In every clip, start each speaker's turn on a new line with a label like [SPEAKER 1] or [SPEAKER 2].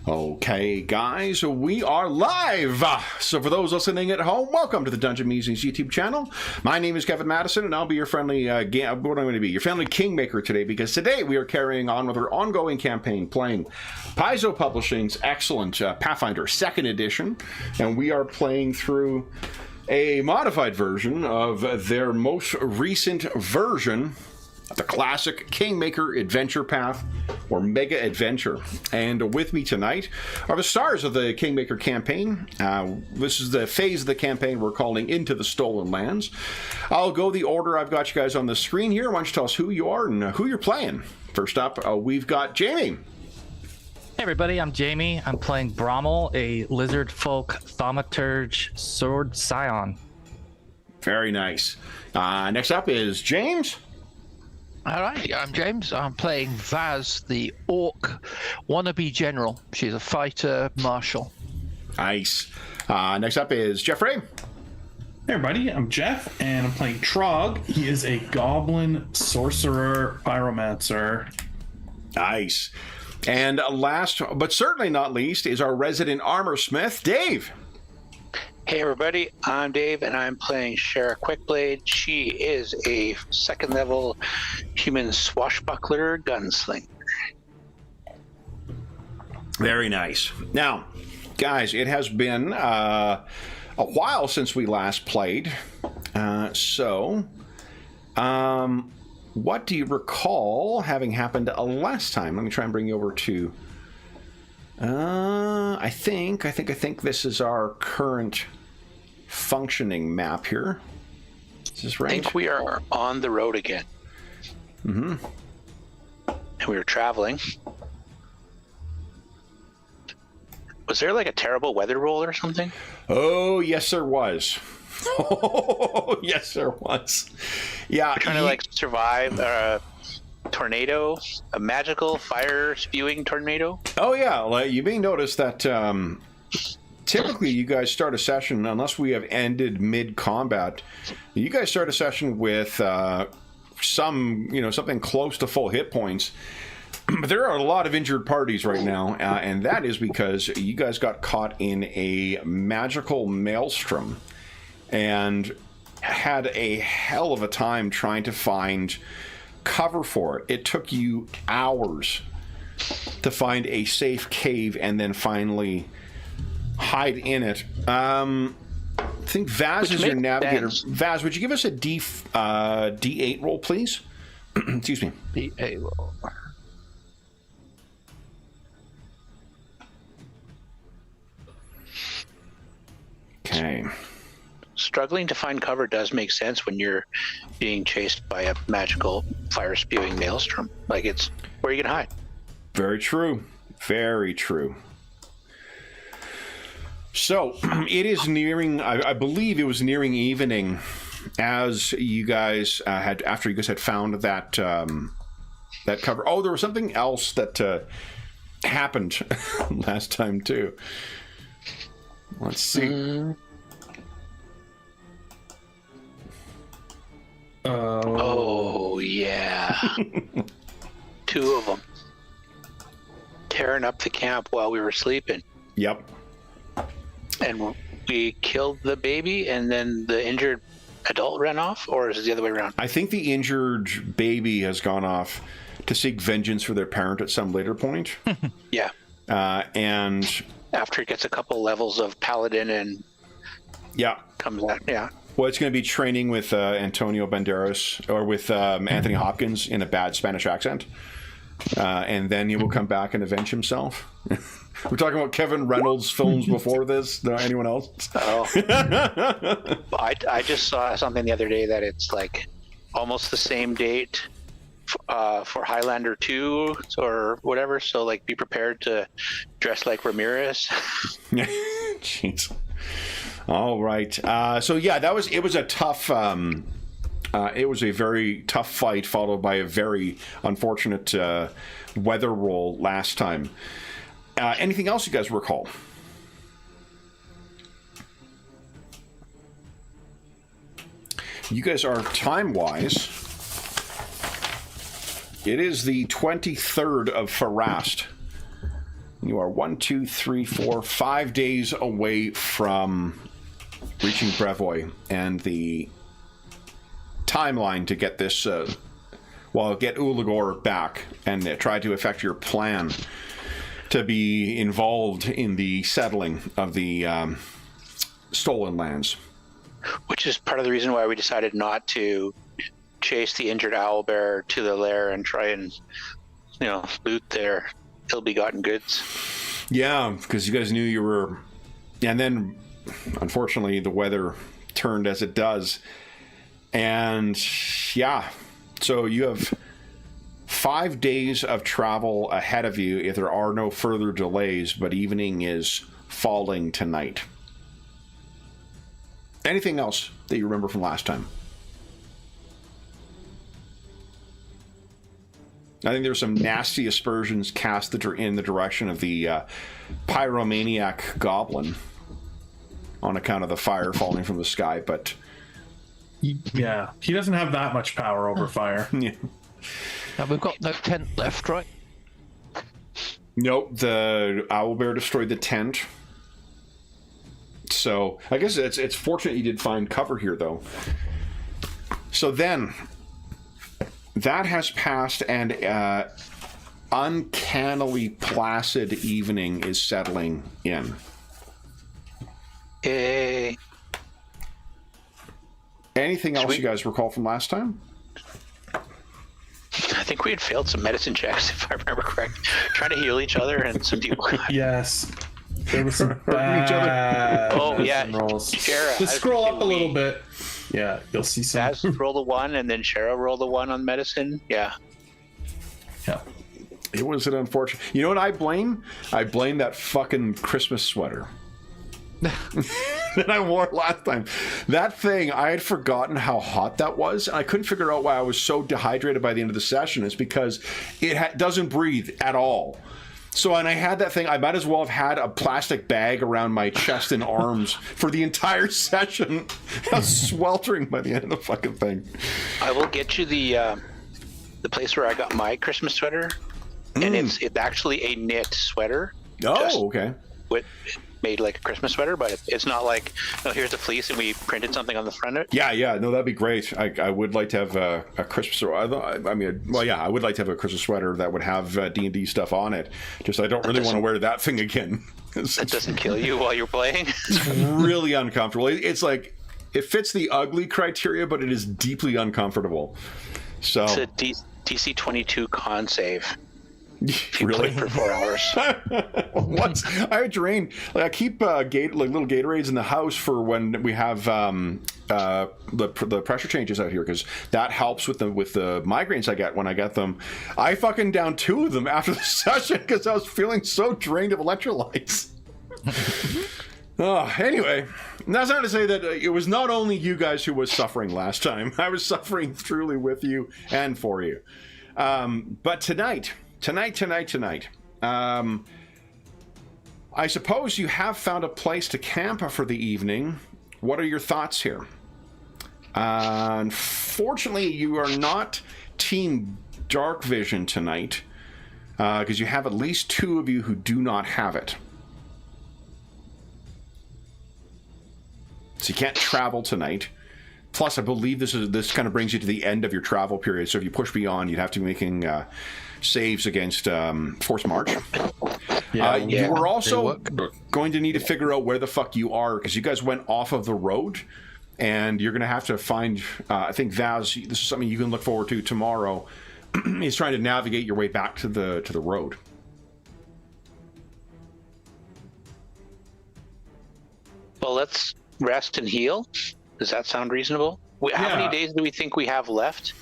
[SPEAKER 1] Okay, guys, we are live! So for those listening at home, welcome to the Dungeon Musings YouTube channel. My name is Kevin Madison, and I'll be your friendly, what am I going to be? Your friendly Kingmaker today, because today we are carrying on with our ongoing campaign, playing Paizo Publishing's excellent Pathfinder 2nd edition, and we are playing through a modified version of their most recent version, the classic Kingmaker Adventure Path, or Mega Adventure. And with me tonight are the stars of the Kingmaker campaign. This is the phase of the campaign we're calling Into the Stolen Lands. I'll go the order I've got you guys on the screen here. Why don't you tell us who you are and who you're playing? First up, we've got Jamie.
[SPEAKER 2] Hey everybody, I'm Jamie. I'm playing Brommel, a lizard folk thaumaturge sword scion.
[SPEAKER 1] Very nice. Next up is James.
[SPEAKER 3] All right, I'm James. I'm playing Vaz, the orc wannabe general. She's a fighter marshal.
[SPEAKER 1] Nice. Next up is Jeffrey.
[SPEAKER 4] Hey everybody, I'm Jeff, and I'm playing Trog. He is a goblin sorcerer pyromancer.
[SPEAKER 1] Nice. And last, but certainly not least, is our resident armor smith, Dave.
[SPEAKER 5] Hey everybody, I'm Dave, and I'm playing Shara Quickblade. She is a 2nd level human swashbuckler gunslinger.
[SPEAKER 1] Very nice. Now, guys, it has been a while since we last played. What do you recall having happened last time? Let me try and bring you over to... I think this is our current functioning map here. Is this right?
[SPEAKER 5] I think we are on the road again.
[SPEAKER 1] Mm-hmm.
[SPEAKER 5] And we were traveling. Was there like a terrible weather roll or something?
[SPEAKER 1] Oh, yes, there was. Oh, yes, there was. Yeah.
[SPEAKER 5] We're trying to like survive a tornado, a magical fire spewing tornado.
[SPEAKER 1] Oh, yeah. Like, you may notice that typically you guys start a session, unless we have ended mid-combat, you guys start a session with something close to full hit points. But there are a lot of injured parties right now, and that is because you guys got caught in a magical maelstrom and had a hell of a time trying to find cover for it. It took you hours to find a safe cave and then finally hide in it. I think Vaz is your navigator.
[SPEAKER 5] Sense.
[SPEAKER 1] Vaz, would you give us a D8 roll, please? Excuse me.
[SPEAKER 3] D8 roll.
[SPEAKER 1] Okay.
[SPEAKER 5] Struggling to find cover does make sense when you're being chased by a magical fire spewing maelstrom. Like, it's where are you gonna hide?
[SPEAKER 1] Very true. Very true. So it is nearing, I believe it was nearing evening as you guys after you guys had found that that cover. Oh, there was something else that happened last time too. Let's see.
[SPEAKER 5] Oh, yeah. 2 of them. Tearing up the camp while we were sleeping.
[SPEAKER 1] Yep.
[SPEAKER 5] And we killed the baby, and then the injured adult ran off? Or is it the other way around?
[SPEAKER 1] I think the injured baby has gone off to seek vengeance for their parent at some later point.
[SPEAKER 5] Yeah.
[SPEAKER 1] And...
[SPEAKER 5] after it gets a couple levels of paladin and...
[SPEAKER 1] yeah.
[SPEAKER 5] comes out, yeah.
[SPEAKER 1] Well, it's going to be training with Antonio Banderas, or with Anthony Hopkins in a bad Spanish accent. And then he will come back and avenge himself. We're talking about Kevin Reynolds films before this. No, anyone else?
[SPEAKER 5] Oh. I just saw something the other day that it's like almost the same date for Highlander 2 or whatever. So like be prepared to dress like Ramirez.
[SPEAKER 1] Jeez. All right. So yeah, it was a tough it was a very tough fight, followed by a very unfortunate weather roll last time. Anything else you guys recall? You guys are time-wise. It is the 23rd of Farast. You are 1, 2, 3, 4, 5 days away from reaching Brevoy, and the timeline to get this, get Uligor back and try to affect your plan to be involved in the settling of the stolen lands.
[SPEAKER 5] Which is part of the reason why we decided not to chase the injured owlbear to the lair and try and, loot their ill-begotten goods.
[SPEAKER 1] Yeah, because you guys knew you were... And then, unfortunately, the weather turned as it does. And, yeah, so you have 5 days of travel ahead of you if there are no further delays, but evening is falling tonight. Anything else that you remember from last time? I think there's some nasty aspersions cast in the direction of the pyromaniac goblin on account of the fire falling from the sky, but...
[SPEAKER 4] Yeah, he doesn't have that much power over fire.
[SPEAKER 1] Yeah.
[SPEAKER 3] Now we've got no tent left, right?
[SPEAKER 1] Nope, the owlbear destroyed the tent. So, I guess it's fortunate you did find cover here, though. So then, that has passed, and uncannily placid evening is settling in.
[SPEAKER 5] Yay.
[SPEAKER 1] Anything else you guys recall from last time?
[SPEAKER 5] I think we had failed some medicine checks, if I remember correct. Trying to heal each other, and some people...
[SPEAKER 4] Yes. There was some
[SPEAKER 1] Hurting each other.
[SPEAKER 4] bad
[SPEAKER 5] yeah.
[SPEAKER 4] medicine rolls.
[SPEAKER 5] Shara,
[SPEAKER 4] Just scroll up a little bit. Yeah, you'll see some.
[SPEAKER 5] Baz rolled a 1, and then Shara rolled a 1 on medicine. Yeah.
[SPEAKER 4] Yeah.
[SPEAKER 1] It was an unfortunate... You know what I blame? I blame that fucking Christmas sweater that I wore last time. That thing, I had forgotten how hot that was, and I couldn't figure out why I was so dehydrated by the end of the session. It's because it doesn't breathe at all. So when I had that thing, I might as well have had a plastic bag around my chest and arms for the entire session. I was sweltering by the end of the fucking thing.
[SPEAKER 5] I will get you the place where I got my Christmas sweater, and it's actually a knit sweater.
[SPEAKER 1] Oh, okay.
[SPEAKER 5] Made like a Christmas sweater, but it's not like, here's the fleece and we printed something on the front of it.
[SPEAKER 1] Yeah, no, that'd be great. I would like to have a Christmas. I would like to have a Christmas sweater that would have D&D stuff on it. Just I don't really want to wear that thing again.
[SPEAKER 5] That doesn't kill you while you're playing.
[SPEAKER 1] It's really uncomfortable. It's like it fits the ugly criteria, but it is deeply uncomfortable. So
[SPEAKER 5] it's a DC 22 con save.
[SPEAKER 1] Really?
[SPEAKER 5] For 4 hours.
[SPEAKER 1] Once I drain, I keep little Gatorades in the house for when we have the pressure changes out here, because that helps with the migraines I get when I get them. I fucking downed 2 of them after the session because I was feeling so drained of electrolytes. Anyway, that's not to say that it was not only you guys who was suffering last time. I was suffering truly with you and for you. But tonight. I suppose you have found a place to camp for the evening. What are your thoughts here? Unfortunately, you are not Team Dark Vision tonight, because you have at least 2 of you who do not have it. So you can't travel tonight. Plus, I believe this kind of brings you to the end of your travel period. So if you push beyond, you'd have to be making saves against forced march. You were also going to need to figure out where the fuck you are, because you guys went off of the road, and you're going to have to find. I think Vaz, this is something you can look forward to tomorrow. Is trying to navigate your way back to the road.
[SPEAKER 5] Well, let's rest and heal. Does that sound reasonable? How many days do we think we have left?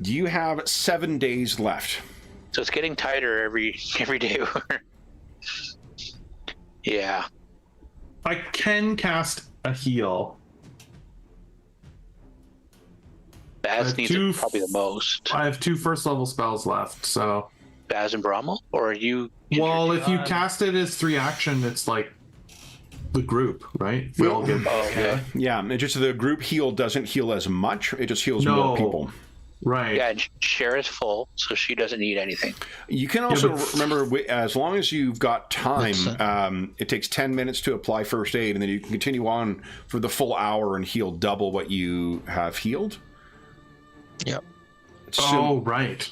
[SPEAKER 1] You have 7 days left.
[SPEAKER 5] So it's getting tighter every day. Yeah.
[SPEAKER 4] I can cast a heal.
[SPEAKER 5] Baz needs it probably the most.
[SPEAKER 4] I have 2 first level spells left, so...
[SPEAKER 5] Baz and Brommel? Or are you...
[SPEAKER 4] Well, if you cast it as 3 action, it's like the group, right? We all get...
[SPEAKER 5] Okay.
[SPEAKER 1] Yeah, it just the group heal doesn't heal as much. It just heals more people.
[SPEAKER 4] Right.
[SPEAKER 5] Yeah, and Cher is full, so she doesn't need anything.
[SPEAKER 1] You can also
[SPEAKER 4] but-
[SPEAKER 1] remember, as long as you've got time, it takes 10 minutes to apply first aid, and then you can continue on for the full hour and heal double what you have healed.
[SPEAKER 3] Yep.
[SPEAKER 4] Oh, right.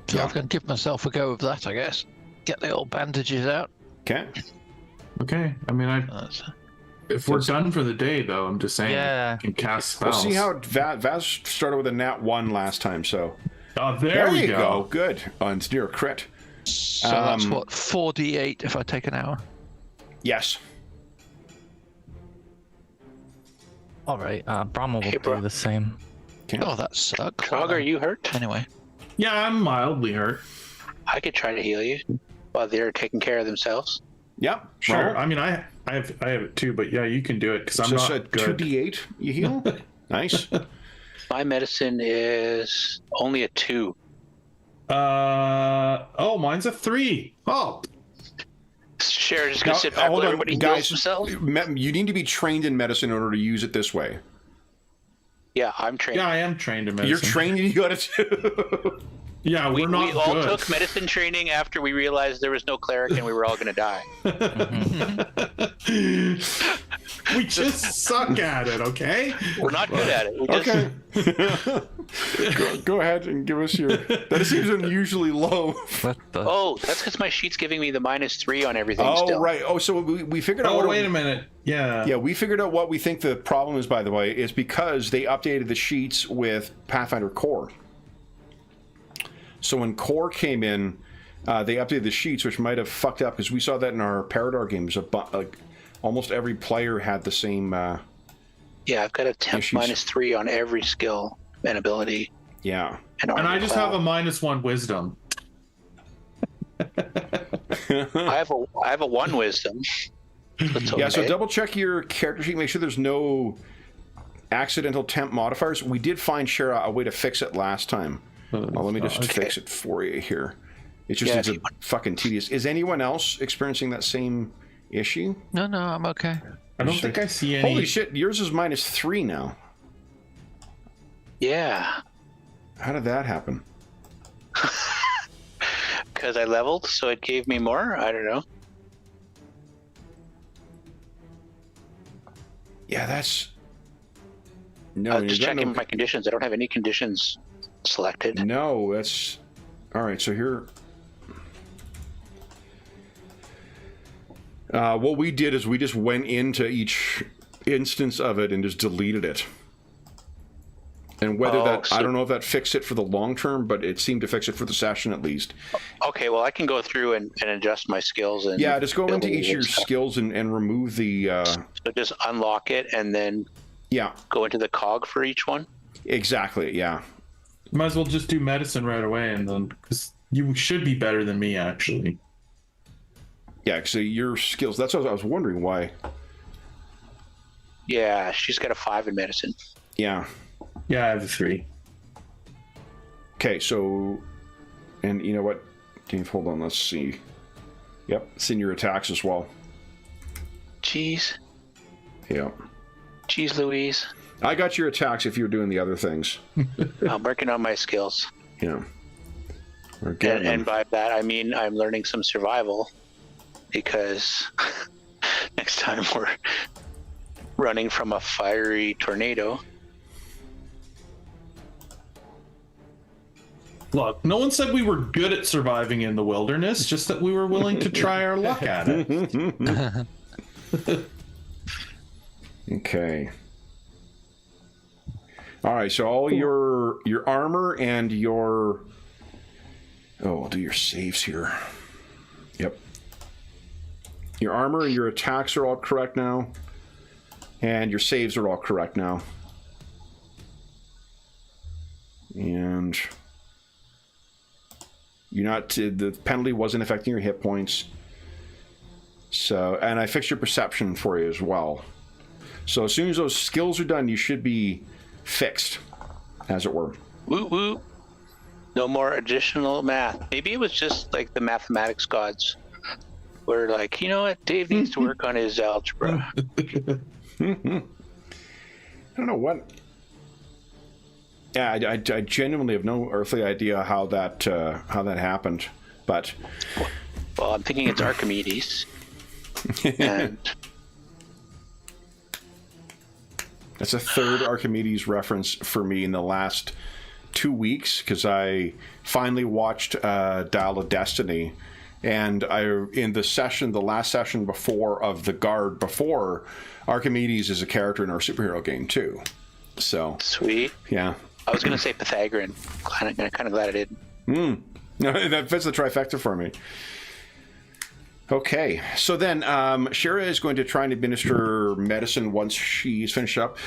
[SPEAKER 3] So I'm going to give myself a go of that, I guess. Get the old bandages out.
[SPEAKER 1] Okay.
[SPEAKER 4] Okay. I mean,
[SPEAKER 3] That's-
[SPEAKER 4] if we're done for the day, though, I'm just saying.
[SPEAKER 2] Yeah.
[SPEAKER 4] I can cast
[SPEAKER 1] We'll
[SPEAKER 4] spells.
[SPEAKER 1] see how Vaz started with a nat 1 last time, so.
[SPEAKER 4] Oh,
[SPEAKER 1] There
[SPEAKER 4] there we
[SPEAKER 1] you
[SPEAKER 4] go.
[SPEAKER 1] go. Good. It's near a crit.
[SPEAKER 3] So that's what, 4d8 if I take an hour?
[SPEAKER 1] Yes.
[SPEAKER 2] All right, Brahma will
[SPEAKER 5] Hey,
[SPEAKER 2] do
[SPEAKER 5] bro.
[SPEAKER 2] the same.
[SPEAKER 3] Oh, that sucks.
[SPEAKER 5] Trog, are you hurt?
[SPEAKER 3] Anyway.
[SPEAKER 4] Yeah, I'm mildly hurt.
[SPEAKER 5] I could try to heal you while they're taking care of themselves.
[SPEAKER 1] Yep.
[SPEAKER 4] Sure.
[SPEAKER 1] Roll.
[SPEAKER 4] I mean, I have it too, but yeah, you can do it because I'm
[SPEAKER 1] So it's a
[SPEAKER 4] not good.
[SPEAKER 1] 2d8 you heal. Nice.
[SPEAKER 5] My medicine is only a 2.
[SPEAKER 4] Oh, mine's a 3. Oh,
[SPEAKER 5] Cher just gonna
[SPEAKER 1] Now,
[SPEAKER 5] sit back
[SPEAKER 1] hold
[SPEAKER 5] while
[SPEAKER 1] on,
[SPEAKER 5] everybody heals
[SPEAKER 1] guys.
[SPEAKER 5] themselves.
[SPEAKER 1] You need to be trained in medicine in order to use it this way.
[SPEAKER 5] Yeah, I'm trained.
[SPEAKER 4] yeah, I am trained in medicine.
[SPEAKER 1] You're trained and you got it too.
[SPEAKER 4] Yeah,
[SPEAKER 5] we
[SPEAKER 4] we're not
[SPEAKER 5] all
[SPEAKER 4] good.
[SPEAKER 5] took medicine training after we realized there was no cleric and we were all going to die.
[SPEAKER 4] We just suck at it, okay?
[SPEAKER 5] We're not good at it. We just,
[SPEAKER 1] Okay. go ahead and give us your. That seems unusually low.
[SPEAKER 2] What the?
[SPEAKER 5] Oh, that's because my sheet's giving me the -3 on everything
[SPEAKER 1] Oh,
[SPEAKER 5] still.
[SPEAKER 1] right. Oh, so we figured out.
[SPEAKER 4] Oh,
[SPEAKER 1] what
[SPEAKER 4] wait a minute. Yeah.
[SPEAKER 1] Yeah, we figured out what we think the problem is, by the way, is because they updated the sheets with Pathfinder Core. So when Core came in, they updated the sheets, which might have fucked up, because we saw that in our Paradar games. Like, almost every player had the same.
[SPEAKER 5] Yeah, I've got a temp
[SPEAKER 1] Issues.
[SPEAKER 5] -3 on every skill and ability.
[SPEAKER 1] Yeah.
[SPEAKER 5] And
[SPEAKER 4] And I just have a -1 wisdom.
[SPEAKER 5] I have a 1 wisdom. That's okay.
[SPEAKER 1] Yeah, so double check your character sheet. Make sure there's no accidental temp modifiers. We did find Shara a way to fix it last time. Well, let me just fix it for you here. It's just it's fucking tedious. Is anyone else experiencing that same issue?
[SPEAKER 3] No, I'm okay.
[SPEAKER 4] I don't think I see any.
[SPEAKER 1] Holy shit, yours is -3 now.
[SPEAKER 5] Yeah,
[SPEAKER 1] How did that happen?
[SPEAKER 5] because I leveled, so it gave me more. I don't know.
[SPEAKER 1] Yeah, that's... No,
[SPEAKER 5] I was
[SPEAKER 1] you
[SPEAKER 5] just
[SPEAKER 1] got
[SPEAKER 5] checking
[SPEAKER 1] no...
[SPEAKER 5] my conditions. I don't have any conditions selected.
[SPEAKER 1] No, that's... Alright, so here... what we did is we just went into each instance of it and just deleted it. And whether I don't know if that fixed it for the long term, but it seemed to fix it for the session at least.
[SPEAKER 5] Okay, well, I can go through and adjust my skills. And
[SPEAKER 1] Yeah, just go into
[SPEAKER 5] abilities
[SPEAKER 1] each of your
[SPEAKER 5] and stuff.
[SPEAKER 1] skills and remove the...
[SPEAKER 5] So just unlock it and then
[SPEAKER 1] Yeah,
[SPEAKER 5] go into the cog for each one.
[SPEAKER 1] exactly, yeah.
[SPEAKER 4] Might as well just do medicine right away, and then because you should be better than me actually.
[SPEAKER 1] Yeah, so your skills... That's what I was wondering why.
[SPEAKER 5] Yeah, she's got a 5 in medicine.
[SPEAKER 1] Yeah.
[SPEAKER 4] Yeah, I have a 3.
[SPEAKER 1] Okay, so... And you know what? Dave, hold on, let's see. Yep, it's in your attacks as well.
[SPEAKER 5] Jeez.
[SPEAKER 1] Yeah.
[SPEAKER 5] Jeez Louise.
[SPEAKER 1] I got your attacks if you're doing the other things.
[SPEAKER 5] I'm working on my skills.
[SPEAKER 1] Yeah. We're getting
[SPEAKER 5] And
[SPEAKER 1] them.
[SPEAKER 5] by that, I mean I'm learning some survival. Because next time we're running from a fiery tornado.
[SPEAKER 4] Look, no one said we were good at surviving in the wilderness, just that we were willing to try our luck at it.
[SPEAKER 1] Okay. All right, so all your armor and your... Oh, I'll do your saves here. Yep. Your armor and your attacks are all correct now. And your saves are all correct now. And... You're not... The penalty wasn't affecting your hit points. So, and I fixed your perception for you as well. So as soon as those skills are done, you should be fixed, as it were.
[SPEAKER 5] Woo woo. No more additional math. Maybe it was just like the mathematics gods were like, you know what, Dave needs to work on his algebra.
[SPEAKER 1] I don't know what. Yeah, I genuinely have no earthly idea how that happened, but
[SPEAKER 5] Well, I'm thinking it's Archimedes. And
[SPEAKER 1] that's a third Archimedes reference for me in the last 2 weeks, because I finally watched Dial of Destiny, and in the last session before of the Guard before, Archimedes is a character in our superhero game too. So
[SPEAKER 5] sweet.
[SPEAKER 1] Yeah.
[SPEAKER 5] I was going to say Pythagorean. Kind of glad I didn't.
[SPEAKER 1] No, that fits the trifecta for me. Okay, so then Shira is going to try and administer medicine once she's finished up.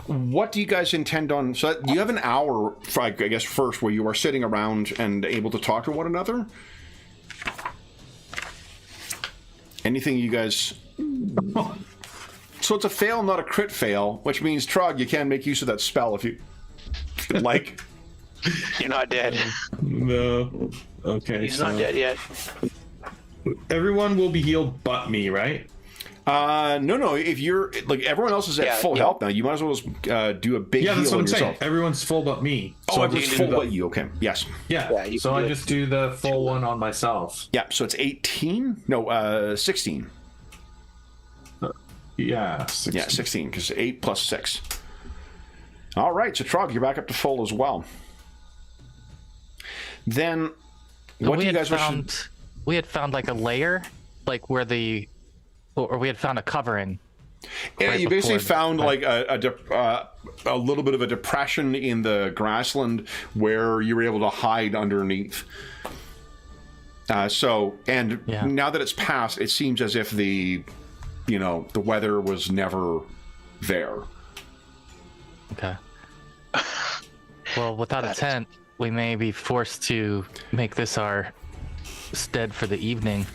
[SPEAKER 1] What do you guys intend on? So you have an hour, I guess, first where you are sitting around and able to talk to one another. Anything you guys... So it's a fail, not a crit fail, which means, Trog, you can make use of that spell if you like.
[SPEAKER 5] You're not dead.
[SPEAKER 4] No. Okay.
[SPEAKER 5] He's not dead yet.
[SPEAKER 4] Everyone will be healed but me, right?
[SPEAKER 1] No. If you're like everyone else is at full health now, you might as well just do a big heal
[SPEAKER 4] that's what
[SPEAKER 1] on
[SPEAKER 4] I'm
[SPEAKER 1] yourself.
[SPEAKER 4] saying. Everyone's full but me.
[SPEAKER 1] So everyone's full but you. Okay. Yes.
[SPEAKER 4] Yeah.
[SPEAKER 5] you
[SPEAKER 4] So
[SPEAKER 5] can
[SPEAKER 4] I
[SPEAKER 5] do
[SPEAKER 4] just do the full one on myself.
[SPEAKER 1] Yeah. So it's 18. No, 16.
[SPEAKER 4] Yeah. 16.
[SPEAKER 1] Yeah, 16 because 8 plus 6. All right. So Trog, you're back up to full as well. Then, what do you guys wish?
[SPEAKER 2] We had found like a layer, like where or we had found a covering.
[SPEAKER 1] Yeah,
[SPEAKER 2] right
[SPEAKER 1] you basically
[SPEAKER 2] before
[SPEAKER 1] found like a little bit of a depression in the grassland where you were able to hide underneath. Now that it's passed, it seems as if the weather was never there.
[SPEAKER 2] Okay. Well, without a tent, we may be forced to make this our stead for the evening.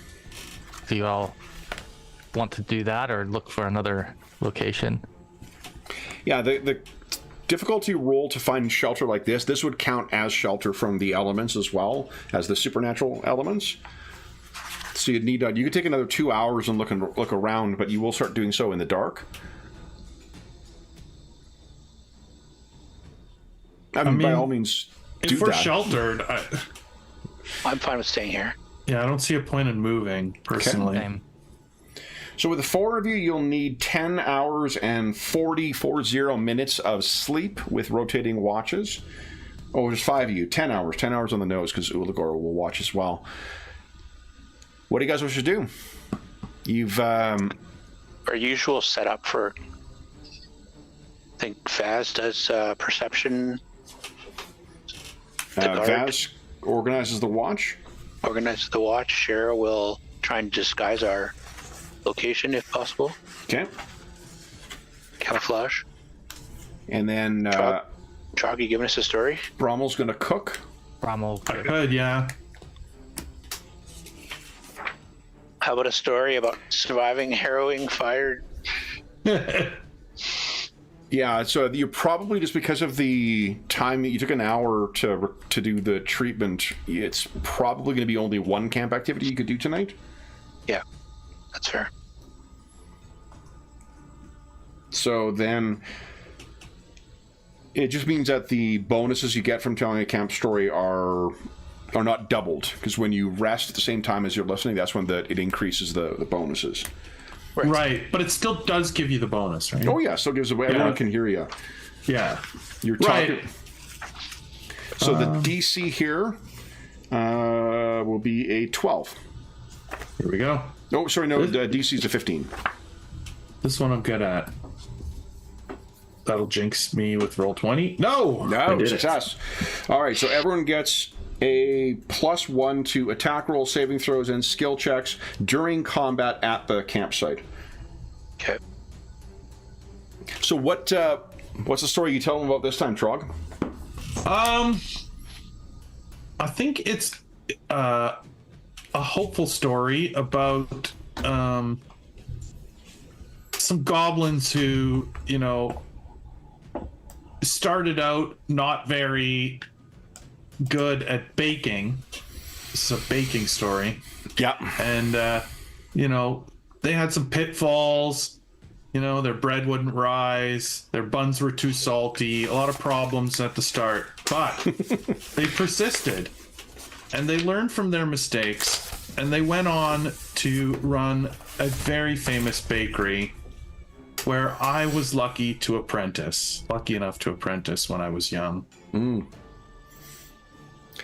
[SPEAKER 2] Do you all want to do that or look for another location?
[SPEAKER 1] Yeah, the difficulty roll to find shelter like this would count as shelter from the elements as well as the supernatural elements. So you'd need you could take another 2 hours and look around, but you will start doing so in the dark. I mean, by all means, do
[SPEAKER 4] if we're
[SPEAKER 1] that.
[SPEAKER 4] sheltered,
[SPEAKER 5] I'm fine with staying here.
[SPEAKER 4] I don't see a point in moving personally.
[SPEAKER 2] Same.
[SPEAKER 1] So with the 4 of you, you'll need 10 hours and 40 minutes of sleep with rotating watches. Oh, there's 5 of you. 10 hours. 10 hours on the nose because Uligor will watch as well. What do you guys wish to do? You've...
[SPEAKER 5] Our usual setup for... I think Vaz does perception.
[SPEAKER 1] Vaz organizes the watch.
[SPEAKER 5] Organizes the watch. Shara will try and disguise our location if possible.
[SPEAKER 1] Okay.
[SPEAKER 5] Camouflage.
[SPEAKER 1] And then
[SPEAKER 5] Trog, you giving us a story?
[SPEAKER 1] Brommel's going to cook.
[SPEAKER 2] Rommel.
[SPEAKER 4] I could, yeah.
[SPEAKER 5] How about a story about surviving harrowing fire?
[SPEAKER 1] Yeah, so you're probably, just because of the time that you took an hour to do the treatment, it's probably going to be only one camp activity you could do tonight.
[SPEAKER 5] Yeah, that's fair.
[SPEAKER 1] So then it just means that the bonuses you get from telling a camp story are not doubled, because when you rest at the same time as you're listening, that's when it increases the bonuses.
[SPEAKER 4] Right, but it still does give you the bonus, right?
[SPEAKER 1] Oh yeah, still gives away. Everyone can hear you.
[SPEAKER 4] Yeah.
[SPEAKER 1] You're talking.
[SPEAKER 4] Right.
[SPEAKER 1] So the DC here will be a 12.
[SPEAKER 4] Here we go.
[SPEAKER 1] Oh, sorry, no, the DC is a 15.
[SPEAKER 4] This one I'm good at. That'll jinx me with roll 20. No,
[SPEAKER 1] Success. All right, so everyone gets a +1 to attack roll, saving throws, and skill checks during combat at the campsite.
[SPEAKER 5] Okay.
[SPEAKER 1] So what's the story you tell them about this time, Trog?
[SPEAKER 4] I think it's a hopeful story about some goblins who, started out not very good at baking. It's a baking story.
[SPEAKER 1] Yeah.
[SPEAKER 4] And they had some pitfalls, You know, their bread wouldn't rise, their buns were too salty, a lot of problems at the start. But they persisted, and they learned from their mistakes, and they went on to run a very famous bakery where I was lucky enough to apprentice when I was young.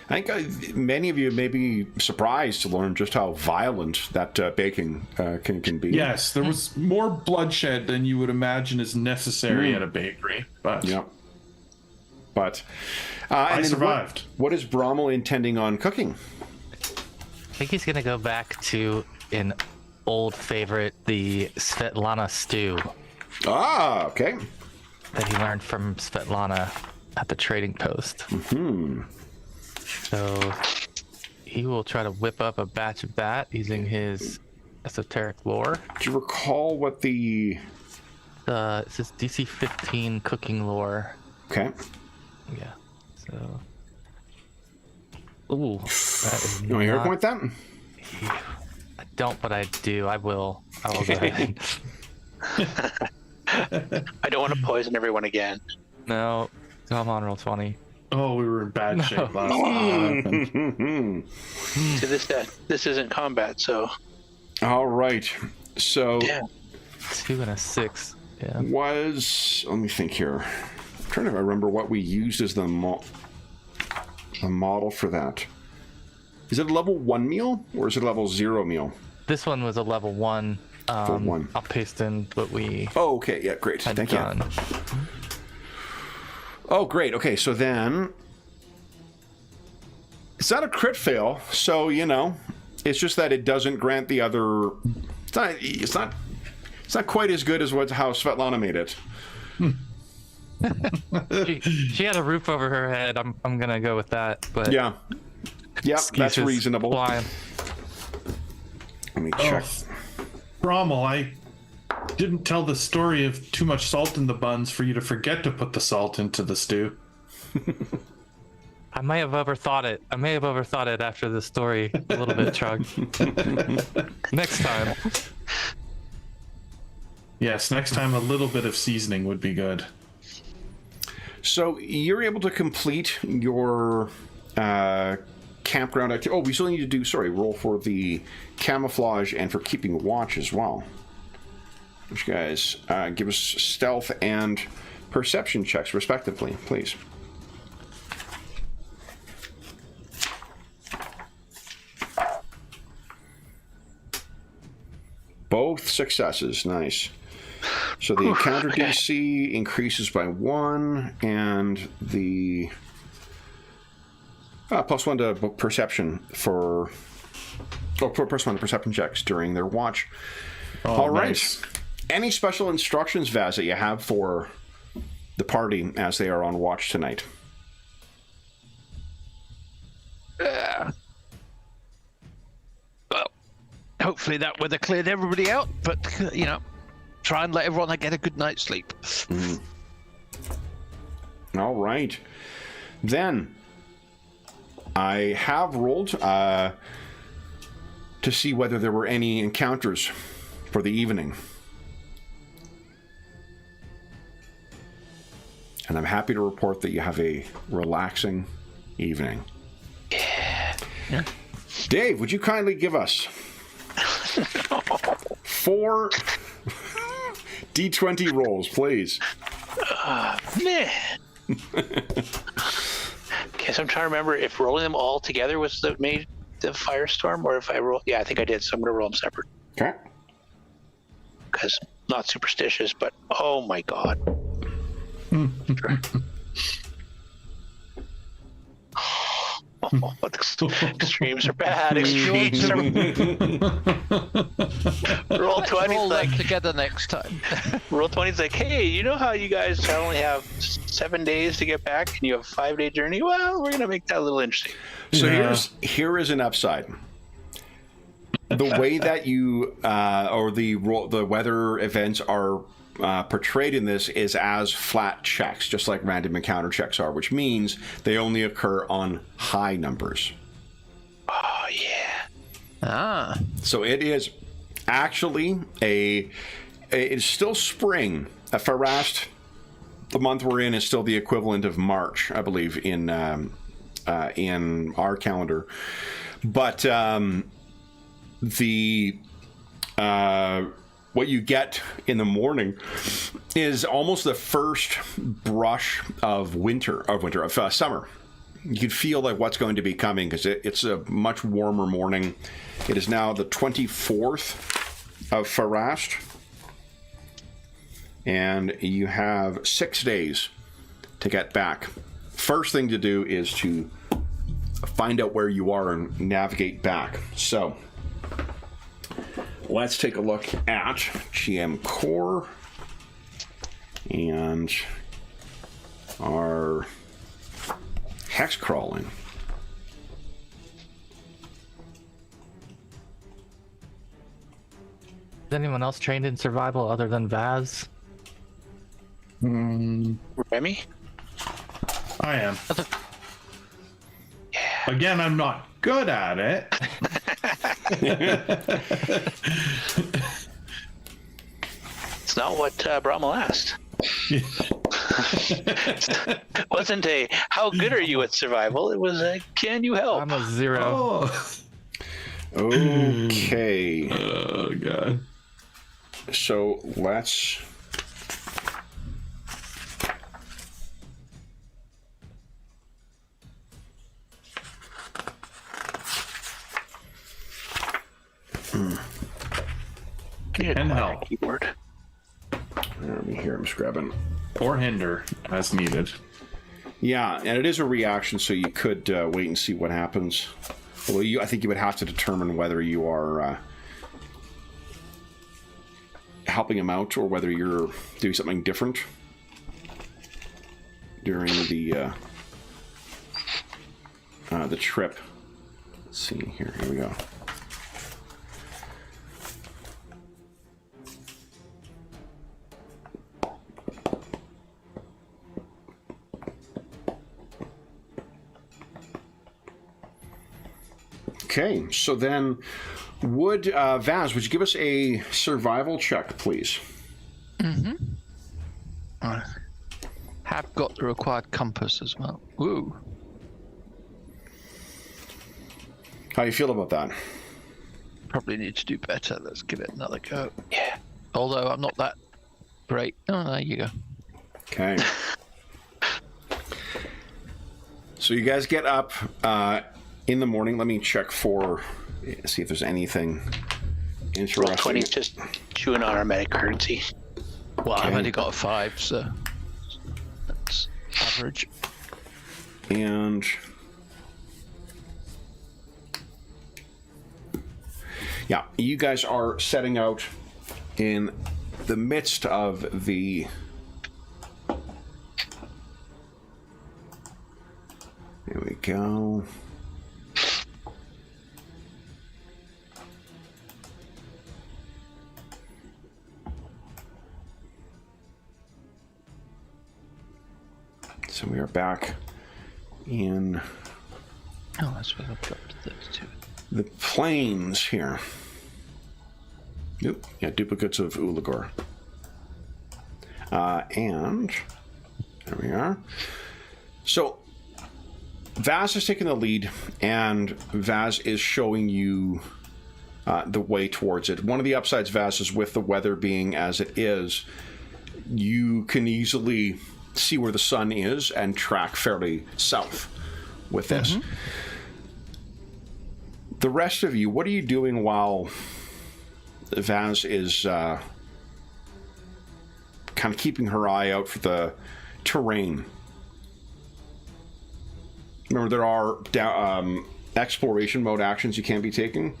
[SPEAKER 1] I think many of you may be surprised to learn just how violent that baking can be.
[SPEAKER 4] Yes, there was more bloodshed than you would imagine is necessary at a bakery. But
[SPEAKER 1] Yeah. But
[SPEAKER 4] I
[SPEAKER 1] and then
[SPEAKER 4] survived.
[SPEAKER 1] What is Brommel intending on cooking?
[SPEAKER 2] I think he's gonna go back to an old favorite, the Svetlana stew
[SPEAKER 1] Ah, okay.
[SPEAKER 2] that he learned from Svetlana at the trading post. So he will try to whip up a batch of that using his esoteric lore.
[SPEAKER 1] Do you recall what the...
[SPEAKER 2] It says DC 15 cooking lore.
[SPEAKER 1] Okay.
[SPEAKER 2] Yeah. So. Ooh. That is
[SPEAKER 1] You want to hero
[SPEAKER 2] not-
[SPEAKER 1] point that?
[SPEAKER 2] I don't, but I do. I will go ahead.
[SPEAKER 5] I don't want to poison everyone again.
[SPEAKER 2] No. Come on, roll 20.
[SPEAKER 4] Oh, we were in bad shape last time.
[SPEAKER 5] So this isn't combat, so
[SPEAKER 1] All right. So
[SPEAKER 5] yeah.
[SPEAKER 2] 2 and a 6. Yeah.
[SPEAKER 1] let me think here. I'm trying to remember what we used as the model for that. Is it a level 1 meal or is it a level 0 meal?
[SPEAKER 2] This one was a level 1.
[SPEAKER 1] For 1.
[SPEAKER 2] I'll paste in what we
[SPEAKER 1] Oh, okay. Yeah, great.
[SPEAKER 2] had
[SPEAKER 1] Thank
[SPEAKER 2] done.
[SPEAKER 1] you. Oh, great. Okay, so then it's not a crit fail, so it's just that it doesn't grant the other. It's not quite as good as how Svetlana made it.
[SPEAKER 2] She had a roof over her head. I'm gonna go with that. But
[SPEAKER 1] Yeah, that's
[SPEAKER 2] excuses
[SPEAKER 1] reasonable.
[SPEAKER 2] flying.
[SPEAKER 1] Let me check.
[SPEAKER 4] Rommel, I didn't tell the story of too much salt in the buns for you to forget to put the salt into the stew.
[SPEAKER 2] I may have overthought it after the story a little bit, Trug. Next time.
[SPEAKER 4] Yes, next time a little bit of seasoning would be good.
[SPEAKER 1] So you're able to complete your campground activity. Oh, we still need to do, roll for the camouflage and for keeping watch as well. Which guys, give us stealth and perception checks respectively, please. Both successes, nice. So the encounter DC increases by 1, and the +1 to perception for +1 to perception checks during their watch. All right.
[SPEAKER 4] Nice.
[SPEAKER 1] Any special instructions, Vaz, that you have for the party as they are on watch tonight?
[SPEAKER 3] Well, hopefully that weather cleared everybody out, but try and let everyone get a good night's sleep.
[SPEAKER 1] All right. Then I have rolled to see whether there were any encounters for the evening. And I'm happy to report that you have a relaxing evening.
[SPEAKER 3] Yeah.
[SPEAKER 1] Dave, would you kindly give us 4 D20 rolls, please?
[SPEAKER 5] Man. Okay, so I'm trying to remember if rolling them all together was that made the firestorm, or if I roll. Yeah, I think I did. So I'm gonna roll them separate
[SPEAKER 1] Okay.
[SPEAKER 5] because not superstitious, but oh my god. Oh, extremes are bad. Extremes are. Roll 20
[SPEAKER 3] Roll
[SPEAKER 5] like
[SPEAKER 3] them together next time.
[SPEAKER 5] Roll 20 is like, hey, you know how you guys only have 7 days to get back and you have a 5-day journey? Well, we're gonna make that a little interesting.
[SPEAKER 1] So
[SPEAKER 4] Yeah.
[SPEAKER 1] here is an upside. The way that you or the weather events are portrayed in this is as flat checks, just like random encounter checks are, which means they only occur on high numbers.
[SPEAKER 5] Oh yeah.
[SPEAKER 3] Ah.
[SPEAKER 1] So it is actually it's still spring. At Farast, the month we're in is still the equivalent of March, I believe, in our calendar. But what you get in the morning is almost the first brush of summer. You can feel like what's going to be coming because it's a much warmer morning. It is now the 24th of Farast. And you have 6 days to get back. First thing to do is to find out where you are and navigate back. So let's take a look at GM Core and our hex crawling.
[SPEAKER 2] Is anyone else trained in survival other than Vaz?
[SPEAKER 5] Remy?
[SPEAKER 4] I am. Again, I'm not good at it.
[SPEAKER 5] It's not what Brahma asked. Wasn't a how good are you at survival? It was a can you help?
[SPEAKER 2] I'm a 0.
[SPEAKER 4] Oh.
[SPEAKER 1] Okay.
[SPEAKER 4] Oh, God.
[SPEAKER 1] So let's...
[SPEAKER 5] I need a
[SPEAKER 4] Can
[SPEAKER 5] quieter
[SPEAKER 4] help.
[SPEAKER 5] keyboard.
[SPEAKER 1] Let me hear him scrubbing.
[SPEAKER 4] Or hinder, as needed.
[SPEAKER 1] Yeah, and it is a reaction, so you could wait and see what happens. Although I think you would have to determine whether you are helping him out or whether you're doing something different during the trip. Let's see here. Here we go. Okay, so then Vaz, would you give us a survival check, please?
[SPEAKER 3] I have got the required compass as well. Woo.
[SPEAKER 1] How do you feel about that?
[SPEAKER 3] Probably need to do better. Let's give it another go. Yeah. Although I'm not that great. Oh, there you go.
[SPEAKER 1] Okay. So you guys get up in the morning. Let me check see if there's anything interesting.
[SPEAKER 5] Roll 20, just chewing on our medic currency.
[SPEAKER 3] Well, I've
[SPEAKER 1] Okay.
[SPEAKER 3] only got a 5, so that's average.
[SPEAKER 1] And yeah, you guys are setting out in the midst of the... There we go. So we are back in
[SPEAKER 3] Oh, that's where I've dropped 32.
[SPEAKER 1] the plains here. Nope. Yeah, duplicates of Ulagor. And there we are. So Vaz is taking the lead, and Vaz is showing you the way towards it. One of the upsides, Vaz, is with the weather being as it is, you can easily see where the sun is and track fairly south with this. Mm-hmm. The rest of you, what are you doing while Vaz is kind of keeping her eye out for the terrain? Remember, there are exploration mode actions you can be taking.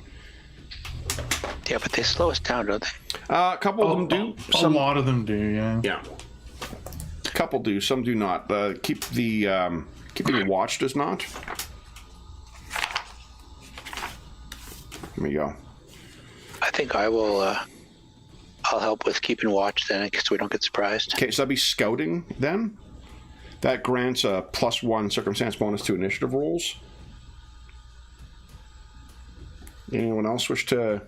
[SPEAKER 5] Yeah, but they slow us down, don't they?
[SPEAKER 1] A couple of them do.
[SPEAKER 4] A lot of them do, yeah.
[SPEAKER 1] Yeah. A couple do, some do not. Keeping watch does not. Here we go.
[SPEAKER 5] I think I will. I'll help with keeping watch then, so we don't get surprised.
[SPEAKER 1] Okay, so that'd be scouting then. That grants a +1 circumstance bonus to initiative rolls. Anyone else wish to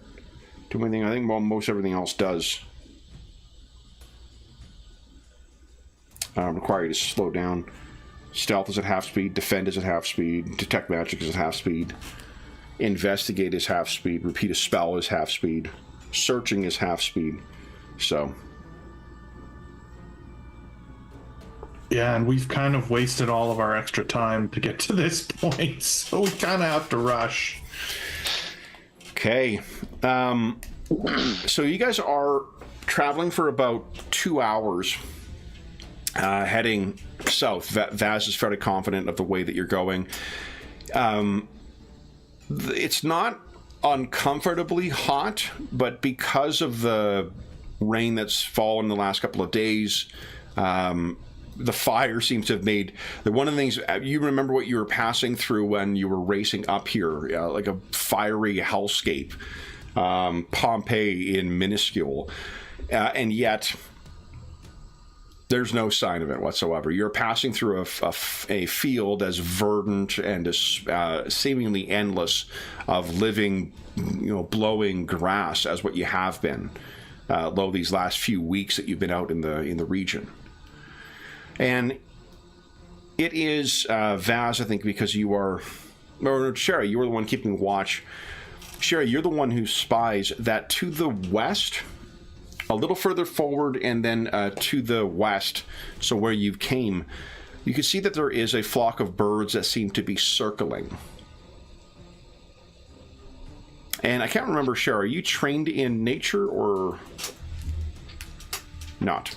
[SPEAKER 1] do anything? I think most everything else does. require you to slow down. Stealth is at half speed, defend is at half speed, detect magic is at half speed, investigate is half speed, repeat a spell is half speed, searching is half speed. So
[SPEAKER 4] yeah, and we've kind of wasted all of our extra time to get to this point, so we kind of have to rush.
[SPEAKER 1] okay, so you guys are traveling for about 2 hours, heading south. Vaz is fairly confident of the way that you're going. It's not uncomfortably hot, but because of the rain that's fallen the last couple of days, the fire seems to have made one of the things. You remember what you were passing through when you were racing up here, like a fiery hellscape, Pompeii in minuscule, and yet there's no sign of it whatsoever. You're passing through a field as verdant and as seemingly endless of living, blowing grass as what you have been, though these last few weeks that you've been out in the region. And it is Vaz, I think, because you are, or Sherry, you were the one keeping watch. Sherry, you're the one who spies that to the west, a little further forward, and then to the west, so where you came, you can see that there is a flock of birds that seem to be circling. And I can't remember, Sherry, are you trained in nature or not?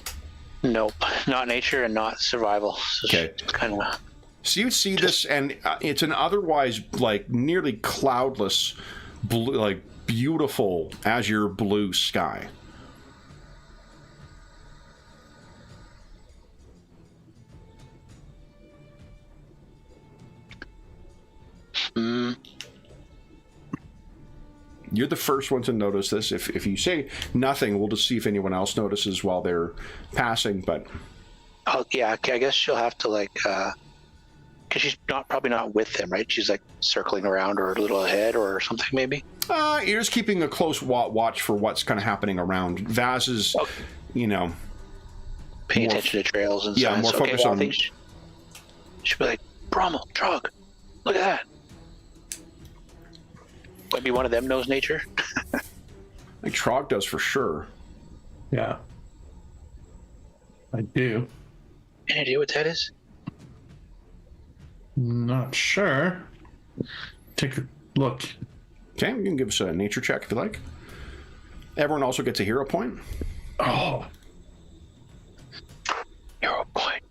[SPEAKER 5] Nope, not nature and not survival. So
[SPEAKER 1] Okay.
[SPEAKER 5] it's kind of.
[SPEAKER 1] So you'd see this, and it's an otherwise like nearly cloudless, blue, like beautiful azure blue sky. You're the first one to notice this. If you say nothing, we'll just see if anyone else notices while they're passing. But
[SPEAKER 5] Oh yeah, I guess she'll have to because she's probably not with them, right? She's like circling around or a little ahead or something, maybe.
[SPEAKER 1] you're just keeping a close watch for what's kind of happening around. Vaz is,
[SPEAKER 5] Paying
[SPEAKER 1] more
[SPEAKER 5] attention to trails and
[SPEAKER 1] yeah,
[SPEAKER 5] signs.
[SPEAKER 1] more focused
[SPEAKER 5] well, I
[SPEAKER 1] on-
[SPEAKER 5] think she'll be like, Brommel, Trog, look at that. Maybe one of them knows nature.
[SPEAKER 1] I think Trog does for sure.
[SPEAKER 4] Yeah. I do.
[SPEAKER 5] Any idea what that is?
[SPEAKER 4] Not sure. Take a look.
[SPEAKER 1] Okay, you can give us a nature check if you like. Everyone also gets a hero point.
[SPEAKER 4] Oh,
[SPEAKER 5] Hero point.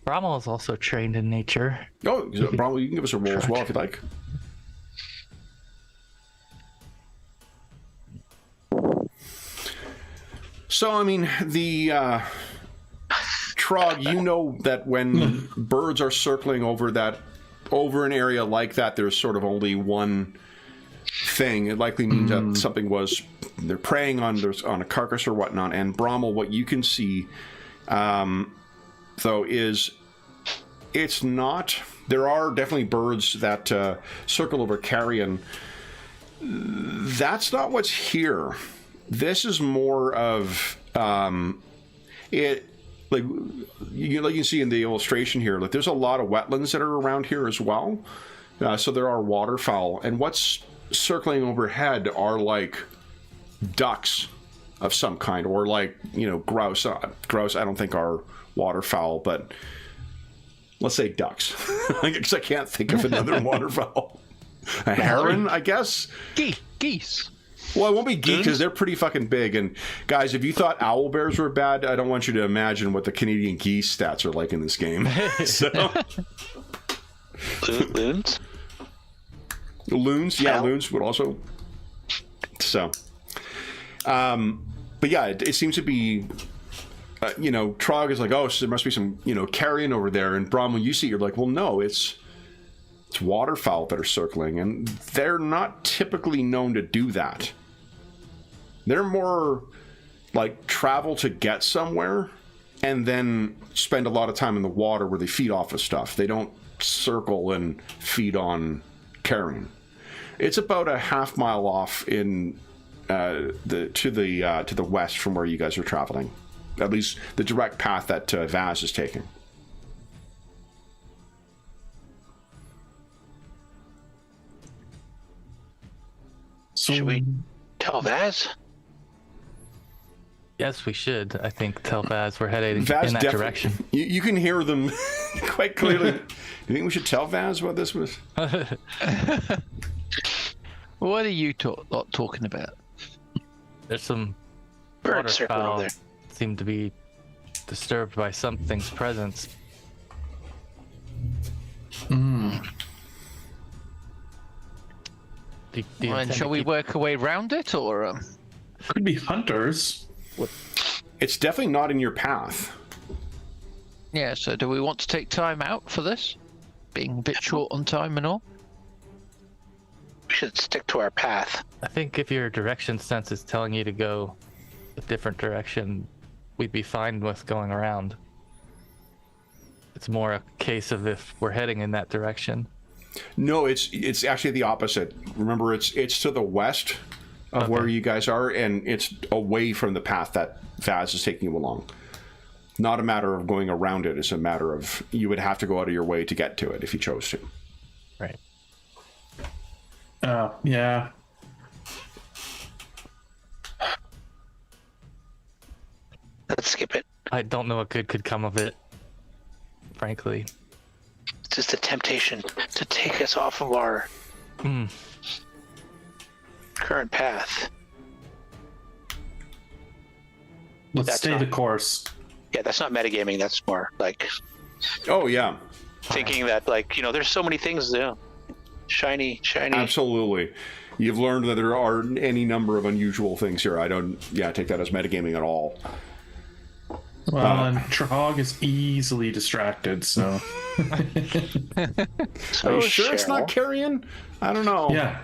[SPEAKER 2] Rommel is also trained in nature.
[SPEAKER 1] Oh, so probably you can give us a roll as well if you like. So, I mean, the Trog, you know that when birds are circling over an area like that, there's sort of only one thing. It likely means that something they're preying on a carcass or whatnot. And Brommel, what you can see, though, is it's not. There are definitely birds that circle over carrion. That's not what's here. This is more of it. Like you can see in the illustration here, like there's a lot of wetlands that are around here as well. So there are waterfowl, and what's circling overhead are like ducks of some kind, or like grouse. Grouse, I don't think are waterfowl, but let's say ducks, because I can't think of another waterfowl. A heron, I guess.
[SPEAKER 3] Geese.
[SPEAKER 1] Well, it won't be geese because they're pretty fucking big. And guys, if you thought owl bears were bad, I don't want you to imagine what the Canadian geese stats are like in this game. So,
[SPEAKER 5] Loons?
[SPEAKER 1] loons, yeah,
[SPEAKER 5] Owl?
[SPEAKER 1] loons would also. So, but yeah, it seems to be. Trog is like, oh, so there must be some, carrion over there. And Brom, when you see it, you're like, well, no, it's waterfowl that are circling, and they're not typically known to do that. They're more like travel to get somewhere and then spend a lot of time in the water where they feed off of stuff. They don't circle and feed on carrion. It's about a half mile off in to the west from where you guys are traveling. at least the direct path that Vaz is taking.
[SPEAKER 4] So
[SPEAKER 5] Should we tell Vaz?
[SPEAKER 2] Yes, we should. I think tell Vaz we're heading
[SPEAKER 1] Vaz
[SPEAKER 2] in that direction.
[SPEAKER 1] You can hear them quite clearly. You think we should tell Vaz what this was?
[SPEAKER 3] What are you talking about?
[SPEAKER 2] There's some
[SPEAKER 5] Bird circling over
[SPEAKER 2] waterfowl
[SPEAKER 5] there.
[SPEAKER 2] seem to be disturbed by something's presence. Do you
[SPEAKER 3] And
[SPEAKER 2] intend to
[SPEAKER 3] shall we
[SPEAKER 2] keep-
[SPEAKER 3] work our way around it, or?
[SPEAKER 4] could be hunters.
[SPEAKER 1] It's definitely not in your path.
[SPEAKER 3] Yeah. So, do we want to take time out for this? Being a bit short on time and all.
[SPEAKER 5] We should stick to our path.
[SPEAKER 2] I think if your direction sense is telling you to go a different direction, we'd be fine with going around. It's more a case of if we're heading in that direction.
[SPEAKER 1] No, it's actually the opposite. Remember, it's to the west of where you guys are, and it's away from the path that Vaz is taking you along. Not a matter of going around it. It's a matter of you would have to go out of your way to get to it if you chose to.
[SPEAKER 2] Right.
[SPEAKER 4] Yeah.
[SPEAKER 5] Let's skip it.
[SPEAKER 2] I don't know what good could come of it, frankly.
[SPEAKER 5] It's just a temptation to take us off of our current path.
[SPEAKER 4] Let's
[SPEAKER 5] That's
[SPEAKER 4] stay
[SPEAKER 5] not-
[SPEAKER 4] the course.
[SPEAKER 5] Yeah, that's not metagaming. That's more like
[SPEAKER 1] Oh yeah,
[SPEAKER 5] thinking that, like, there's so many things to do. Shiny.
[SPEAKER 1] absolutely. You've learned that there are any number of unusual things here. I don't take that as metagaming at all.
[SPEAKER 4] Well, and Trahog is easily distracted, so
[SPEAKER 5] So
[SPEAKER 1] Are you sure it's not
[SPEAKER 5] Cheryl.
[SPEAKER 1] carrion? I don't know.
[SPEAKER 4] yeah.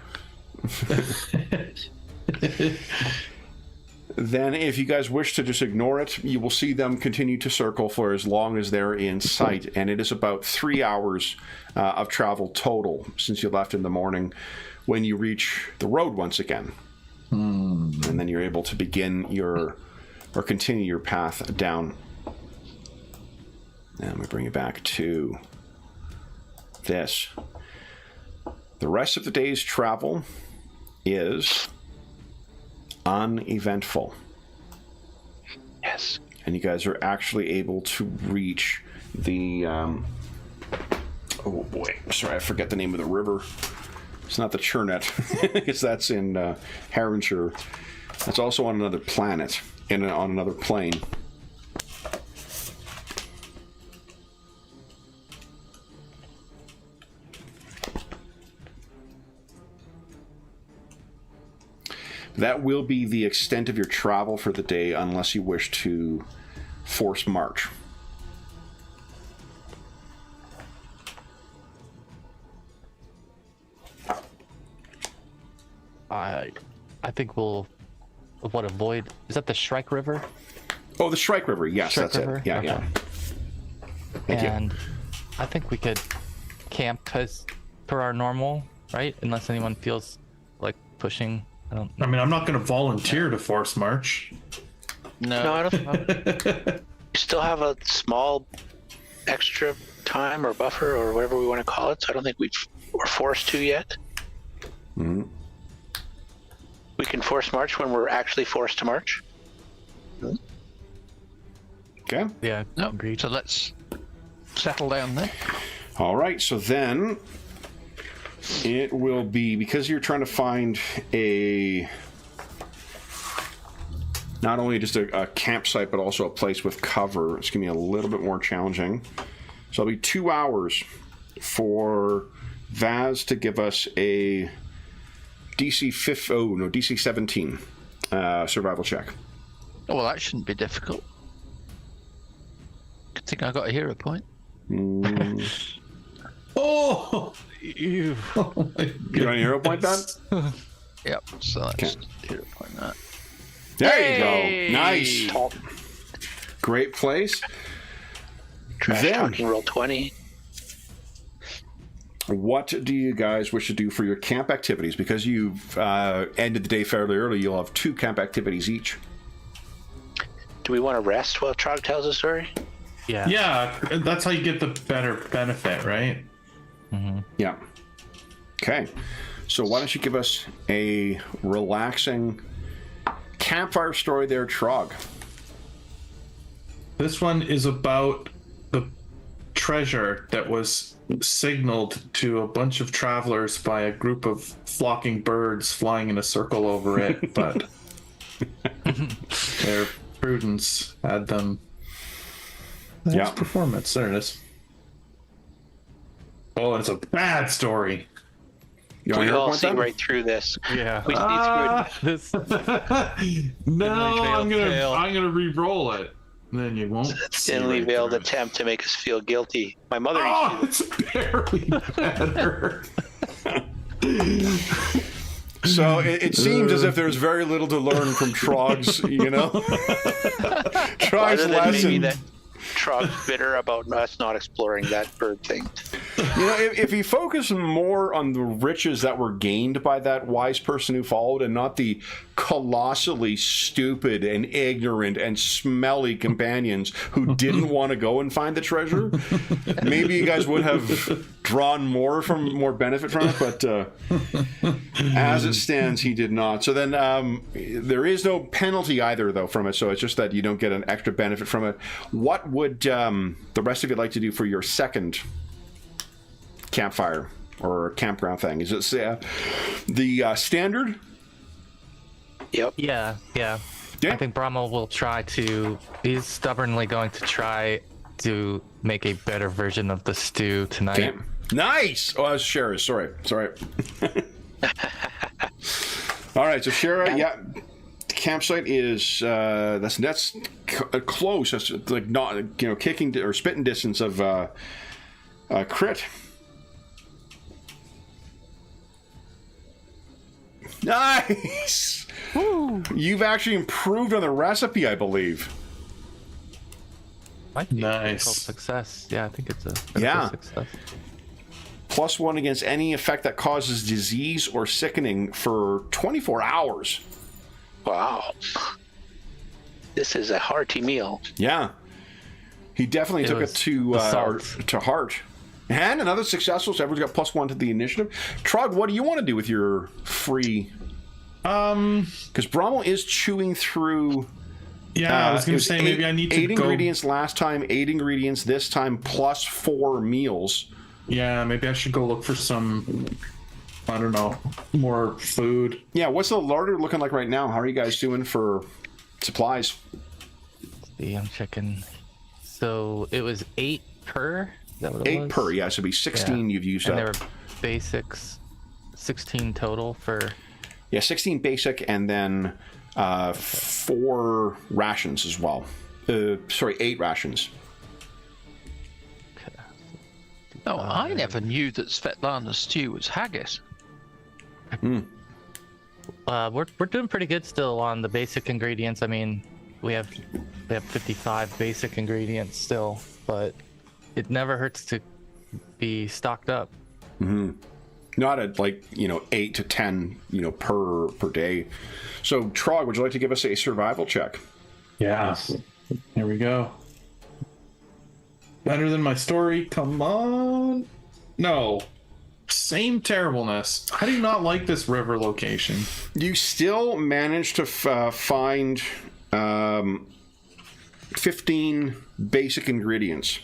[SPEAKER 1] Then if you guys wish to just ignore it, you will see them continue to circle for as long as they're in sight. And it is about 3 hours of travel total since you left in the morning when you reach the road once again. And then you're able to begin continue your path down. And let me bring you back to this. The rest of the day's travel is uneventful.
[SPEAKER 5] Yes.
[SPEAKER 1] And you guys are actually able to reach the oh boy, sorry, I forget the name of the river. It's not the Churnet, because that's in Herronshire. That's also on another planet, on another plane. That will be the extent of your travel for the day, unless you wish to force march.
[SPEAKER 2] I think we'll avoid. Is that the Shrike River?
[SPEAKER 1] Oh, the Shrike River. Yes,
[SPEAKER 2] Shrike
[SPEAKER 1] that's
[SPEAKER 2] River?
[SPEAKER 1] it. Yeah,
[SPEAKER 2] Okay.
[SPEAKER 1] yeah. Thank you.
[SPEAKER 2] And I think we could camp as per our normal, right? Unless anyone feels like pushing.
[SPEAKER 4] I mean, I'm not going to volunteer to force march.
[SPEAKER 5] No, I don't. You still have a small extra time or buffer or whatever we want to call it. So I don't think we're forced to yet.
[SPEAKER 1] Mm-hmm.
[SPEAKER 5] We can force march when we're actually forced to march.
[SPEAKER 1] Okay.
[SPEAKER 2] Yeah,
[SPEAKER 3] No.
[SPEAKER 2] agreed.
[SPEAKER 3] So let's settle down there.
[SPEAKER 1] All right. So then it will be, because you're trying to find not only just a campsite, but also a place with cover. It's going to be a little bit more challenging. So it'll be 2 hours for Vaz to give us a DC 17 survival check.
[SPEAKER 3] Oh, well, that shouldn't be difficult. Good thing I got a hero point.
[SPEAKER 4] Oh!
[SPEAKER 2] Ew.
[SPEAKER 4] Oh my
[SPEAKER 1] You got any hero point, Ben?
[SPEAKER 3] Yep. So that's
[SPEAKER 1] Okay.
[SPEAKER 3] hero point that.
[SPEAKER 1] There
[SPEAKER 3] Hey!
[SPEAKER 1] you go. Nice.
[SPEAKER 5] Top
[SPEAKER 1] Great place.
[SPEAKER 5] trash
[SPEAKER 1] Then-
[SPEAKER 5] talking roll 20.
[SPEAKER 1] What do you guys wish to do for your camp activities? Because you've ended the day fairly early, you'll have 2 camp activities each.
[SPEAKER 5] Do we want to rest while Trog tells a story?
[SPEAKER 2] Yeah.
[SPEAKER 4] Yeah, that's how you get the better benefit, right?
[SPEAKER 1] Yeah. Okay. So why don't you give us a relaxing campfire story there, Trog?
[SPEAKER 4] This one is about the treasure that was signaled to a bunch of travelers by a group of flocking birds flying in a circle over it, but their prudence had them.
[SPEAKER 1] Yeah.
[SPEAKER 4] Performance. There it is. Oh, it's a bad story.
[SPEAKER 1] You want
[SPEAKER 5] We
[SPEAKER 1] to hear
[SPEAKER 5] all
[SPEAKER 1] one
[SPEAKER 5] see
[SPEAKER 1] then?
[SPEAKER 5] right through this.
[SPEAKER 2] Yeah.
[SPEAKER 5] We see through it.
[SPEAKER 2] This.
[SPEAKER 4] No,
[SPEAKER 2] Thinly veiled
[SPEAKER 4] I'm gonna re-roll it. Then you won't. see
[SPEAKER 5] Thinly
[SPEAKER 4] right
[SPEAKER 5] veiled
[SPEAKER 4] through it.
[SPEAKER 5] attempt to make us feel guilty. My mother
[SPEAKER 4] Oh,
[SPEAKER 5] used to
[SPEAKER 4] it's barely better.
[SPEAKER 1] So it seems as if there's very little to learn from Trog's, Trog's
[SPEAKER 5] other than maybe
[SPEAKER 1] lesson.
[SPEAKER 5] that Trog's bitter about us not exploring that bird thing.
[SPEAKER 1] If he focused more on the riches that were gained by that wise person who followed and not the colossally stupid and ignorant and smelly companions who didn't want to go and find the treasure, maybe you guys would have drawn more benefit from it, but as it stands, he did not. So then there is no penalty either, though, from it, so it's just that you don't get an extra benefit from it. What would the rest of you like to do for your second campfire or campground thing? Is it the standard?
[SPEAKER 5] Yep.
[SPEAKER 2] Yeah.
[SPEAKER 1] Yeah.
[SPEAKER 2] I think Brahma will try to. He's stubbornly going to try to make a better version of the stew tonight.
[SPEAKER 1] Okay. Nice. Oh, that's Shara. Sorry. All right. So Shara, yeah. The campsite is that's close. That's like not kicking or spitting distance of crit. Nice. Woo. You've actually improved on the recipe, I believe.
[SPEAKER 2] Might be
[SPEAKER 4] Nice.
[SPEAKER 2] a critical success. Yeah, I think it's a critical
[SPEAKER 1] Yeah.
[SPEAKER 2] success.
[SPEAKER 1] +1 against any effect that causes disease or sickening for 24 hours.
[SPEAKER 5] Wow. This is a hearty meal.
[SPEAKER 1] Yeah. He definitely took it
[SPEAKER 2] was
[SPEAKER 1] to
[SPEAKER 2] the salt.
[SPEAKER 1] to heart. And another successful, so everyone's got +1 to the initiative. Trog, what do you want to do with your free? Because Brommel is chewing through.
[SPEAKER 4] Yeah, I was
[SPEAKER 1] it
[SPEAKER 4] gonna
[SPEAKER 1] was
[SPEAKER 4] say maybe I need to
[SPEAKER 1] 8
[SPEAKER 4] go.
[SPEAKER 1] ingredients last time, 8 ingredients this time, +4 meals.
[SPEAKER 4] Yeah, maybe I should go look for some. I don't know, more food.
[SPEAKER 1] Yeah, what's the larder looking like right now? How are you guys doing for supplies?
[SPEAKER 2] See, I'm checking. So it was 8 per. Is that what it
[SPEAKER 1] 8
[SPEAKER 2] was?
[SPEAKER 1] per, yeah, so it'd be 16 you've used
[SPEAKER 2] And
[SPEAKER 1] up.
[SPEAKER 2] there were basics, 16 total for.
[SPEAKER 1] Yeah, 16 basic and then 4 rations as well. 8 rations.
[SPEAKER 3] Oh, I never knew that Svetlana's stew was haggis.
[SPEAKER 2] We're doing pretty good still on the basic ingredients. I mean, we have 55 basic ingredients still, but it never hurts to be stocked up.
[SPEAKER 1] Not at 8 to 10, per day. So Trog, would you like to give us a survival check?
[SPEAKER 4] Yeah. Here we go. Better than my story? Come on. No. Same terribleness. I do not like this river location.
[SPEAKER 1] You still managed to find 15 basic ingredients.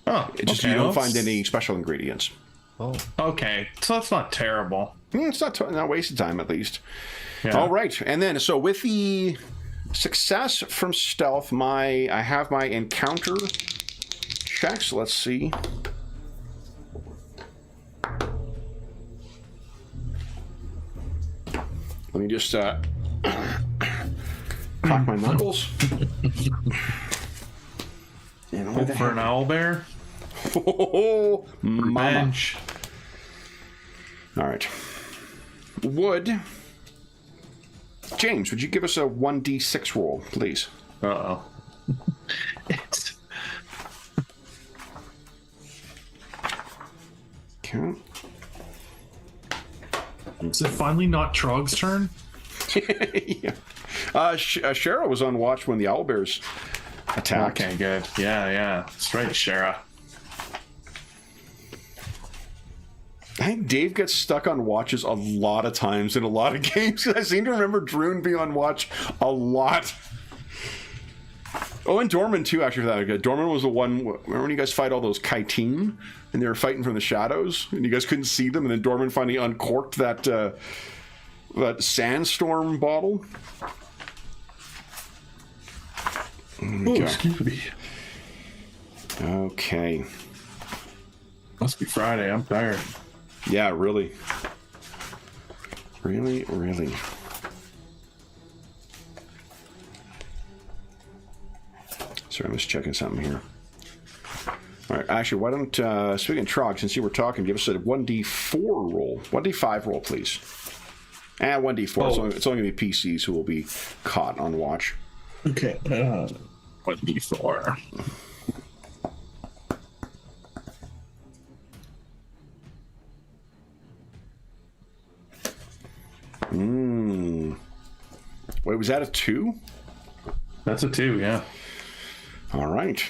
[SPEAKER 4] Oh,
[SPEAKER 1] It's just
[SPEAKER 4] okay,
[SPEAKER 1] you don't
[SPEAKER 4] well,
[SPEAKER 1] find any special ingredients.
[SPEAKER 2] Oh,
[SPEAKER 4] Okay, so that's not terrible.
[SPEAKER 1] It's not wasted time, at least.
[SPEAKER 4] Yeah.
[SPEAKER 1] All right, and then so with the success from stealth, I have my encounter checks. Let's see. Let me just crack my knuckles. And
[SPEAKER 4] Go for an owl bear.
[SPEAKER 1] Oh, mama.
[SPEAKER 4] Bench.
[SPEAKER 1] All right. James, would you give us a 1d6 roll, please?
[SPEAKER 4] Uh-oh.
[SPEAKER 1] Okay.
[SPEAKER 4] Is it finally not Trog's turn?
[SPEAKER 1] Yeah. Shara was on watch when the owlbears attacked.
[SPEAKER 4] Okay, good. Yeah. That's right, Shara.
[SPEAKER 1] I think Dave gets stuck on watches a lot of times in a lot of games. I seem to remember Droon being on watch a lot. Oh, and Dorman too, actually, for that. Dorman was the one, remember when you guys fight all those chitin, and they were fighting from the shadows, and you guys couldn't see them, and then Dorman finally uncorked that sandstorm bottle?
[SPEAKER 4] Oh, excuse me.
[SPEAKER 1] Okay.
[SPEAKER 4] Must be Friday. I'm tired.
[SPEAKER 1] Yeah, really. Really. Sorry, I'm just checking something here. All right, actually, why don't, speaking of Trog, since you were talking, give us a 1d4 roll. 1d5 roll, please. 1d4.
[SPEAKER 4] Oh.
[SPEAKER 1] It's only going to be PCs who will be caught on watch.
[SPEAKER 4] Okay. 1d4.
[SPEAKER 1] Wait, was that a 2?
[SPEAKER 4] That's a 2, yeah.
[SPEAKER 1] All right.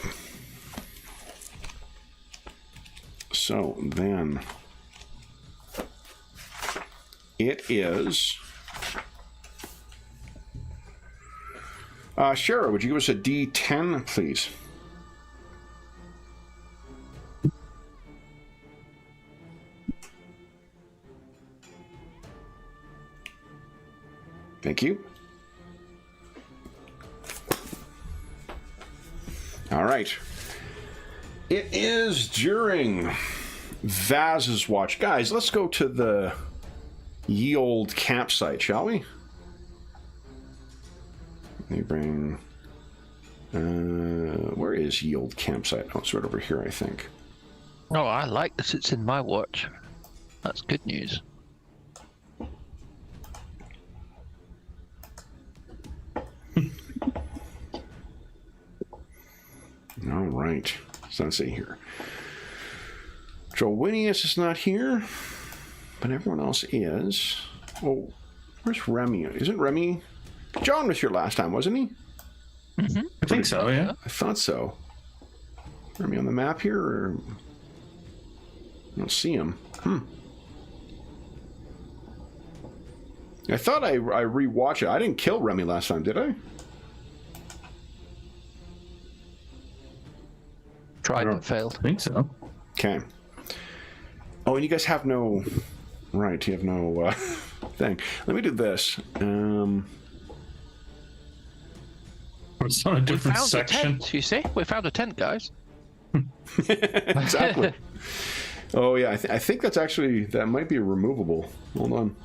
[SPEAKER 1] So then it is Shara, would you give us a D10, please? Thank you. All right. It is during Vaz's watch. Guys, let's go to the ye old campsite, shall we? Let me bring... where is ye old campsite? Oh, it's right over here, I think.
[SPEAKER 3] Oh, I like that it's in my watch. That's good news.
[SPEAKER 1] All right. So let's see here. Jowinius is not here, but everyone else is. Oh, where's Remy? Isn't Remy? John was here last time, wasn't he?
[SPEAKER 3] Mm-hmm.
[SPEAKER 4] I think so, yeah.
[SPEAKER 1] I thought so. Remy on the map here, or I don't see him. I thought I rewatched it. I didn't kill Remy last time, did I?
[SPEAKER 3] Tried but failed.
[SPEAKER 4] I think so.
[SPEAKER 1] Okay. Oh, and you guys have no... Right, you have no thing. Let me do this.
[SPEAKER 4] It's on a
[SPEAKER 3] We
[SPEAKER 4] different
[SPEAKER 3] found a
[SPEAKER 4] section.
[SPEAKER 3] tent, you see? We found a tent, guys.
[SPEAKER 1] Exactly. Oh, yeah, I think that's actually... That might be removable. Hold on.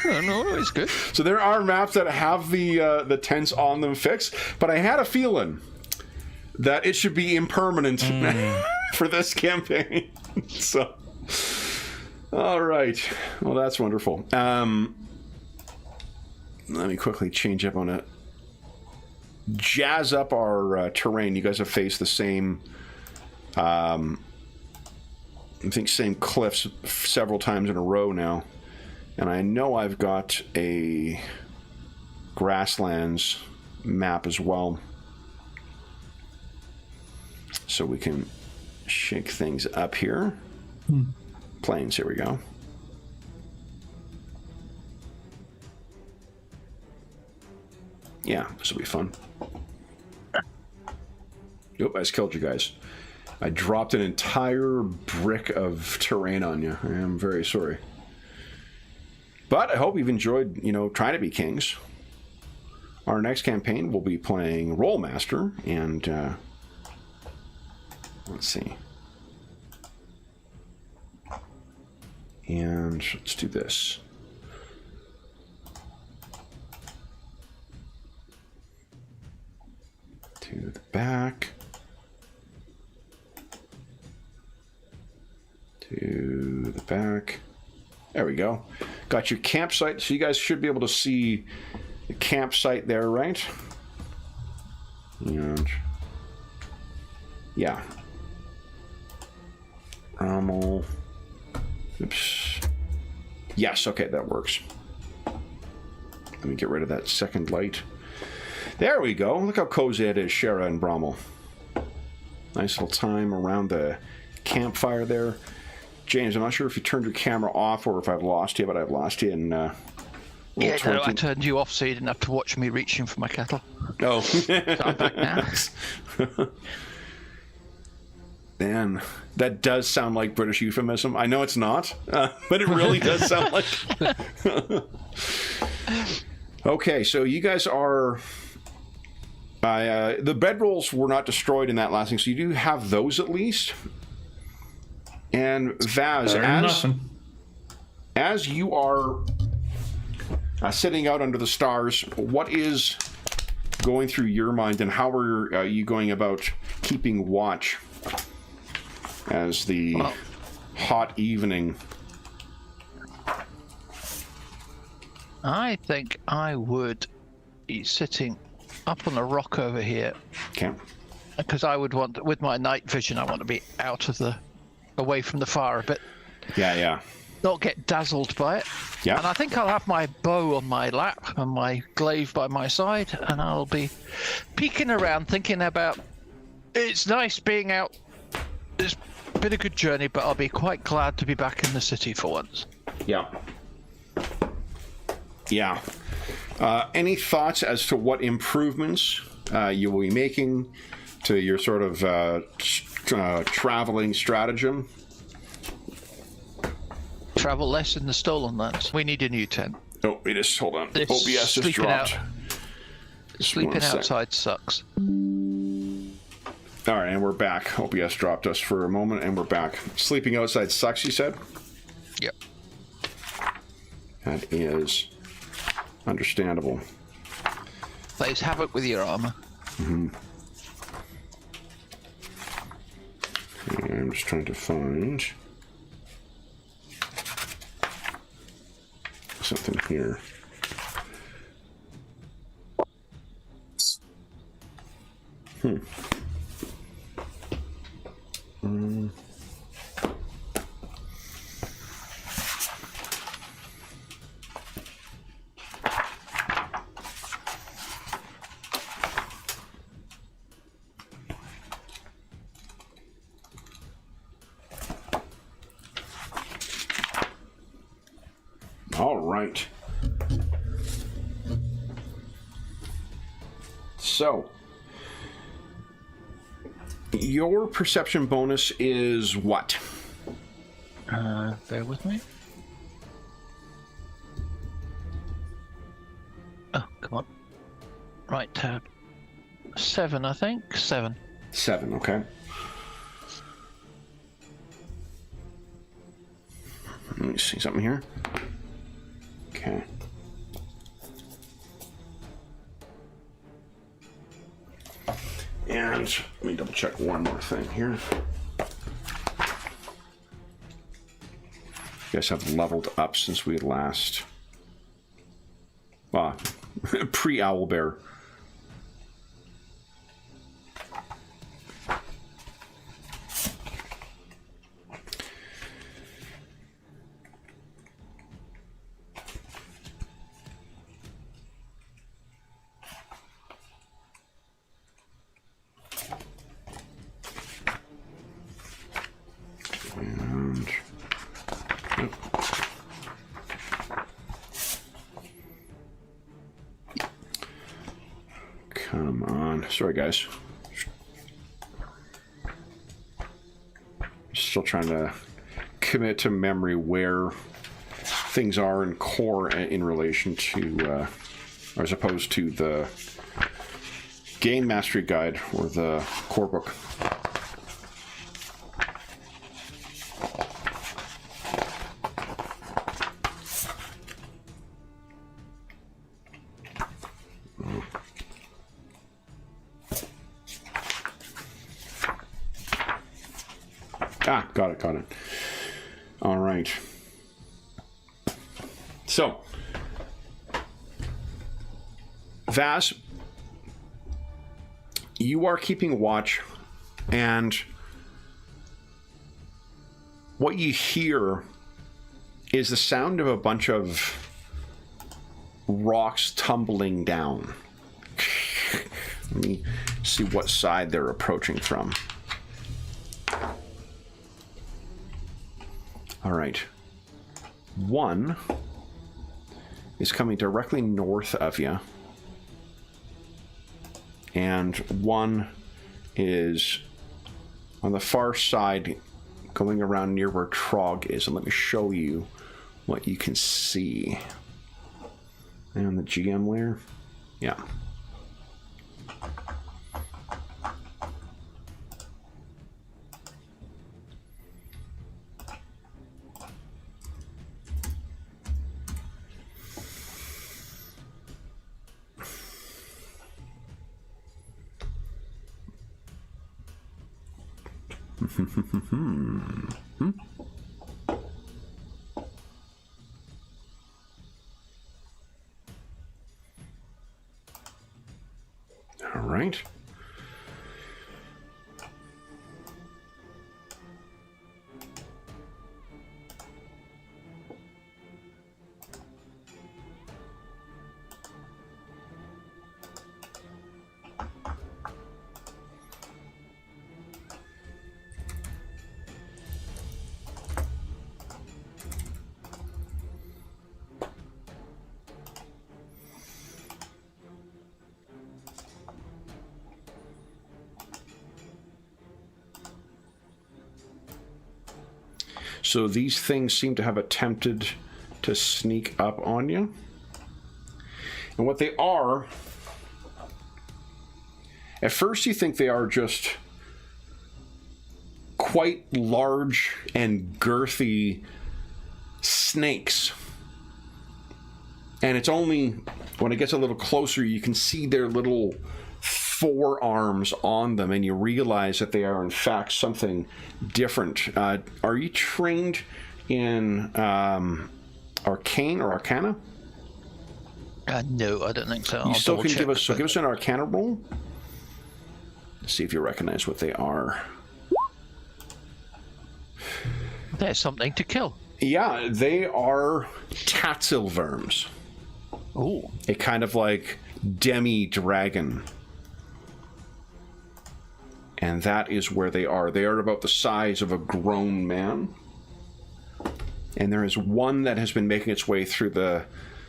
[SPEAKER 3] No, it's good.
[SPEAKER 1] So there are maps that have the tents on them fixed, but I had a feeling that it should be impermanent for this campaign. So, all right. Well, that's wonderful. Let me quickly change up on it. Jazz up our terrain. You guys have faced the same, I think, same cliffs several times in a row now. And I know I've got a grasslands map as well. So we can shake things up here. Plains, here we go. Yeah, this will be fun. Nope, I just killed you guys. I dropped an entire brick of terrain on you. I am very sorry. But I hope you've enjoyed, trying to be kings. Our next campaign will be playing Rollmaster, and let's see. And let's do this. To the back. To the back. There we go. Got your campsite, so you guys should be able to see the campsite there, right? And yeah. Rommel. Oops. Yes, okay, that works. Let me get rid of that second light. There we go. Look how cozy it is, Shara and Brommel. Nice little time around the campfire there. James, I'm not sure if you turned your camera off or if I've lost you, but I've lost you in...
[SPEAKER 3] Yeah, no, I turned you off so you didn't have to watch me reaching for my kettle.
[SPEAKER 1] Oh.
[SPEAKER 3] So I'm back now.
[SPEAKER 1] Man, that does sound like British euphemism. I know it's not, but it really does sound like... Okay, so you guys are... the bedrolls were not destroyed in that last thing, so you do have those at least. And Vaz, as you are sitting out under the stars, what is going through your mind, and how are you going about keeping watch as the hot evening?
[SPEAKER 3] I think I would be sitting up on a rock over here.
[SPEAKER 1] Okay.
[SPEAKER 3] Because I would want, with my night vision, I want to be out of away from the fire a bit.
[SPEAKER 1] Yeah.
[SPEAKER 3] Not get dazzled by it.
[SPEAKER 1] Yeah.
[SPEAKER 3] And I think I'll have my bow on my lap and my glaive by my side, and I'll be peeking around thinking about, it's nice being out. It's been a good journey, but I'll be quite glad to be back in the city for once.
[SPEAKER 1] Yeah. Any thoughts as to what improvements you will be making to your sort of traveling stratagem?
[SPEAKER 3] Travel less in the stolen lands. We need a new tent.
[SPEAKER 1] Oh, it is. Hold on.
[SPEAKER 3] This
[SPEAKER 1] OBS just
[SPEAKER 3] sleeping
[SPEAKER 1] dropped.
[SPEAKER 3] Sleeping outside sucks.
[SPEAKER 1] All right, and we're back. OBS dropped us for a moment, and we're back. Sleeping outside sucks, you said?
[SPEAKER 3] Yep.
[SPEAKER 1] That is understandable.
[SPEAKER 3] Plays havoc with your armor.
[SPEAKER 1] Mm-hmm. Okay, I'm just trying to find something here. All right. So, your perception bonus is what?
[SPEAKER 3] Bear with me. Oh, come on. Right tab. 7, I think. 7.
[SPEAKER 1] 7, okay. Let me see something here. Okay. And let me double check one more thing here. You guys have leveled up since we last... pre-Owlbear. Come on. Sorry, guys. Still trying to commit to memory where things are in core in relation to, as opposed to the Game Mastery Guide or the core book. Got it. All right. So, Vaz, you are keeping watch, and what you hear is the sound of a bunch of rocks tumbling down. Let me see what side they're approaching from. All right. One is coming directly north of you. And one is on the far side going around near where Trog is. And let me show you what you can see. And the GM layer. Yeah. All right. So these things seem to have attempted to sneak up on you. And what they are, at first you think they are just quite large and girthy snakes. And it's only when it gets a little closer you can see their little forearms on them, and you realize that they are in fact something different. Are you trained in arcane or arcana?
[SPEAKER 3] No, I don't think so.
[SPEAKER 1] You still can give us an arcana roll. Let's see if you recognize what they are.
[SPEAKER 3] There's something to kill.
[SPEAKER 1] Yeah, they are tatsilverms.
[SPEAKER 3] Oh,
[SPEAKER 1] A kind of like demi-dragon. And that is where they are. They are about the size of a grown man. And there is one that has been making its way through the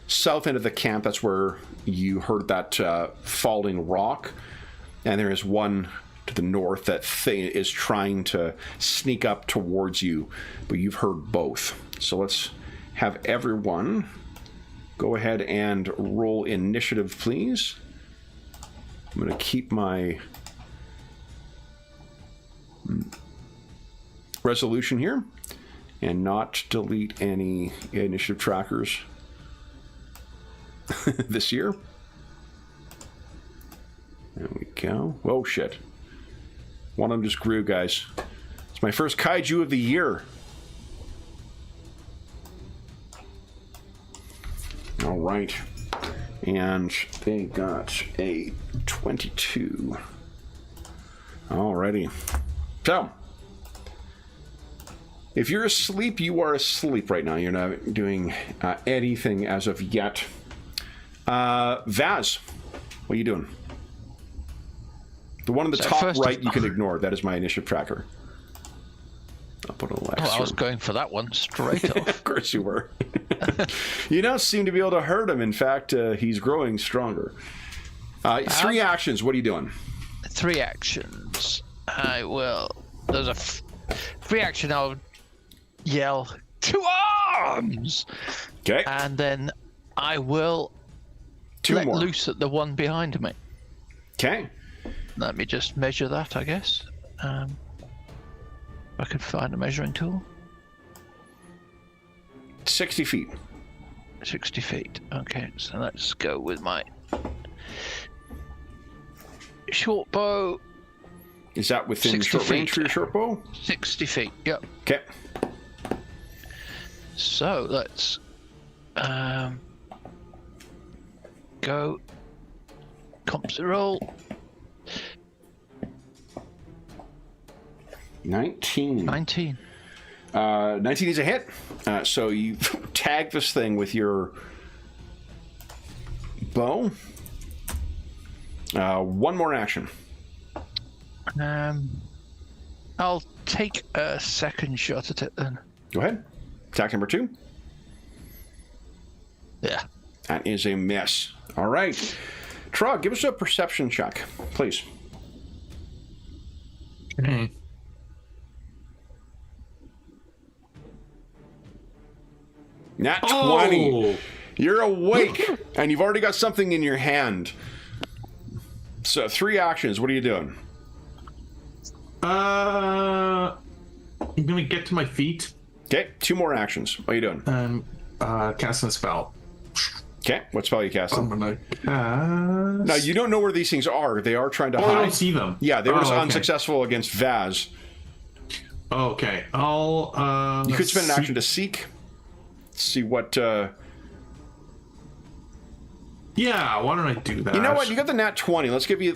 [SPEAKER 1] south end of the camp. That's where you heard that falling rock. And there is one to the north that is trying to sneak up towards you. But you've heard both. So let's have everyone go ahead and roll initiative, please. I'm going to keep my resolution here and not delete any initiative trackers this year. There we go. Whoa, shit. One of them just grew, guys. It's my first kaiju of the year. All right. And they got a 22. Alrighty. So, if you're asleep, you are asleep right now. You're not doing anything as of yet. Vaz, what are you doing? The one on the top right you can ignore. That is my initiative tracker. I'll put a little extra.
[SPEAKER 3] I was going for that one straight off.
[SPEAKER 1] Of course you were. You now seem to be able to hurt him. In fact, he's growing stronger. 3 actions. What are you doing?
[SPEAKER 3] 3 actions. I will. There's a free action. I'll yell 2 arms.
[SPEAKER 1] Okay.
[SPEAKER 3] And then I will
[SPEAKER 1] 2
[SPEAKER 3] let
[SPEAKER 1] more.
[SPEAKER 3] loose at the one behind me.
[SPEAKER 1] Okay.
[SPEAKER 3] Let me just measure that, I guess. I could find a measuring tool.
[SPEAKER 1] 60 feet.
[SPEAKER 3] 60 feet. Okay, so let's go with my short bow.
[SPEAKER 1] Is that within
[SPEAKER 3] 60
[SPEAKER 1] short
[SPEAKER 3] feet.
[SPEAKER 1] range for your short bow?
[SPEAKER 3] 60 feet, yep.
[SPEAKER 1] Okay.
[SPEAKER 3] So let's go. Composite roll.
[SPEAKER 1] 19.
[SPEAKER 3] 19.
[SPEAKER 1] 19 is a hit. So you tag this thing with your bow. One more action.
[SPEAKER 3] I'll take a second shot at it then.
[SPEAKER 1] Go ahead. Attack number 2.
[SPEAKER 3] Yeah.
[SPEAKER 1] That is a miss. All right. Trog, give us a perception check, please.
[SPEAKER 4] Okay.
[SPEAKER 1] Nat 20. You're awake, and you've already got something in your hand. So 3 actions. What are you doing?
[SPEAKER 4] I'm gonna get to my feet
[SPEAKER 1] Okay, 2 more actions. What are you doing?
[SPEAKER 4] and casting a spell.
[SPEAKER 1] Okay, what spell are you casting?
[SPEAKER 4] I'm gonna cast...
[SPEAKER 1] Now, you don't know where these things are. They are trying to
[SPEAKER 4] Oh, I
[SPEAKER 1] hide.
[SPEAKER 4] don't see them.
[SPEAKER 1] Yeah, they were just
[SPEAKER 4] okay.
[SPEAKER 1] unsuccessful against Vaz.
[SPEAKER 4] Okay, I'll.
[SPEAKER 1] You could spend an action to seek. See what...
[SPEAKER 4] Yeah, why don't I do that?
[SPEAKER 1] You know what? You got the nat 20. Let's give you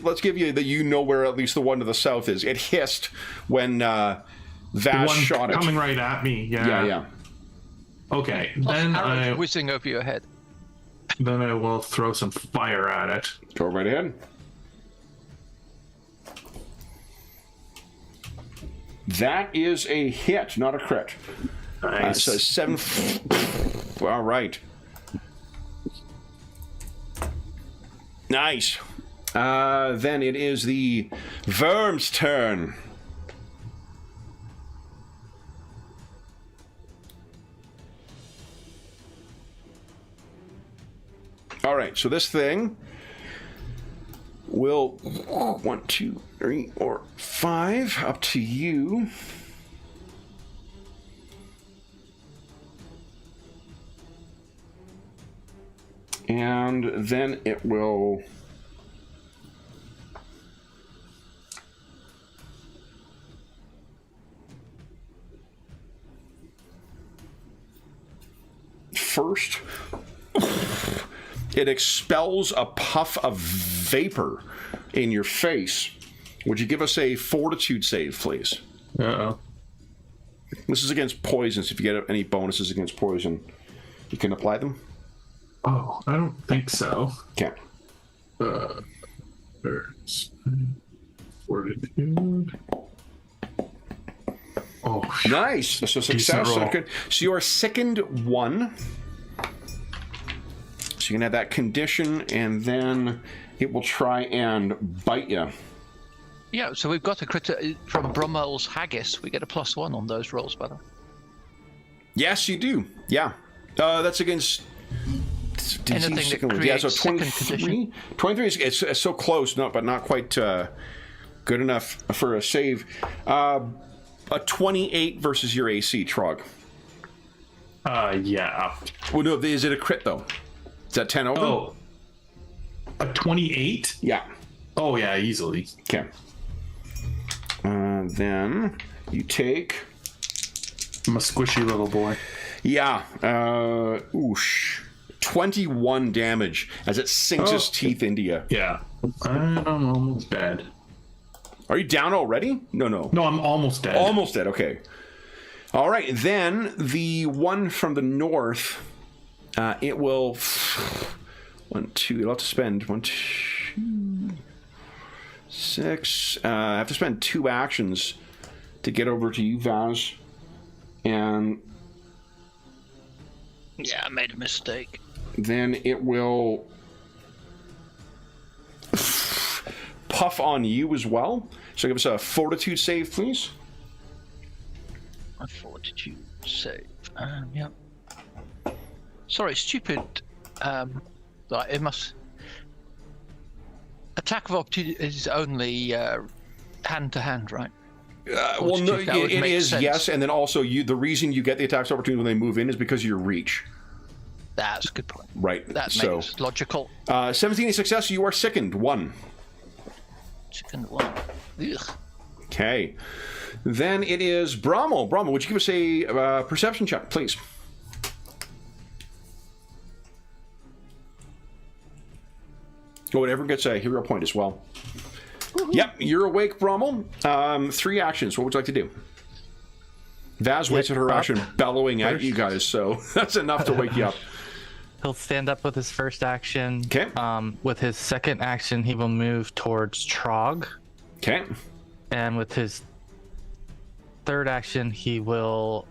[SPEAKER 1] that you know where at least the one to the south is. It hissed when
[SPEAKER 4] The
[SPEAKER 1] Vaz
[SPEAKER 4] one
[SPEAKER 1] shot it.
[SPEAKER 4] coming right at me.
[SPEAKER 1] Yeah, yeah.
[SPEAKER 4] Okay,
[SPEAKER 3] Plus
[SPEAKER 4] then
[SPEAKER 3] arrows whizzing over your head.
[SPEAKER 4] I will throw some fire at it.
[SPEAKER 1] Go right ahead. That is a hit, not a crit.
[SPEAKER 4] Nice.
[SPEAKER 1] So 7. All right. Nice. Then it is the Verm's turn. All right, so this thing will 1, 2, 3, or 5 up to you. And then it will first it expels a puff of vapor in your face. Would you give us a fortitude save, please?
[SPEAKER 4] Uh-oh.
[SPEAKER 1] This is against poisons. If you get any bonuses against poison, you can apply them.
[SPEAKER 4] Oh, I don't think so.
[SPEAKER 1] Okay.
[SPEAKER 4] There's fortitude. Oh,
[SPEAKER 1] Nice. So success.
[SPEAKER 4] roll.
[SPEAKER 1] Okay. So you are sickened 1. So you can have that condition, and then it will try and bite you.
[SPEAKER 3] Yeah, so we've got a crit from Bromwell's Haggis. We get a +1 on those rolls, by the way.
[SPEAKER 1] Yes, you do. Yeah. That's against
[SPEAKER 3] Anything that
[SPEAKER 1] sickened wounds.
[SPEAKER 3] creates
[SPEAKER 1] so
[SPEAKER 3] second
[SPEAKER 1] 23.
[SPEAKER 3] condition.
[SPEAKER 1] 23 is it's so close, but not quite good enough for a save. A 28 versus your AC, Trog.
[SPEAKER 4] yeah.
[SPEAKER 1] Well, no, is it a crit though? Is that 10 over?
[SPEAKER 4] Oh, a 28?
[SPEAKER 1] Yeah.
[SPEAKER 4] Oh, yeah, easily.
[SPEAKER 1] Okay. Then you take.
[SPEAKER 4] I'm a squishy little boy.
[SPEAKER 1] Yeah. Oosh. 21 damage as it sinks its teeth into you.
[SPEAKER 4] Yeah. I'm almost dead.
[SPEAKER 1] Are you down already? No.
[SPEAKER 4] No, I'm almost dead.
[SPEAKER 1] Almost dead. Okay. All right. Then the one from the north, it will. 1, 2. You'll have to spend 1, 2, 6. I have to spend 2 actions to get over to you, Vaz. And
[SPEAKER 3] Yeah, I made a mistake.
[SPEAKER 1] then it will puff on you as well. So give us a fortitude save, please.
[SPEAKER 3] My fortitude save. Yep. Sorry, stupid. Like it must. Attack of opportunity is only hand to hand, right?
[SPEAKER 1] Well, no,
[SPEAKER 3] Fortitude, that would
[SPEAKER 1] it
[SPEAKER 3] make
[SPEAKER 1] is,
[SPEAKER 3] sense.
[SPEAKER 1] yes, and then also the reason you get the attacks opportunity when they move in is because of your reach.
[SPEAKER 3] That's a good point.
[SPEAKER 1] Right.
[SPEAKER 3] That
[SPEAKER 1] So,
[SPEAKER 3] makes logical.
[SPEAKER 1] 17 is success. You are sickened. 1.
[SPEAKER 3] Second one. Ugh.
[SPEAKER 1] Okay. Then it is Brommel. Brommel, would you give us a perception check, please? Oh, and everyone gets a hero point as well. Yep, you're awake, Brommel. 3 actions. What would you like to do? Vaz wasted her action bellowing at you guys, so that's enough to wake you up.
[SPEAKER 2] He'll stand up with his first action.
[SPEAKER 1] Okay.
[SPEAKER 2] With his second action, he will move towards Trog.
[SPEAKER 1] Okay.
[SPEAKER 2] And with his third action, he will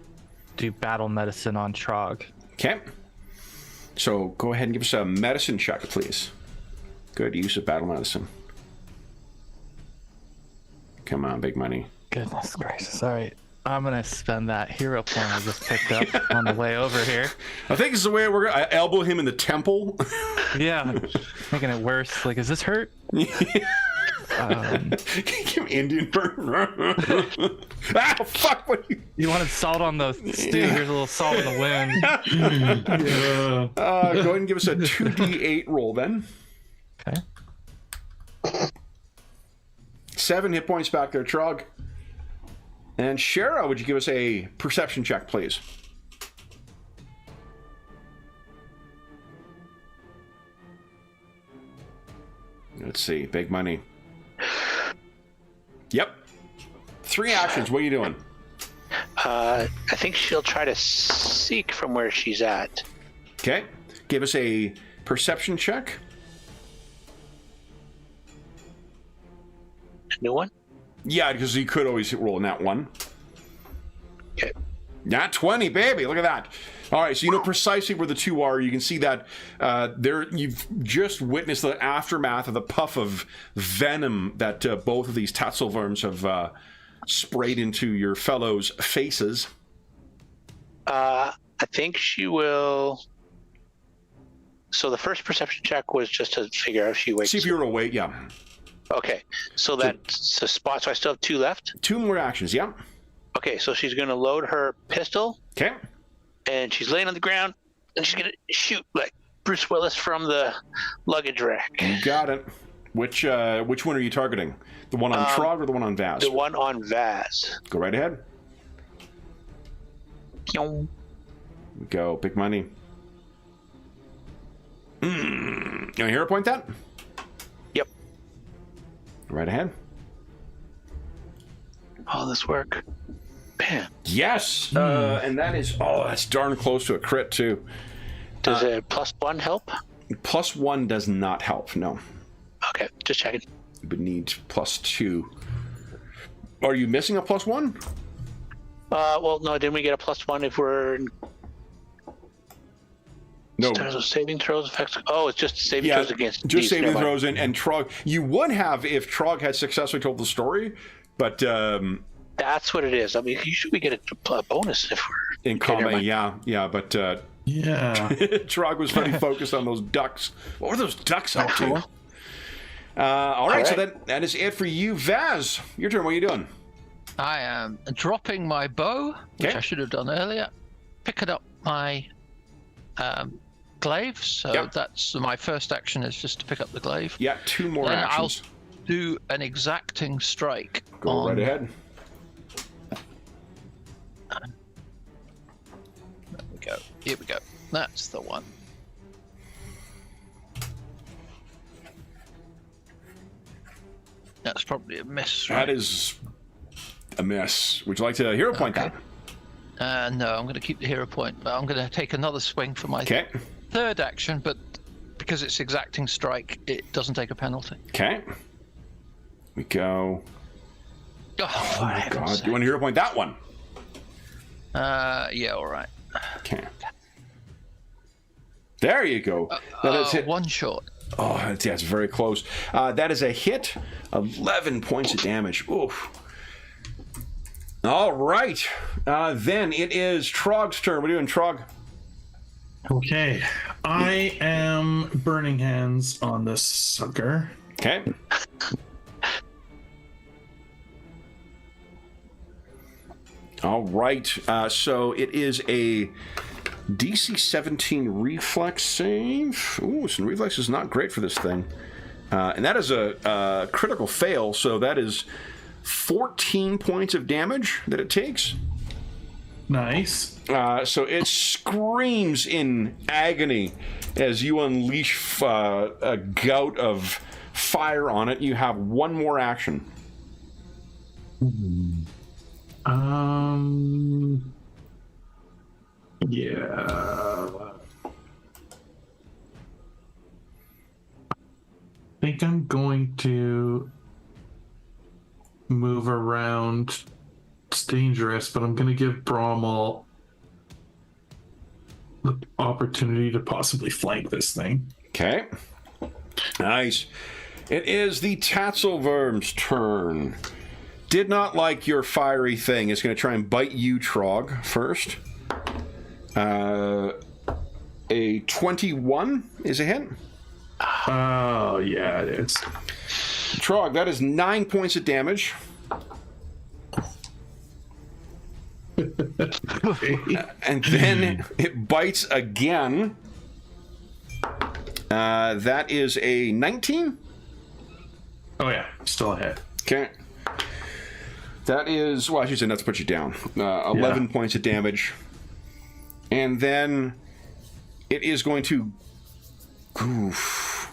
[SPEAKER 2] do battle medicine on Trog.
[SPEAKER 1] Okay. So go ahead and give us a medicine check, please. Good use of battle medicine. Come on, big money.
[SPEAKER 2] Goodness gracious. All right. I'm going to spend that hero point I just picked up on the way over here.
[SPEAKER 1] I think this is the way we're going to elbow him in the temple.
[SPEAKER 2] Yeah. Making it worse. Like, is this hurt?
[SPEAKER 1] Give him Indian burn. Ah, fuck. What
[SPEAKER 2] You wanted salt on the stew. Here's a little salt in the wind.
[SPEAKER 1] Go ahead and give us a 2d8 roll then.
[SPEAKER 2] Okay.
[SPEAKER 1] 7 hit points back there, Trog. And Shara, would you give us a perception check, please? Let's see. Big money. Yep. 3 actions. What are you doing?
[SPEAKER 5] I think she'll try to seek from where she's at.
[SPEAKER 1] Okay. Give us a perception check.
[SPEAKER 5] New one?
[SPEAKER 1] Yeah, because you could always roll in that one.
[SPEAKER 5] Okay.
[SPEAKER 1] Not 20, baby. Look at that. All right, so you know precisely where the two are. You can see that there. You've just witnessed the aftermath of the puff of venom that both of these Tatzelworms have sprayed into your fellows' faces.
[SPEAKER 5] I think she will. So the first perception check was just to figure out if she wakes.
[SPEAKER 1] See if you're awake. Yeah.
[SPEAKER 5] Okay, so that's a spot. So I still have 2 left.
[SPEAKER 1] 2 more actions. Yeah.
[SPEAKER 5] Okay, so she's going to load her pistol.
[SPEAKER 1] Okay.
[SPEAKER 5] And she's laying on the ground, and she's going to shoot like Bruce Willis from the luggage rack.
[SPEAKER 1] You got it. Which one are you targeting? The one on Trog or the one on Vaz?
[SPEAKER 5] The one on Vaz.
[SPEAKER 1] Go right ahead.
[SPEAKER 5] Pew.
[SPEAKER 1] Go. Big money. You want to hero point that?
[SPEAKER 5] Yep.
[SPEAKER 1] Right ahead.
[SPEAKER 5] All this work. Man.
[SPEAKER 1] Yes. And that is, that's darn close to a crit, too.
[SPEAKER 5] Does a +1 help?
[SPEAKER 1] +1 does not help, no.
[SPEAKER 5] Okay, just checking.
[SPEAKER 1] You would need +2. Are you missing a +1?
[SPEAKER 5] Well, no, didn't we get a +1 if we're...
[SPEAKER 1] No.
[SPEAKER 5] Saving throws effects. Oh, it's just saving throws against
[SPEAKER 1] just
[SPEAKER 5] these.
[SPEAKER 1] saving throws and Trog. You would have if Trog had successfully told the story, but
[SPEAKER 5] that's what it is. I mean, usually we get a bonus if we're
[SPEAKER 1] in combat. Yeah, but
[SPEAKER 4] Yeah.
[SPEAKER 1] Trog was very focused on those ducks. What were those ducks up to? All right, so that is it for you, Vaz. Your turn. What are you doing?
[SPEAKER 3] I am dropping my bow, which
[SPEAKER 1] Okay.
[SPEAKER 3] I should have done earlier. Picking up my glaive, so that's my first action is just to pick up the glaive.
[SPEAKER 1] Yeah, 2 more
[SPEAKER 3] Then
[SPEAKER 1] actions.
[SPEAKER 3] I'll do an exacting strike.
[SPEAKER 1] Go right ahead.
[SPEAKER 3] There we go. Here we go. That's the one. That's probably a miss. Right?
[SPEAKER 1] That is a miss. Would you like to hero point that?
[SPEAKER 3] No, I'm going to keep the hero point, but I'm going to take another swing for my third action, but because it's exacting strike, it doesn't take a penalty.
[SPEAKER 1] Okay. We go.
[SPEAKER 3] Oh
[SPEAKER 1] my God. You want to hero point that one?
[SPEAKER 3] Yeah, all right.
[SPEAKER 1] Okay. There you go. That is hit.
[SPEAKER 3] One shot.
[SPEAKER 1] Oh, that's very close. That is a hit. 11 points of damage. Oof. All right. Then it is Trog's turn. What are you doing, Trog?
[SPEAKER 4] Okay. I am burning hands on this sucker.
[SPEAKER 1] Okay. All right. So it is a DC 17 reflex save. Ooh, some reflex is not great for this thing. And that is a critical fail, so that is 14 points of damage that it takes.
[SPEAKER 4] Nice.
[SPEAKER 1] So it screams in agony as you unleash a gout of fire on it. You have 1 more action.
[SPEAKER 4] Yeah. think I'm going to move around. It's dangerous, but I'm going to give Brommel the opportunity to possibly flank this thing.
[SPEAKER 1] Okay. Nice. It is the Tatzelworm's turn. Did not like your fiery thing. It's going to try and bite you, Trog, first. A 21 is a hit.
[SPEAKER 4] Oh, yeah, it is.
[SPEAKER 1] Trog, that is 9 points of damage. And then it bites again. That is a 19.
[SPEAKER 4] Oh, yeah, still a hit.
[SPEAKER 1] Okay. That is, well, I should say not to put you down. 11 points of damage. And then it is going to goof.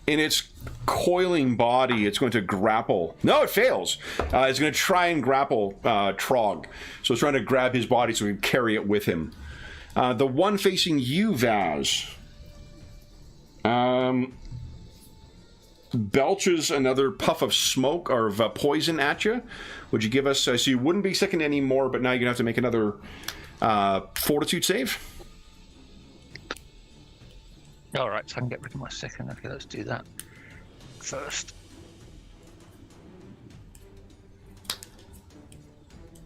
[SPEAKER 1] In its coiling body, it's going to grapple. No, it fails. It's going to try and grapple Trog. So it's trying to grab his body so he can carry it with him. The one facing you, Vaz, belches another puff of smoke or of poison at you. Would you give us... so you wouldn't be sickened anymore, but now you're going to have to make another fortitude save.
[SPEAKER 3] All right, so I can get rid of my second. Okay, let's do that first.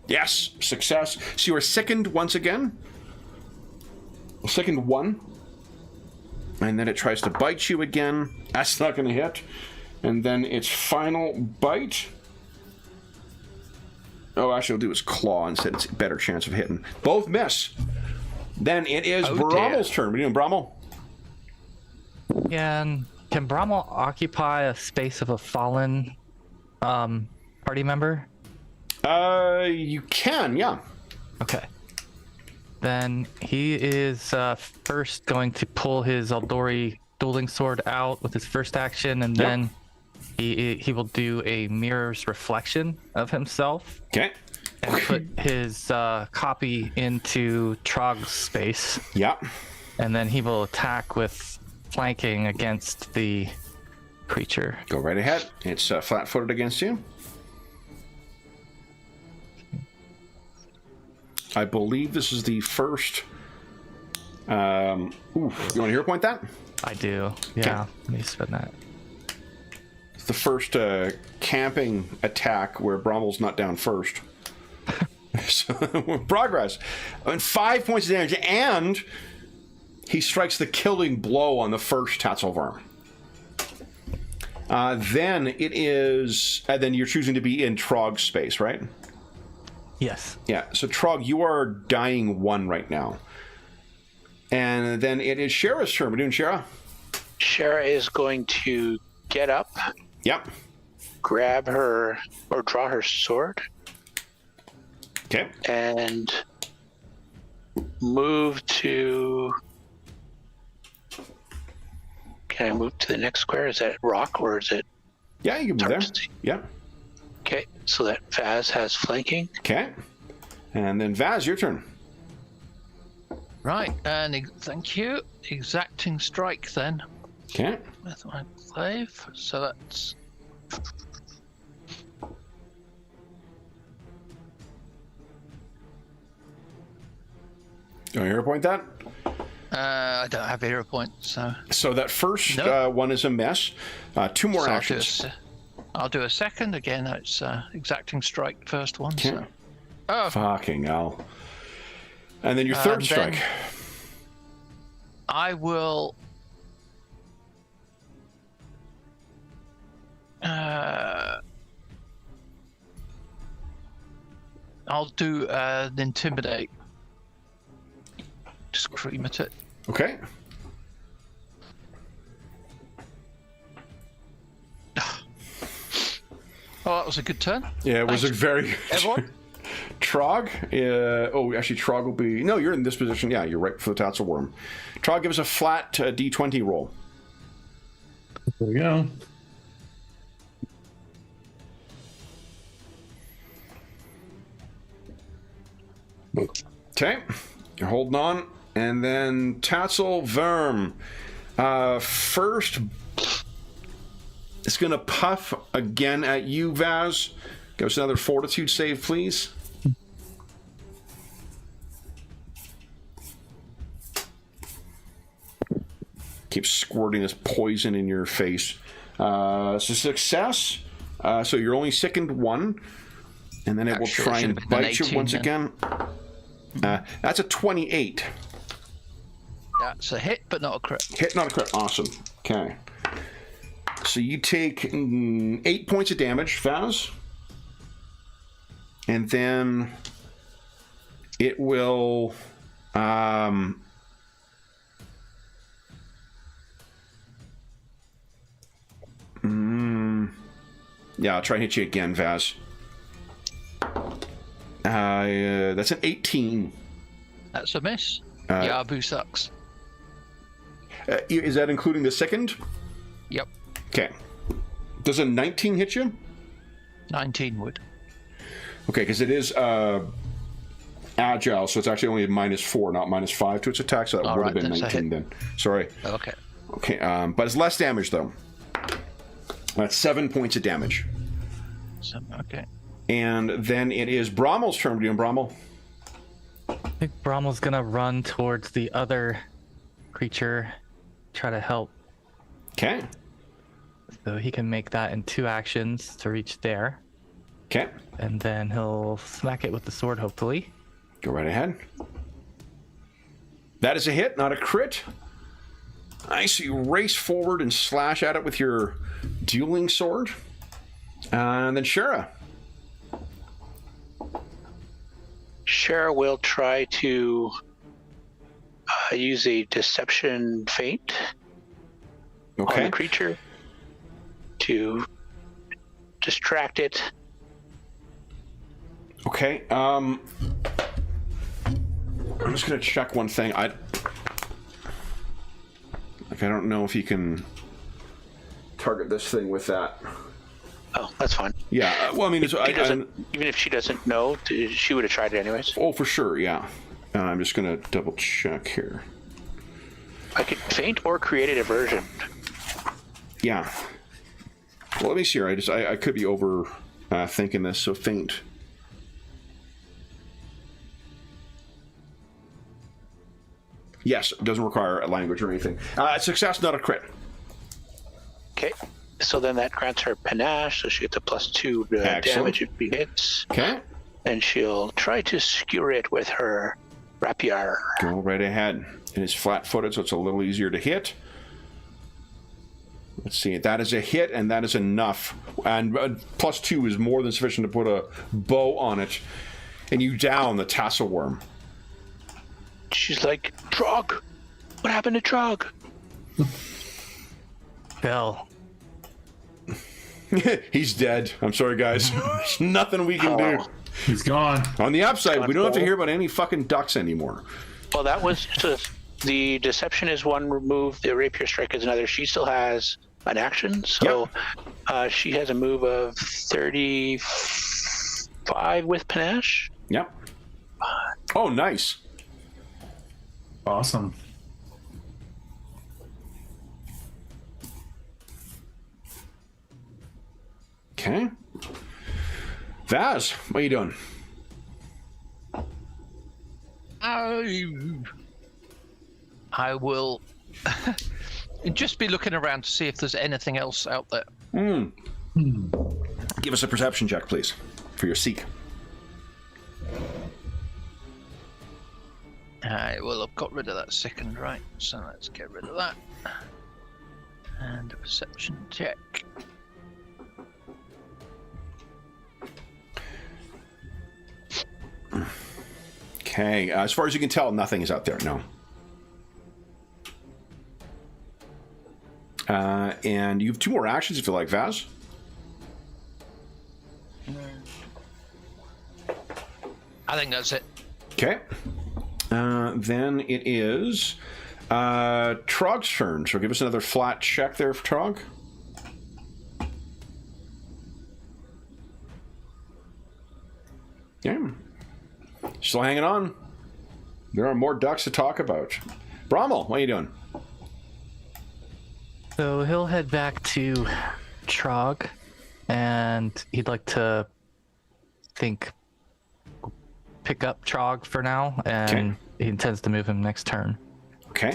[SPEAKER 1] Yes, success. So you are sickened once again. Sickened 1. And then it tries to bite you again. That's not going to hit. And then its final bite. Oh, actually, it'll do its claw instead. It's a better chance of hitting. Both miss. Then it is Brommel's turn. What are you doing, Brommel?
[SPEAKER 2] Can Brommel occupy a space of a fallen party member?
[SPEAKER 1] You can, yeah.
[SPEAKER 2] Okay. Then he is first going to pull his Aldori dueling sword out with his first action, and then he will do a mirror's reflection of himself.
[SPEAKER 1] Okay.
[SPEAKER 2] And put his copy into Trog's space.
[SPEAKER 1] Yeah.
[SPEAKER 2] And then he will attack with flanking against the creature.
[SPEAKER 1] Go right ahead. It's flat-footed against you. I believe this is the first... you want to hero point that?
[SPEAKER 2] I do. Yeah. Let me spin that.
[SPEAKER 1] It's the first camping attack where Brommel's not down first. So, progress. And 5 points of damage, and he strikes the killing blow on the first Tatzelworm. Then it is... and then you're choosing to be in Trog's space, right?
[SPEAKER 2] Yes.
[SPEAKER 1] Yeah, so Trog, you are dying 1 right now. And then it is Shara's turn. We're doing Shara.
[SPEAKER 5] Shara is going to get up,
[SPEAKER 1] Yep.
[SPEAKER 5] grab her, or draw her sword,
[SPEAKER 1] Okay.
[SPEAKER 5] and move to... Can I move to the next square? Is that rock, or is it...
[SPEAKER 1] Yeah, you can move there. Yeah.
[SPEAKER 5] Okay, so that Vaz has flanking.
[SPEAKER 1] Okay. And then Vaz, your turn.
[SPEAKER 3] Right, and thank you. Exacting strike then
[SPEAKER 1] Okay.
[SPEAKER 3] with my glaive. So that's...
[SPEAKER 1] Do you want to hero point that?
[SPEAKER 3] I don't have hero points, so...
[SPEAKER 1] So that first
[SPEAKER 3] Nope.
[SPEAKER 1] one is a mess. 2 more
[SPEAKER 3] So
[SPEAKER 1] actions.
[SPEAKER 3] I'll do a second. Again, it's exacting strike, first one.
[SPEAKER 1] Okay.
[SPEAKER 3] So. Oh,
[SPEAKER 1] Fucking hell. And then your third
[SPEAKER 3] then
[SPEAKER 1] strike.
[SPEAKER 3] I will... I'll do an intimidate. Just scream at it.
[SPEAKER 1] Okay.
[SPEAKER 3] Oh, that was a good turn.
[SPEAKER 1] Yeah, it was a
[SPEAKER 3] Thanks,
[SPEAKER 1] very...
[SPEAKER 3] everyone.
[SPEAKER 1] Trog? Actually, Trog will be... No, you're in this position. Yeah, you're right for the Tatzelworm. Trog, give us a flat D20 roll.
[SPEAKER 4] There we go.
[SPEAKER 1] Okay. You're holding on. And then Tatzelworm. First It's going to puff again at you, Vaz. Give us another fortitude save, please. Keep squirting this poison in your face. It's a success. So you're only sickened one. And then it will try and bite you once again. That's a 28.
[SPEAKER 3] That's a hit, but not a crit.
[SPEAKER 1] Hit, not a crit. Awesome. Okay. So you take 8 points of damage, Vaz. And then it will... yeah, I'll try and hit you again, Vaz. That's an 18.
[SPEAKER 3] That's a miss. Yabu sucks.
[SPEAKER 1] Is that including the second?
[SPEAKER 3] Yep.
[SPEAKER 1] Okay. Does a 19 hit you?
[SPEAKER 3] 19 would.
[SPEAKER 1] Okay, because it is agile, so it's actually only a -4, not -5 to its attack, so that would have been 19 then. Sorry.
[SPEAKER 3] Okay.
[SPEAKER 1] Okay, but it's less damage, though. That's 7 points of damage.
[SPEAKER 3] Okay.
[SPEAKER 1] And then it is Brommel's turn. What are you doing, Brommel?
[SPEAKER 2] I think Brommel's gonna run towards the other creature, try to help.
[SPEAKER 1] Okay.
[SPEAKER 2] So he can make that in 2 actions to reach there.
[SPEAKER 1] Okay.
[SPEAKER 2] And then he'll smack it with the sword, hopefully.
[SPEAKER 1] Go right ahead. That is a hit, not a crit. Nice. So you race forward and slash at it with your dueling sword. And then Shara.
[SPEAKER 5] Shara will try to use a deception feint on the creature to distract it.
[SPEAKER 1] Okay. I'm just gonna check one thing. I don't know if you can target this thing with that.
[SPEAKER 5] Oh, that's fine.
[SPEAKER 1] Yeah. Well, I mean,
[SPEAKER 5] even if she doesn't know, she would have tried it anyways.
[SPEAKER 1] Oh, for sure. Yeah. I'm just gonna double check here.
[SPEAKER 5] I could feint or create a diversion.
[SPEAKER 1] Yeah. Well, let me see here. I could be over thinking this. So feint. Yes, it doesn't require a language or anything. Success, not a crit.
[SPEAKER 5] Okay. So then that grants her panache, so she gets a +2 damage if she hits.
[SPEAKER 1] Okay.
[SPEAKER 5] And she'll try to skewer it with her rapier.
[SPEAKER 1] Go right ahead. It is flat-footed, so it's a little easier to hit. Let's see. That is a hit, and that is enough. And +2 is more than sufficient to put a bow on it. And you down the tassel worm.
[SPEAKER 5] She's like, Trog! What happened to Trog?
[SPEAKER 2] Bill.
[SPEAKER 1] He's dead. I'm sorry, guys. There's nothing we can do.
[SPEAKER 4] He's gone.
[SPEAKER 1] On the upside, we don't have to hear about any fucking ducks anymore.
[SPEAKER 5] Well, that was just the deception is one remove, the rapier strike is another. She still has an action, so she has a move of 35 with panache.
[SPEAKER 1] Yep. Oh, nice.
[SPEAKER 4] Awesome.
[SPEAKER 1] Okay. Vaz, what are you doing?
[SPEAKER 3] I will just be looking around to see if there's anything else out there.
[SPEAKER 1] Give us a perception check, please, for your seek.
[SPEAKER 3] I will have got rid of that second, right? So let's get rid of that. And a perception check.
[SPEAKER 1] Okay. As far as you can tell, nothing is out there. No. And you have 2 more actions if you like, Vaz.
[SPEAKER 3] I think that's it.
[SPEAKER 1] Okay. Then it is Trog's turn. So give us another flat check there for Trog. Yeah. Still hanging on. There are more ducks to talk about. Brommel, what are you doing?
[SPEAKER 2] So he'll head back to Trog, and he'd like to pick up Trog for now, and he intends to move him next turn.
[SPEAKER 1] Okay.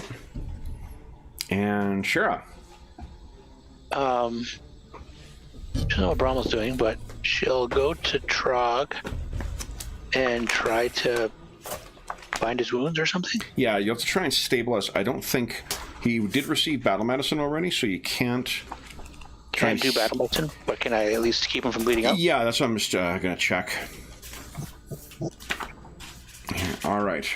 [SPEAKER 1] And Shara.
[SPEAKER 5] She doesn't know what Bromwell's doing, but she'll go to Trog and try to bind his wounds or something.
[SPEAKER 1] Yeah, you have to try and stabilize. I don't think he did receive battle medicine already, so you can't try
[SPEAKER 5] Can't do battle medicine, but can I at least keep him from bleeding out?
[SPEAKER 1] Yeah, that's what I'm just gonna check. All right.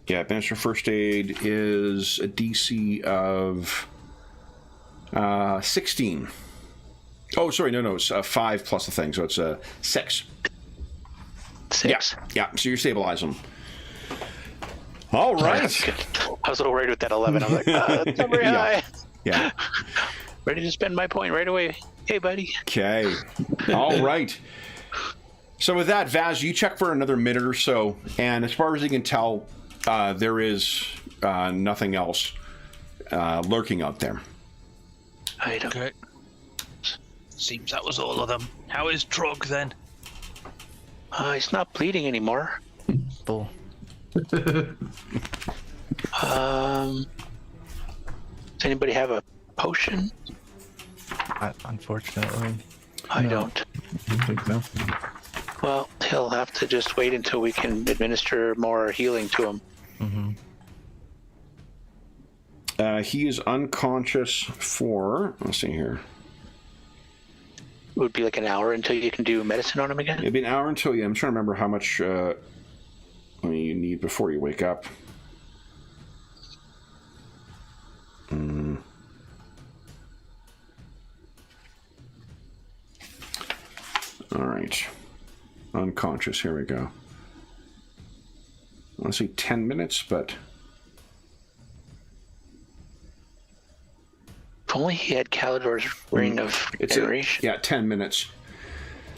[SPEAKER 1] Yeah, administer first aid is a DC of 16. Oh, sorry, no, it's 5 plus the thing, so it's 6.
[SPEAKER 5] 6.
[SPEAKER 1] Yeah, so you stabilize him. All right.
[SPEAKER 5] That's good. I was a little worried with that 11. I'm like, that's not very high.
[SPEAKER 1] Yeah.
[SPEAKER 5] Ready to spend my point right away. Hey, buddy.
[SPEAKER 1] Okay. All right. So with that, Vaz, you check for another minute or so, and as far as you can tell, there is nothing else lurking out there.
[SPEAKER 5] I don't.
[SPEAKER 3] Okay. Seems that was all of them. How is Trog then?
[SPEAKER 5] He's not bleeding anymore.
[SPEAKER 2] Bull.
[SPEAKER 5] Does anybody have a potion?
[SPEAKER 2] Unfortunately.
[SPEAKER 5] I don't.
[SPEAKER 4] I think so.
[SPEAKER 5] Well, he'll have to just wait until we can administer more healing to him.
[SPEAKER 1] He is unconscious for, let's see here.
[SPEAKER 5] It would be like an hour until you can do medicine on him again.
[SPEAKER 1] It'd be an hour until you, I'm trying to remember how much you need before you wake up. All right. Unconscious, here we go. I want to say 10 minutes, but...
[SPEAKER 5] If only he had Calidor's ring of generation.
[SPEAKER 1] 10 minutes.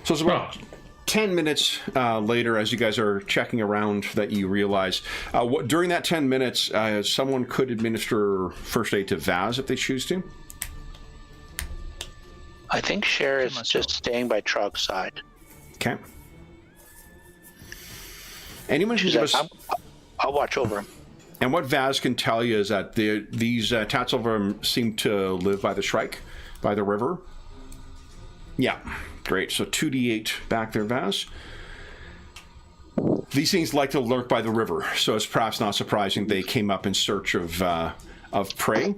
[SPEAKER 1] So it's about 10 minutes later, as you guys are checking around, that you realize during that 10 minutes, someone could administer first aid to Vaz if they choose to.
[SPEAKER 5] I think Cher is just staying by Trog's side.
[SPEAKER 1] Okay. Anyone who
[SPEAKER 5] She's
[SPEAKER 1] gives
[SPEAKER 5] like,
[SPEAKER 1] us...
[SPEAKER 5] I'll watch over him.
[SPEAKER 1] And what Vaz can tell you is that these Tatsilver seem to live by the Shrike, by the river. Yeah, great. So 2d8 back there, Vaz. These things like to lurk by the river, so it's perhaps not surprising they came up in search of prey.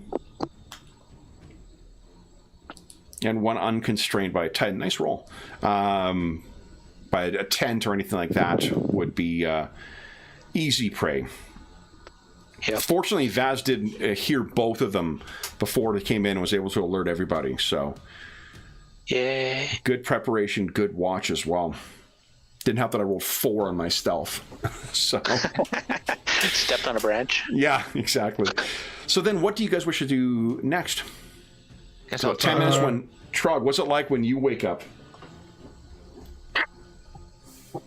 [SPEAKER 1] And one unconstrained by a 10. Nice roll. By a tent or anything like that would be easy prey.
[SPEAKER 5] Yep.
[SPEAKER 1] Fortunately, Vaz did hear both of them before they came in and was able to alert everybody. So,
[SPEAKER 5] Yay.
[SPEAKER 1] good preparation, good watch as well. Didn't help that I rolled 4 on my stealth. So,
[SPEAKER 5] Stepped on a branch.
[SPEAKER 1] yeah, exactly. So then, what do you guys wish to do next?
[SPEAKER 3] Guess
[SPEAKER 1] So,
[SPEAKER 3] I'll
[SPEAKER 1] 10 minutes when Trog, what's it like when you wake up?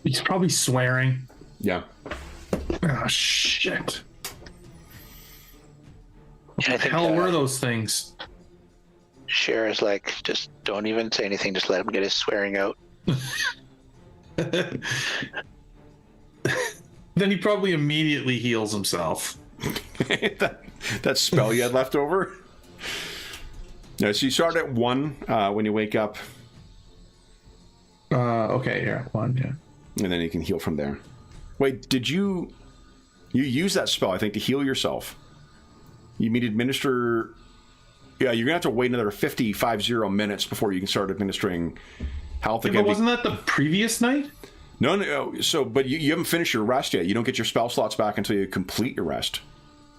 [SPEAKER 4] He's probably swearing.
[SPEAKER 1] Yeah.
[SPEAKER 4] Oh, shit.
[SPEAKER 5] And I think
[SPEAKER 4] Hell were those things?
[SPEAKER 5] Cher is like, just don't even say anything. Just let him get his swearing out.
[SPEAKER 4] Then he probably immediately heals himself.
[SPEAKER 1] that spell you had left over? Yeah, so you start at 1 when you wake up,
[SPEAKER 4] Okay, yeah, 1, yeah.
[SPEAKER 1] and then you can heal from there. Wait, did you use that spell, I think, to heal yourself? You mean administer... Yeah, you're going to have to wait another 50 minutes before you can start administering health
[SPEAKER 4] Yeah,
[SPEAKER 1] again.
[SPEAKER 4] but wasn't that the previous night?
[SPEAKER 1] No. So, but you haven't finished your rest yet. You don't get your spell slots back until you complete your rest.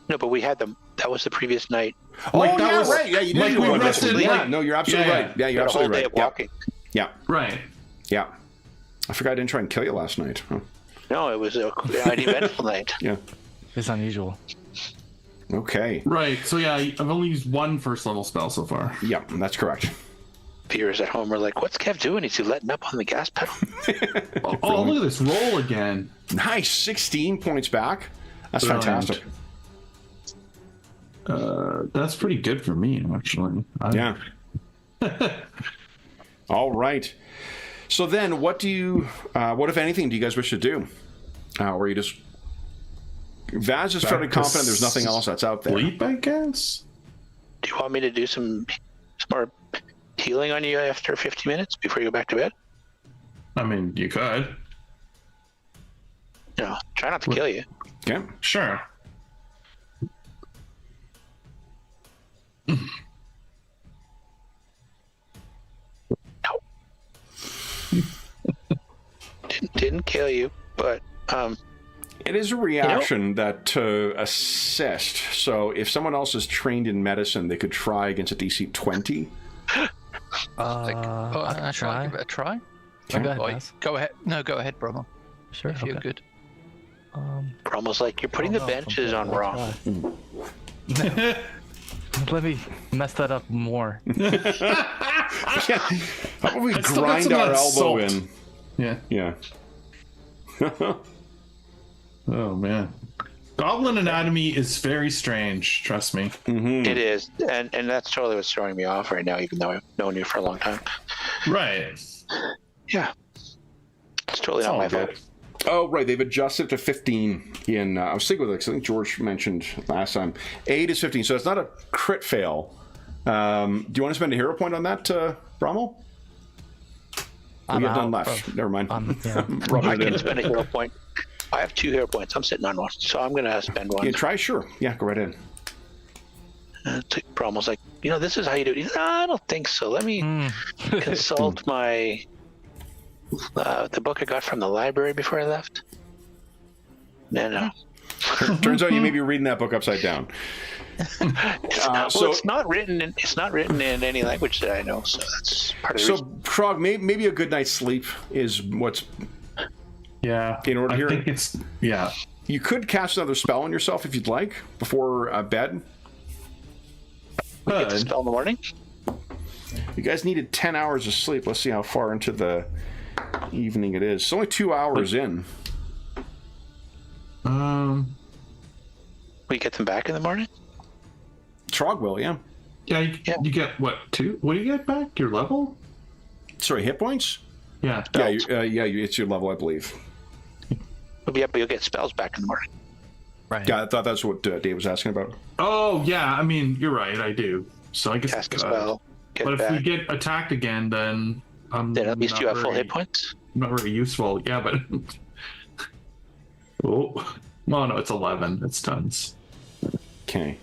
[SPEAKER 5] No, but we had them. That was the previous night.
[SPEAKER 4] Like,
[SPEAKER 1] oh,
[SPEAKER 4] that
[SPEAKER 1] yeah,
[SPEAKER 4] was-
[SPEAKER 1] right. Yeah, you did
[SPEAKER 4] like
[SPEAKER 1] do
[SPEAKER 4] we
[SPEAKER 1] one
[SPEAKER 4] rested,
[SPEAKER 1] rest. Yeah,
[SPEAKER 4] like-
[SPEAKER 1] no, you're absolutely
[SPEAKER 4] Yeah,
[SPEAKER 1] right. Yeah, you're
[SPEAKER 5] Got a whole
[SPEAKER 1] absolutely
[SPEAKER 5] day
[SPEAKER 1] right.
[SPEAKER 5] of walking.
[SPEAKER 1] Yeah.
[SPEAKER 4] Right.
[SPEAKER 1] Yeah. I forgot I didn't try and kill you last night. Huh.
[SPEAKER 5] No, it was an eventful night.
[SPEAKER 1] Yeah.
[SPEAKER 2] It's unusual.
[SPEAKER 1] Okay.
[SPEAKER 4] Right, so yeah, I've only used 1 first level spell so far.
[SPEAKER 1] Yeah, that's correct.
[SPEAKER 5] Viewers at home were like, what's Kev doing? Is he letting up on the gas pedal?
[SPEAKER 4] Oh, look at this roll again.
[SPEAKER 1] Nice. 16 points back. That's
[SPEAKER 4] Brilliant.
[SPEAKER 1] fantastic.
[SPEAKER 4] That's pretty good for me, actually.
[SPEAKER 1] Yeah. All right. So then, what if anything, do you guys wish to do? Or you just... Vaz is fairly confident there's nothing else that's out there.
[SPEAKER 4] Sleep, I guess?
[SPEAKER 5] Do you want me to do some more healing on you after 50 minutes before you go back to bed?
[SPEAKER 4] I mean, you could.
[SPEAKER 5] You know, try not to kill you.
[SPEAKER 1] Okay.
[SPEAKER 4] Sure.
[SPEAKER 5] Didn't kill you, but
[SPEAKER 1] It is a reaction that assessed. So if someone else is trained in medicine, they could try against a DC 20.
[SPEAKER 3] I try. Give it a try.
[SPEAKER 2] Go ahead,
[SPEAKER 3] Oi,
[SPEAKER 2] Baz.
[SPEAKER 3] go ahead. No, go ahead, Brummel.
[SPEAKER 2] Sure.
[SPEAKER 3] If you're
[SPEAKER 2] Okay.
[SPEAKER 3] good.
[SPEAKER 5] we're almost like you're putting the benches on wrong.
[SPEAKER 2] Let me mess that up more.
[SPEAKER 1] Yeah. How about we
[SPEAKER 4] I still got
[SPEAKER 1] grind
[SPEAKER 4] some of
[SPEAKER 1] our
[SPEAKER 4] that
[SPEAKER 1] elbow
[SPEAKER 4] salt.
[SPEAKER 1] in?
[SPEAKER 4] Yeah.
[SPEAKER 1] Yeah.
[SPEAKER 4] Oh, man. Goblin anatomy is very strange, trust me.
[SPEAKER 5] It is, and that's totally what's throwing me off right now, even though I've known you for a long time.
[SPEAKER 4] Right.
[SPEAKER 5] Yeah, it's totally
[SPEAKER 4] It's
[SPEAKER 5] not
[SPEAKER 4] all
[SPEAKER 5] my
[SPEAKER 4] good.
[SPEAKER 5] fault.
[SPEAKER 1] Oh, right. They've adjusted to 15 in... I was thinking with this. I think George mentioned last time. 8 is 15, so it's not a crit fail. Do you want to spend a hero point on that, Brommel?
[SPEAKER 2] I'm
[SPEAKER 1] We have none
[SPEAKER 2] out.
[SPEAKER 1] left. Never mind.
[SPEAKER 2] Yeah.
[SPEAKER 1] Rubbing
[SPEAKER 5] I
[SPEAKER 1] it in.
[SPEAKER 5] can spend a hero point. I have 2 hero points. I'm sitting on 1, so I'm gonna spend 1.
[SPEAKER 1] Yeah, try, sure. Yeah, go right in.
[SPEAKER 5] Bromwell's like, this is how you do it. No, I don't think so. Let me consult my the book I got from the library before I left. No.
[SPEAKER 1] Turns out you may be reading that book upside down.
[SPEAKER 5] It's not written. It's not written in any language that I know. So that's part of the
[SPEAKER 1] So,
[SPEAKER 5] reason.
[SPEAKER 1] Krog, maybe a good night's sleep is what's...
[SPEAKER 4] Yeah.
[SPEAKER 1] In order
[SPEAKER 4] I
[SPEAKER 1] here-
[SPEAKER 4] think it's... Yeah.
[SPEAKER 1] You could cast another spell on yourself if you'd like before bed.
[SPEAKER 5] Get the
[SPEAKER 4] Good.
[SPEAKER 5] spell in the morning.
[SPEAKER 1] You guys needed 10 hours of sleep. Let's see how far into the evening it is. It's only 2 hours in.
[SPEAKER 5] We get them back in the morning.
[SPEAKER 1] Trog will, yeah.
[SPEAKER 4] Yeah, you get, what, 2? What do you get back? Your level?
[SPEAKER 1] Sorry, hit points?
[SPEAKER 4] Yeah.
[SPEAKER 1] Yeah, it's your level, I believe.
[SPEAKER 5] Yeah, but you'll get spells back in the morning.
[SPEAKER 2] Right.
[SPEAKER 1] Yeah, I thought that's what Dave was asking about.
[SPEAKER 4] Oh, yeah, I mean, you're right, I do. So I guess...
[SPEAKER 5] Cast a spell. Get
[SPEAKER 4] but
[SPEAKER 5] it
[SPEAKER 4] if we
[SPEAKER 5] back.
[SPEAKER 4] get attacked again, then...
[SPEAKER 5] Then at least
[SPEAKER 4] not
[SPEAKER 5] you have full
[SPEAKER 4] very-
[SPEAKER 5] hit points.
[SPEAKER 4] Not very useful. Yeah, but... Oh. Oh, no, it's 11. It's tons.
[SPEAKER 1] Okay.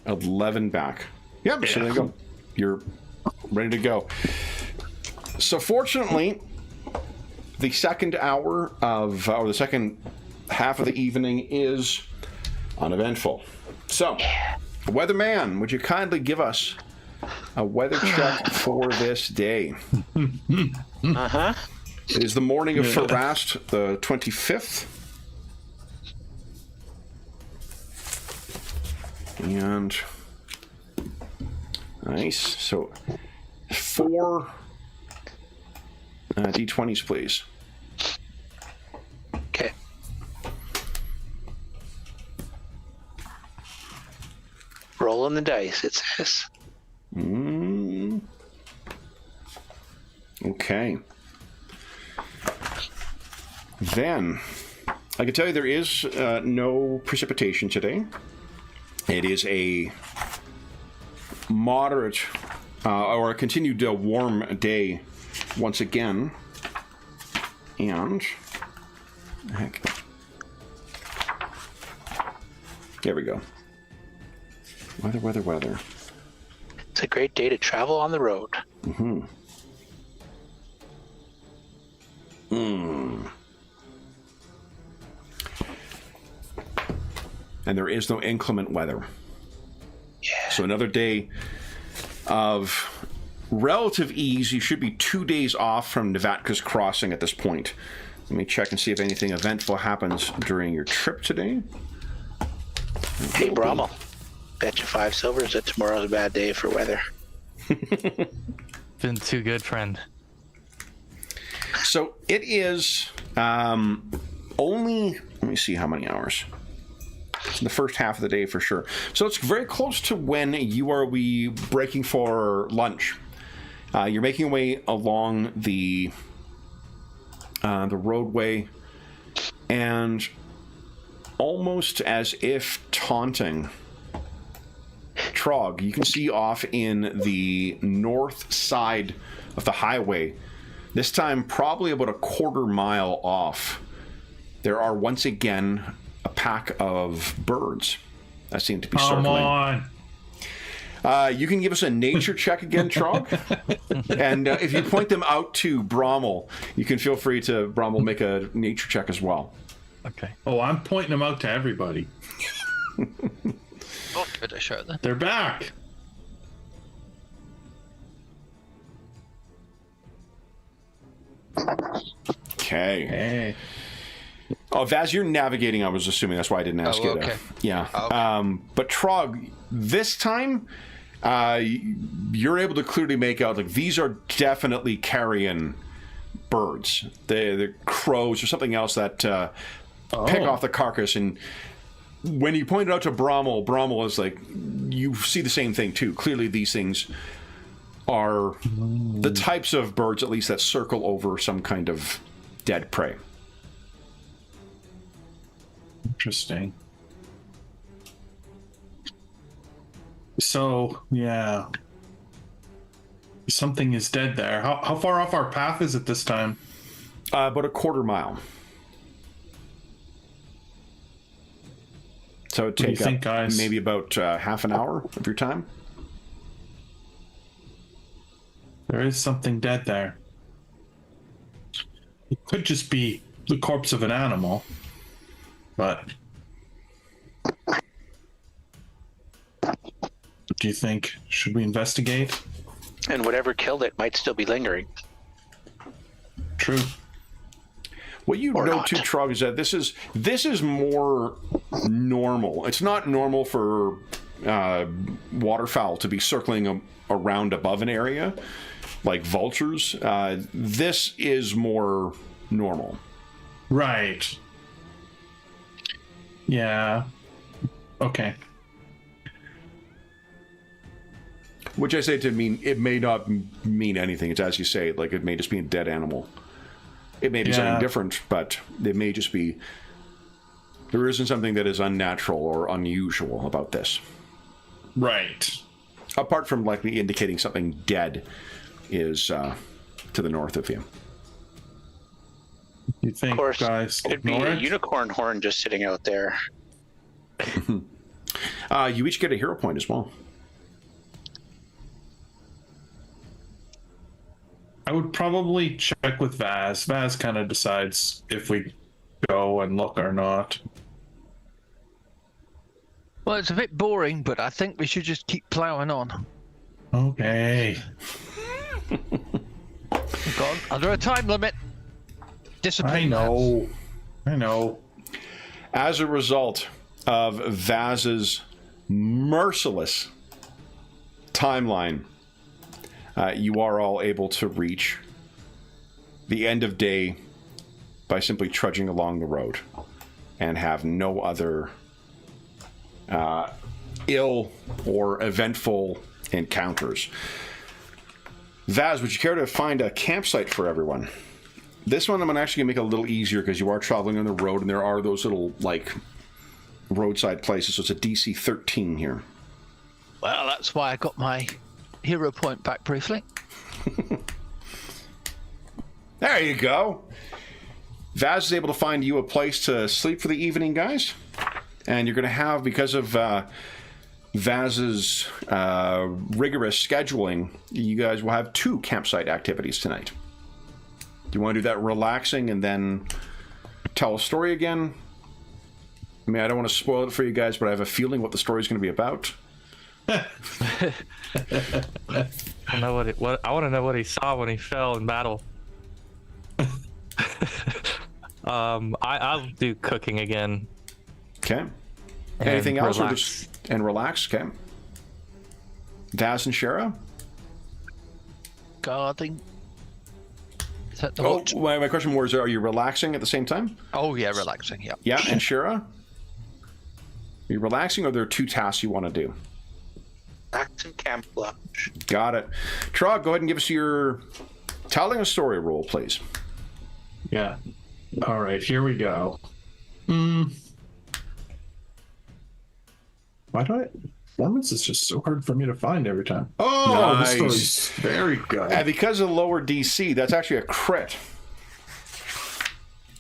[SPEAKER 1] 11 back. Yep, so there you go. You're ready to go. So fortunately, the second hour of, or the second half of the evening is uneventful. So, Weatherman, would you kindly give us a weather check for this day?
[SPEAKER 5] Uh-huh.
[SPEAKER 1] It is the morning of Farast, the 25th. And nice. So 4 d20s, please.
[SPEAKER 5] Okay. Rolling the dice, it says.
[SPEAKER 1] Okay. Then I can tell you there is no precipitation today. It is a moderate or a continued warm day once again. And heck, there we go. Weather.
[SPEAKER 5] It's a great day to travel on the road.
[SPEAKER 1] And there is no inclement weather.
[SPEAKER 5] Yeah.
[SPEAKER 1] So another day of relative ease. You should be 2 days off from Nevatka's Crossing at this point. Let me check and see if anything eventful happens during your trip today.
[SPEAKER 5] Hey, Brommel. Bet you 5 silvers that tomorrow's a bad day for weather.
[SPEAKER 2] Been too good, friend.
[SPEAKER 1] So it is only, let me see how many hours. It's in the first half of the day for sure. So it's very close to when you are breaking for lunch. You're making your way along the roadway, and almost as if taunting, Trog, you can see off in the north side of the highway, this time probably about a quarter mile off, there are once again a pack of birds that seem to be circling.
[SPEAKER 4] Come on.
[SPEAKER 1] You can give us a nature check again, Trog. And if you point them out to Brommel, you can feel free to, Brommel, make a nature check as well.
[SPEAKER 2] Okay.
[SPEAKER 4] Oh, I'm pointing them out to everybody.
[SPEAKER 3] Oh, good, I showed them.
[SPEAKER 4] They're back.
[SPEAKER 1] Okay.
[SPEAKER 4] Hey.
[SPEAKER 1] Oh, Vaz, you're navigating, I was assuming. That's why I didn't ask you
[SPEAKER 3] okay.
[SPEAKER 1] to. Yeah.
[SPEAKER 3] Okay.
[SPEAKER 1] But Trog, this time, you're able to clearly make out, like, these are definitely carrion birds. They're crows or something else that pick off the carcass. And when you point it out to Brommel is like, you see the same thing, too. Clearly, these things are the types of birds, at least, that circle over some kind of dead prey.
[SPEAKER 4] Interesting. So, yeah. Something is dead there. How far off our path is it this time?
[SPEAKER 1] About a quarter mile. So it'd
[SPEAKER 4] do you
[SPEAKER 1] take
[SPEAKER 4] think,
[SPEAKER 1] up
[SPEAKER 4] guys?
[SPEAKER 1] maybe about half an hour of your time.
[SPEAKER 4] There is something dead there. It could just be the corpse of an animal, but do you think, should we investigate?
[SPEAKER 5] And whatever killed it might still be lingering.
[SPEAKER 4] True.
[SPEAKER 1] What you
[SPEAKER 5] Or
[SPEAKER 1] know
[SPEAKER 5] not.
[SPEAKER 1] too, Trog, is that this is more normal. It's not normal for waterfowl to be circling around above an area like vultures. This is more normal.
[SPEAKER 4] Right. Yeah. Okay.
[SPEAKER 1] Which I say to mean, it may not mean anything. It's as you say, like it may just be a dead animal. It may be something different, but it may just be, there isn't something that is unnatural or unusual about this.
[SPEAKER 4] Right.
[SPEAKER 1] Apart from likely indicating something dead is to the north of you.
[SPEAKER 4] You think,
[SPEAKER 5] Of course,
[SPEAKER 4] guys,
[SPEAKER 5] it'd be
[SPEAKER 4] ignore
[SPEAKER 5] a
[SPEAKER 4] it?
[SPEAKER 5] unicorn horn just sitting out there.
[SPEAKER 1] You each get a hero point as well.
[SPEAKER 4] I would probably check with Vaz. Vaz kind of decides if we go and look or not.
[SPEAKER 3] Well, it's a bit boring, but I think we should just keep plowing on.
[SPEAKER 4] Okay.
[SPEAKER 3] We've gone under a time limit. Discipline.
[SPEAKER 4] I know.
[SPEAKER 1] As a result of Vaz's merciless timeline, you are all able to reach the end of day by simply trudging along the road and have no other ill or eventful encounters. Vaz, would you care to find a campsite for everyone? This one I'm actually going to make it a little easier because you are traveling on the road and there are those little, like, roadside places. So it's a DC 13 here.
[SPEAKER 3] Well, that's why I got my hero point back briefly.
[SPEAKER 1] There you go. Vaz is able to find you a place to sleep for the evening, guys. And you're going to have, because of Vaz's rigorous scheduling, you guys will have 2 campsite activities tonight. Do you want to do that relaxing and then tell a story again? I mean, I don't want to spoil it for you guys, but I have a feeling what the story is going to be about.
[SPEAKER 2] I know I want to know what he saw when he fell in battle. I'll do cooking again.
[SPEAKER 1] Okay.
[SPEAKER 2] And
[SPEAKER 1] Anything else?
[SPEAKER 2] relax.
[SPEAKER 1] Or just and relax? Okay. Vaz and Shara?
[SPEAKER 3] Guarding. Is that the
[SPEAKER 1] Oh,
[SPEAKER 3] watch?
[SPEAKER 1] my question was, are you relaxing at the same time?
[SPEAKER 3] Oh, yeah, relaxing, yeah.
[SPEAKER 1] Yeah, and Shara? You're relaxing, or there are 2 tasks you want to do?
[SPEAKER 5] Relax and camouflage.
[SPEAKER 1] Got it. Trog, go ahead and give us your telling a story roll, please.
[SPEAKER 4] Yeah. All right, here we go. Why do I... Performance is just so hard for me to find every time. Oh,
[SPEAKER 1] Nice.
[SPEAKER 4] This story's very good.
[SPEAKER 1] And because of the lower DC, that's actually a crit.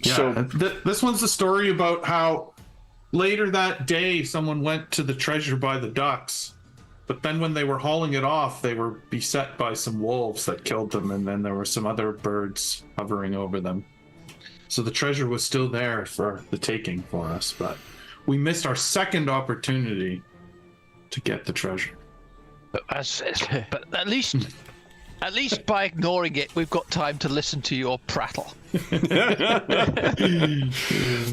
[SPEAKER 4] Yeah,
[SPEAKER 1] So,
[SPEAKER 4] this one's the story about how later that day someone went to the treasure by the ducks, but then when they were hauling it off, they were beset by some wolves that killed them, and then there were some other birds hovering over them. So the treasure was still there for the taking for us, but we missed our second opportunity to get the treasure.
[SPEAKER 3] But at least by ignoring it, we've got time to listen to your prattle.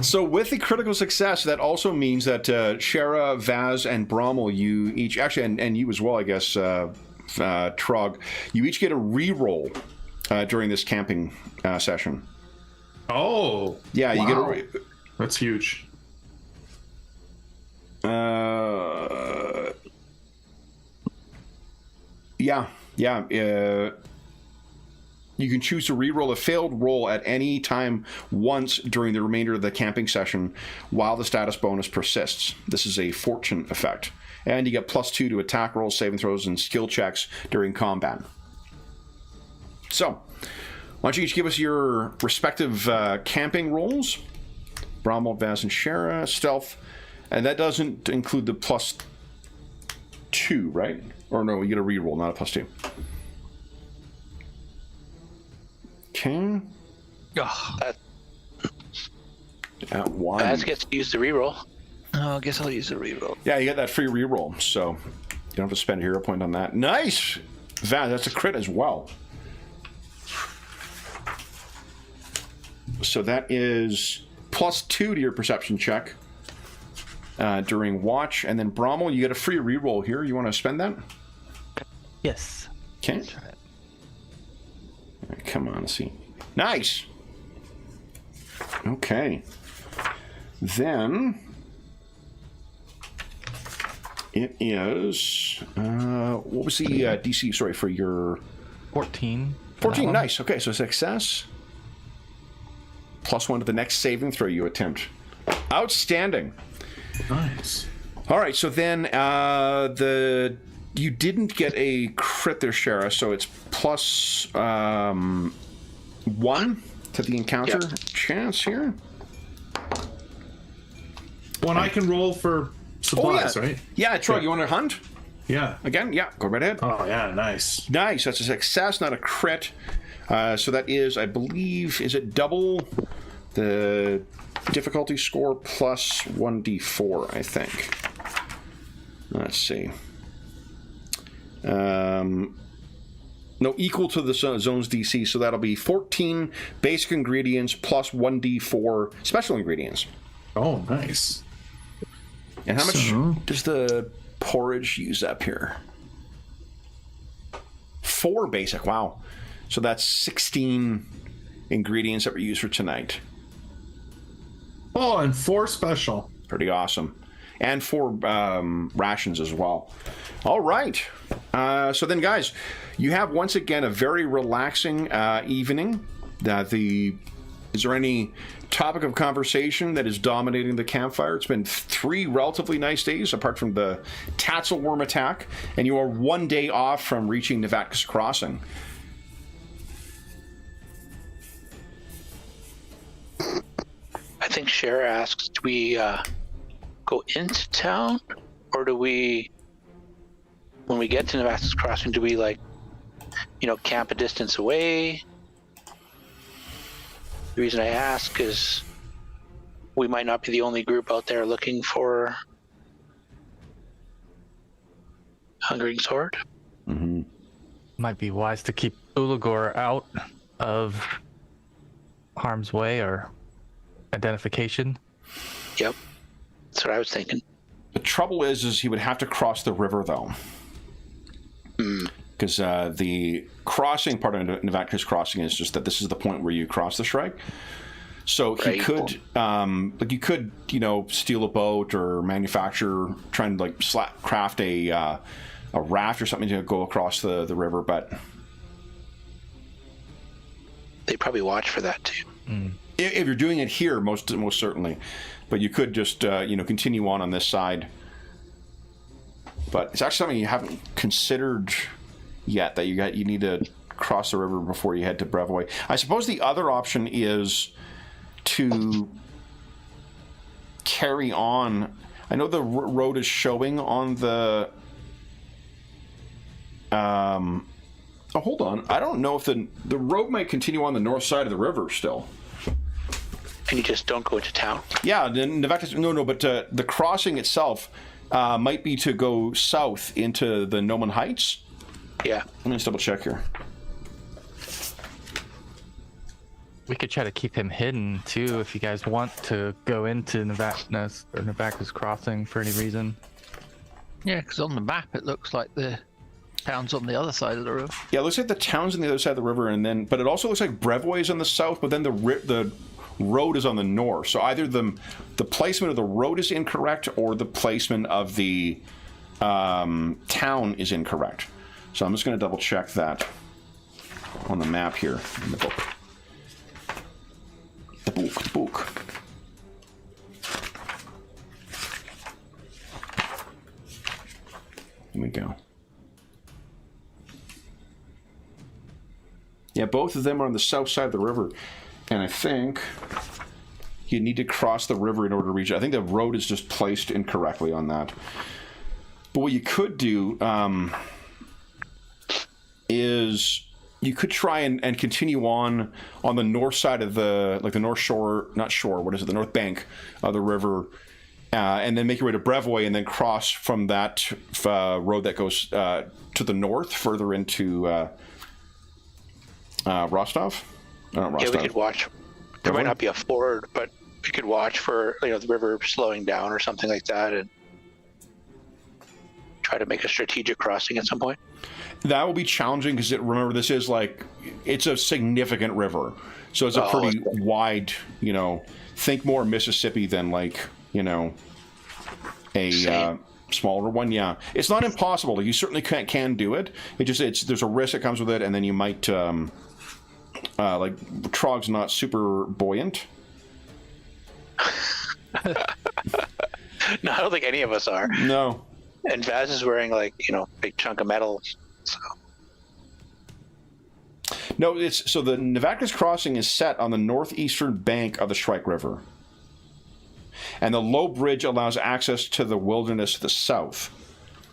[SPEAKER 1] so with the critical success, that also means that Shara, Vaz, and Brommel, you each, actually, and you as well, I guess, Trog, you each get a reroll during this camping session.
[SPEAKER 4] Oh,
[SPEAKER 1] Yeah, you
[SPEAKER 4] wow.
[SPEAKER 1] get a...
[SPEAKER 4] That's huge.
[SPEAKER 1] Yeah. You can choose to re-roll a failed roll at any time once during the remainder of the camping session while the status bonus persists. This is a fortune effect. And you get +2 to attack rolls, saving throws, and skill checks during combat. So, why don't you each give us your respective camping rolls? Brommel, Vaz, and Shara, stealth. And that doesn't include the +2, right? Or no, you get a reroll, not a +2. Okay. At 1.
[SPEAKER 5] Baz gets to use the reroll.
[SPEAKER 3] Oh, I guess I'll use a reroll.
[SPEAKER 1] Yeah, you get that free reroll, so you don't have to spend a hero point on that. Nice! Vaz, that's a crit as well. So that is +2 to your perception check during watch. And then Brommel, you get a free reroll here. You want to spend that?
[SPEAKER 2] Yes.
[SPEAKER 1] Okay. Right, come on, let's see. Nice! Okay. Then it is what was the DC, sorry, for your
[SPEAKER 2] 14.
[SPEAKER 1] 14, nice. Okay, so success. +1 to the next saving throw you attempt. Outstanding.
[SPEAKER 4] Nice.
[SPEAKER 1] All right, so then you didn't get a crit there, Shara, so it's +1 to the encounter chance here.
[SPEAKER 4] One I can roll for supplies, right?
[SPEAKER 1] Yeah, Troy, you want to hunt?
[SPEAKER 4] Yeah.
[SPEAKER 1] Again? Yeah, go right ahead.
[SPEAKER 4] Oh, yeah, nice.
[SPEAKER 1] Nice, that's a success, not a crit. So that is, I believe, is it double the difficulty score plus 1d4, I think. Let's see. No, equal to the zone's DC, so that'll be 14 basic ingredients plus 1d4 special ingredients.
[SPEAKER 4] Oh, nice.
[SPEAKER 1] And how much does the porridge use up here? 4 basic, wow. So that's 16 ingredients that were used for tonight.
[SPEAKER 4] Oh, and 4 special.
[SPEAKER 1] Pretty awesome. And 4 rations as well. All right. So then, guys, you have once again a very relaxing evening. Is there any topic of conversation that is dominating the campfire? It's been 3 relatively nice days, apart from the Tatzelworm attack, and you are 1 day off from reaching Nevatka's Crossing.
[SPEAKER 5] I think Shara asks, do we go into town, or do we, when we get to Nevatka's Crossing, do we camp a distance away? The reason I ask is we might not be the only group out there looking for Hungering Sword.
[SPEAKER 1] Mm-hmm.
[SPEAKER 2] Might be wise to keep Ulagor out of harm's way or identification.
[SPEAKER 5] Yep, that's what I was thinking.
[SPEAKER 1] The trouble is he would have to cross the river, though. Because the crossing part of Nevatka's Crossing is just that this is the point where you cross the Shrike. So he
[SPEAKER 5] Right.
[SPEAKER 1] could, like you could, steal a boat or manufacture, try and like craft a raft or something to go across the river. But
[SPEAKER 5] They probably watch for that too.
[SPEAKER 1] if you're doing it here, most certainly. But you could just, continue on this side. But it's actually something you haven't considered yet, that you need to cross the river before you head to Brevoy. I suppose the other option is to carry on. I know the road is showing on the... oh, hold on. I don't know if the road might continue on the north side of the river still.
[SPEAKER 5] And you just don't go into town.
[SPEAKER 1] Yeah, but the crossing itself might be to go south into the Noman Heights.
[SPEAKER 5] Yeah.
[SPEAKER 1] Let me just double check here.
[SPEAKER 2] We could try to keep him hidden too, if you guys want to go into Navaka's Crossing for any reason.
[SPEAKER 3] Yeah, because on the map it looks like the town's on the other side of the river.
[SPEAKER 1] Yeah, it looks like the town's on the other side of the river, but it also looks like Brevoy is on the south, but then the road is on the north. So either the placement of the road is incorrect, or the placement of the town is incorrect. So I'm just going to double check that on the map here in the book. The book. Here we go. Yeah, both of them are on the south side of the river. And I think you need to cross the river in order to reach it. I think the road is just placed incorrectly on that. But what you could do is you could try and continue on the north side of the north shore, the north bank of the river, and then make your way to Brevoy and then cross from that road that goes to the north further into Rostov.
[SPEAKER 5] Yeah, we could watch. There might not be a ford, but we could watch for the river slowing down or something like that, and try to make a strategic crossing at some point.
[SPEAKER 1] That will be challenging because remember, this is it's a significant river, so it's a pretty wide. Think more Mississippi than a smaller one. Yeah, it's not impossible. You certainly can do it. There's a risk that comes with it, and then you might Trog's not super buoyant.
[SPEAKER 5] No, I don't think any of us are.
[SPEAKER 1] No.
[SPEAKER 5] And Vaz is wearing big chunk of metal. So.
[SPEAKER 1] No, so the Navaka's Crossing is set on the northeastern bank of the Shrike River. And the low bridge allows access to the wilderness to the south.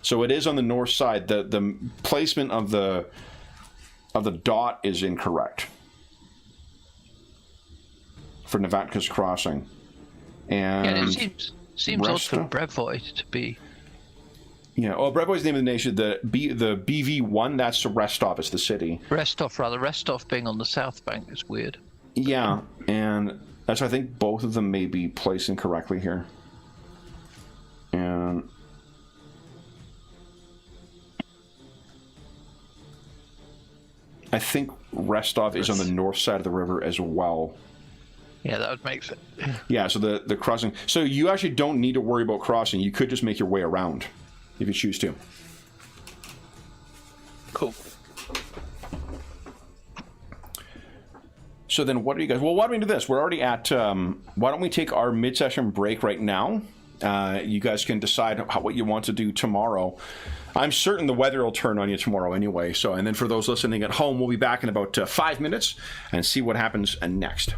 [SPEAKER 1] So it is on the north side. The placement of the dot is incorrect for Navaka's Crossing. And
[SPEAKER 3] it seems odd for Brevoy to be.
[SPEAKER 1] Yeah, Brevoy's the name of the nation. The BV1, that's Restov, is the city.
[SPEAKER 3] Restov being on the south bank is weird.
[SPEAKER 1] Yeah, and that's I think both of them may be placed incorrectly here. And I think Restov is on the north side of the river as well.
[SPEAKER 3] Yeah, that would make sense.
[SPEAKER 1] Yeah, so the crossing. So you actually don't need to worry about crossing. You could just make your way around if you choose to.
[SPEAKER 5] Cool.
[SPEAKER 1] So then what do you guys... Well, why don't we do this? We're already at... why don't we take our mid-session break right now? You guys can decide what you want to do tomorrow. I'm certain the weather will turn on you tomorrow anyway. So, and then for those listening at home, we'll be back in about 5 minutes and see what happens next.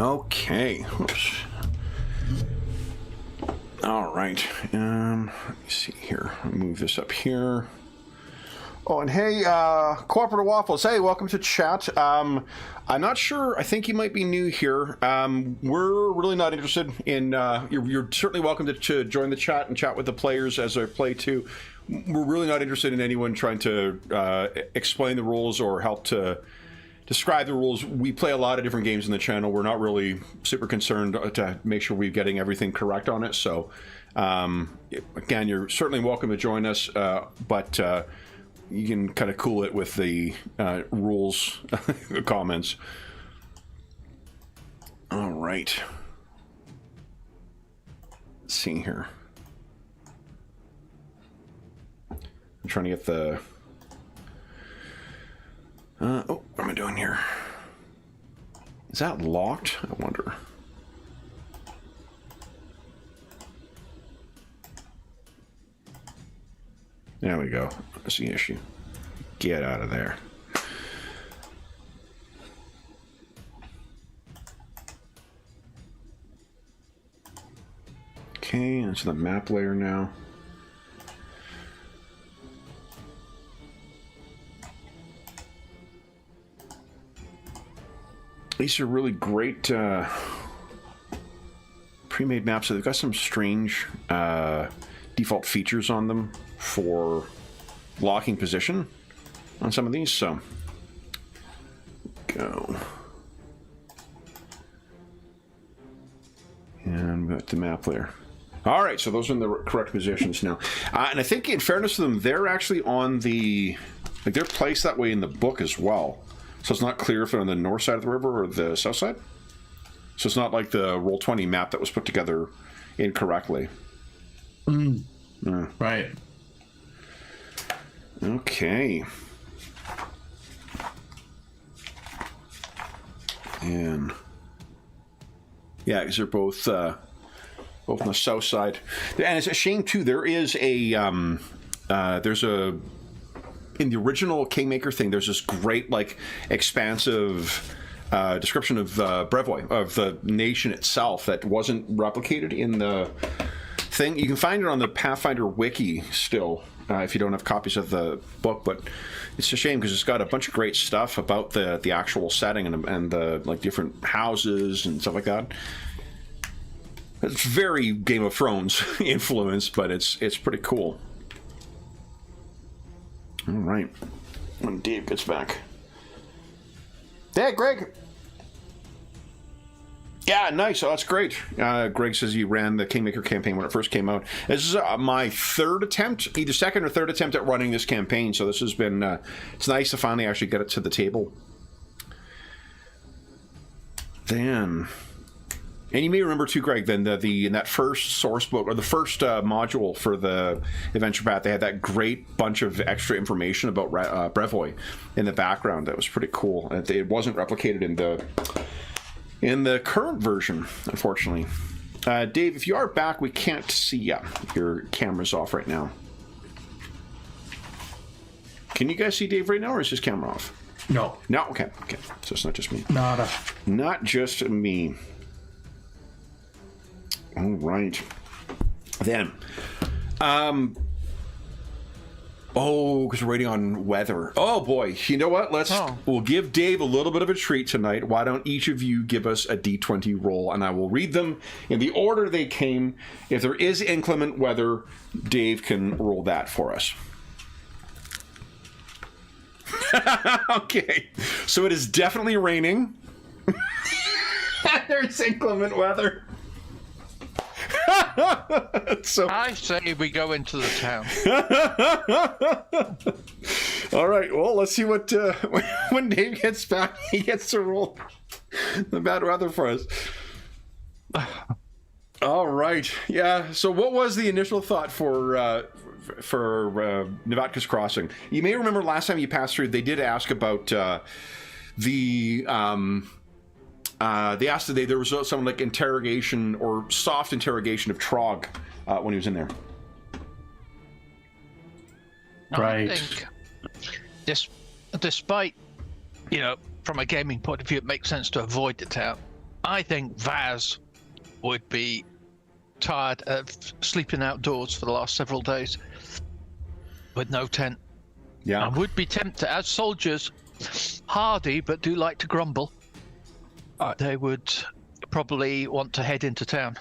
[SPEAKER 1] Okay. Oops. All right. Let me see here. I'll move this up here. Oh, and hey, Cooperative Waffles. Hey, welcome to chat. I'm not sure. I think you might be new here. We're really not interested in. You're certainly welcome to join the chat and chat with the players as I play too. We're really not interested in anyone trying to explain the rules or help to describe the rules. We play a lot of different games in the channel. We're not really super concerned to make sure we're getting everything correct on it. So, again, you're certainly welcome to join us, but you can kind of cool it with the rules comments. All right. Let's see here. I'm trying to get the... oh, what am I doing here? Is that locked? I wonder. There we go. That's the issue. Get out of there. Okay, into the map layer now. These are really great pre-made maps. So they've got some strange default features on them for locking position on some of these. So go. And we've got the map layer. All right, so those are in the correct positions now. And I think in fairness to them, they're actually on the... like they're placed that way in the book as well. So it's not clear if they're on the north side of the river or the south side. So it's not like the Roll20 map that was put together incorrectly.
[SPEAKER 4] Right.
[SPEAKER 1] Okay. And yeah, because they're both on the south side. And it's a shame too. There is a there's a... in the original Kingmaker thing, there's this great, like, expansive description of Brevoy, of the nation itself, that wasn't replicated in the thing. You can find it on the Pathfinder wiki still, if you don't have copies of the book, but it's a shame because it's got a bunch of great stuff about the actual setting and the, like, different houses and stuff like that. It's very Game of Thrones influenced, but it's pretty cool. All right. When Dave gets back. Hey, Greg. Yeah, nice. Oh, that's great. Greg says he ran the Kingmaker campaign when it first came out. This is my third attempt, either second or third attempt at running this campaign. So this has been, it's nice to finally actually get it to the table. Then... and you may remember too, Greg, then in that first source book, or the first module for the Adventure Path, they had that great bunch of extra information about Brevoy in the background. That was pretty cool. It wasn't replicated in the current version, unfortunately. Dave, if you are back, we can't see you. Your camera's off right now. Can you guys see Dave right now, or is his camera off?
[SPEAKER 4] No.
[SPEAKER 1] No? Okay. Okay. So it's not just me.
[SPEAKER 4] Nada.
[SPEAKER 1] Not just me. All right. Then, Oh, because we're waiting on weather. Oh boy, you know what? We'll give Dave a little bit of a treat tonight. Why don't each of you give us a D20 roll, and I will read them in the order they came. If there is inclement weather, Dave can roll that for us. Okay, so it is definitely raining. There's inclement weather. So
[SPEAKER 3] I say we go into the town.
[SPEAKER 1] all right, well, let's see what when Dave gets back, he gets to roll the bad weather for us. All right, yeah. So what was the initial thought for Novatka's Crossing? You may remember last time you passed through, they did ask about they asked today there was some like interrogation or soft interrogation of Trog when he was in there.
[SPEAKER 4] Right.
[SPEAKER 3] I think despite, from a gaming point of view, it makes sense to avoid the town. I think Vaz would be tired of sleeping outdoors for the last several days with no tent.
[SPEAKER 1] Yeah.
[SPEAKER 3] And would be tempted, as soldiers, hardy but do like to grumble. They would probably want to head into town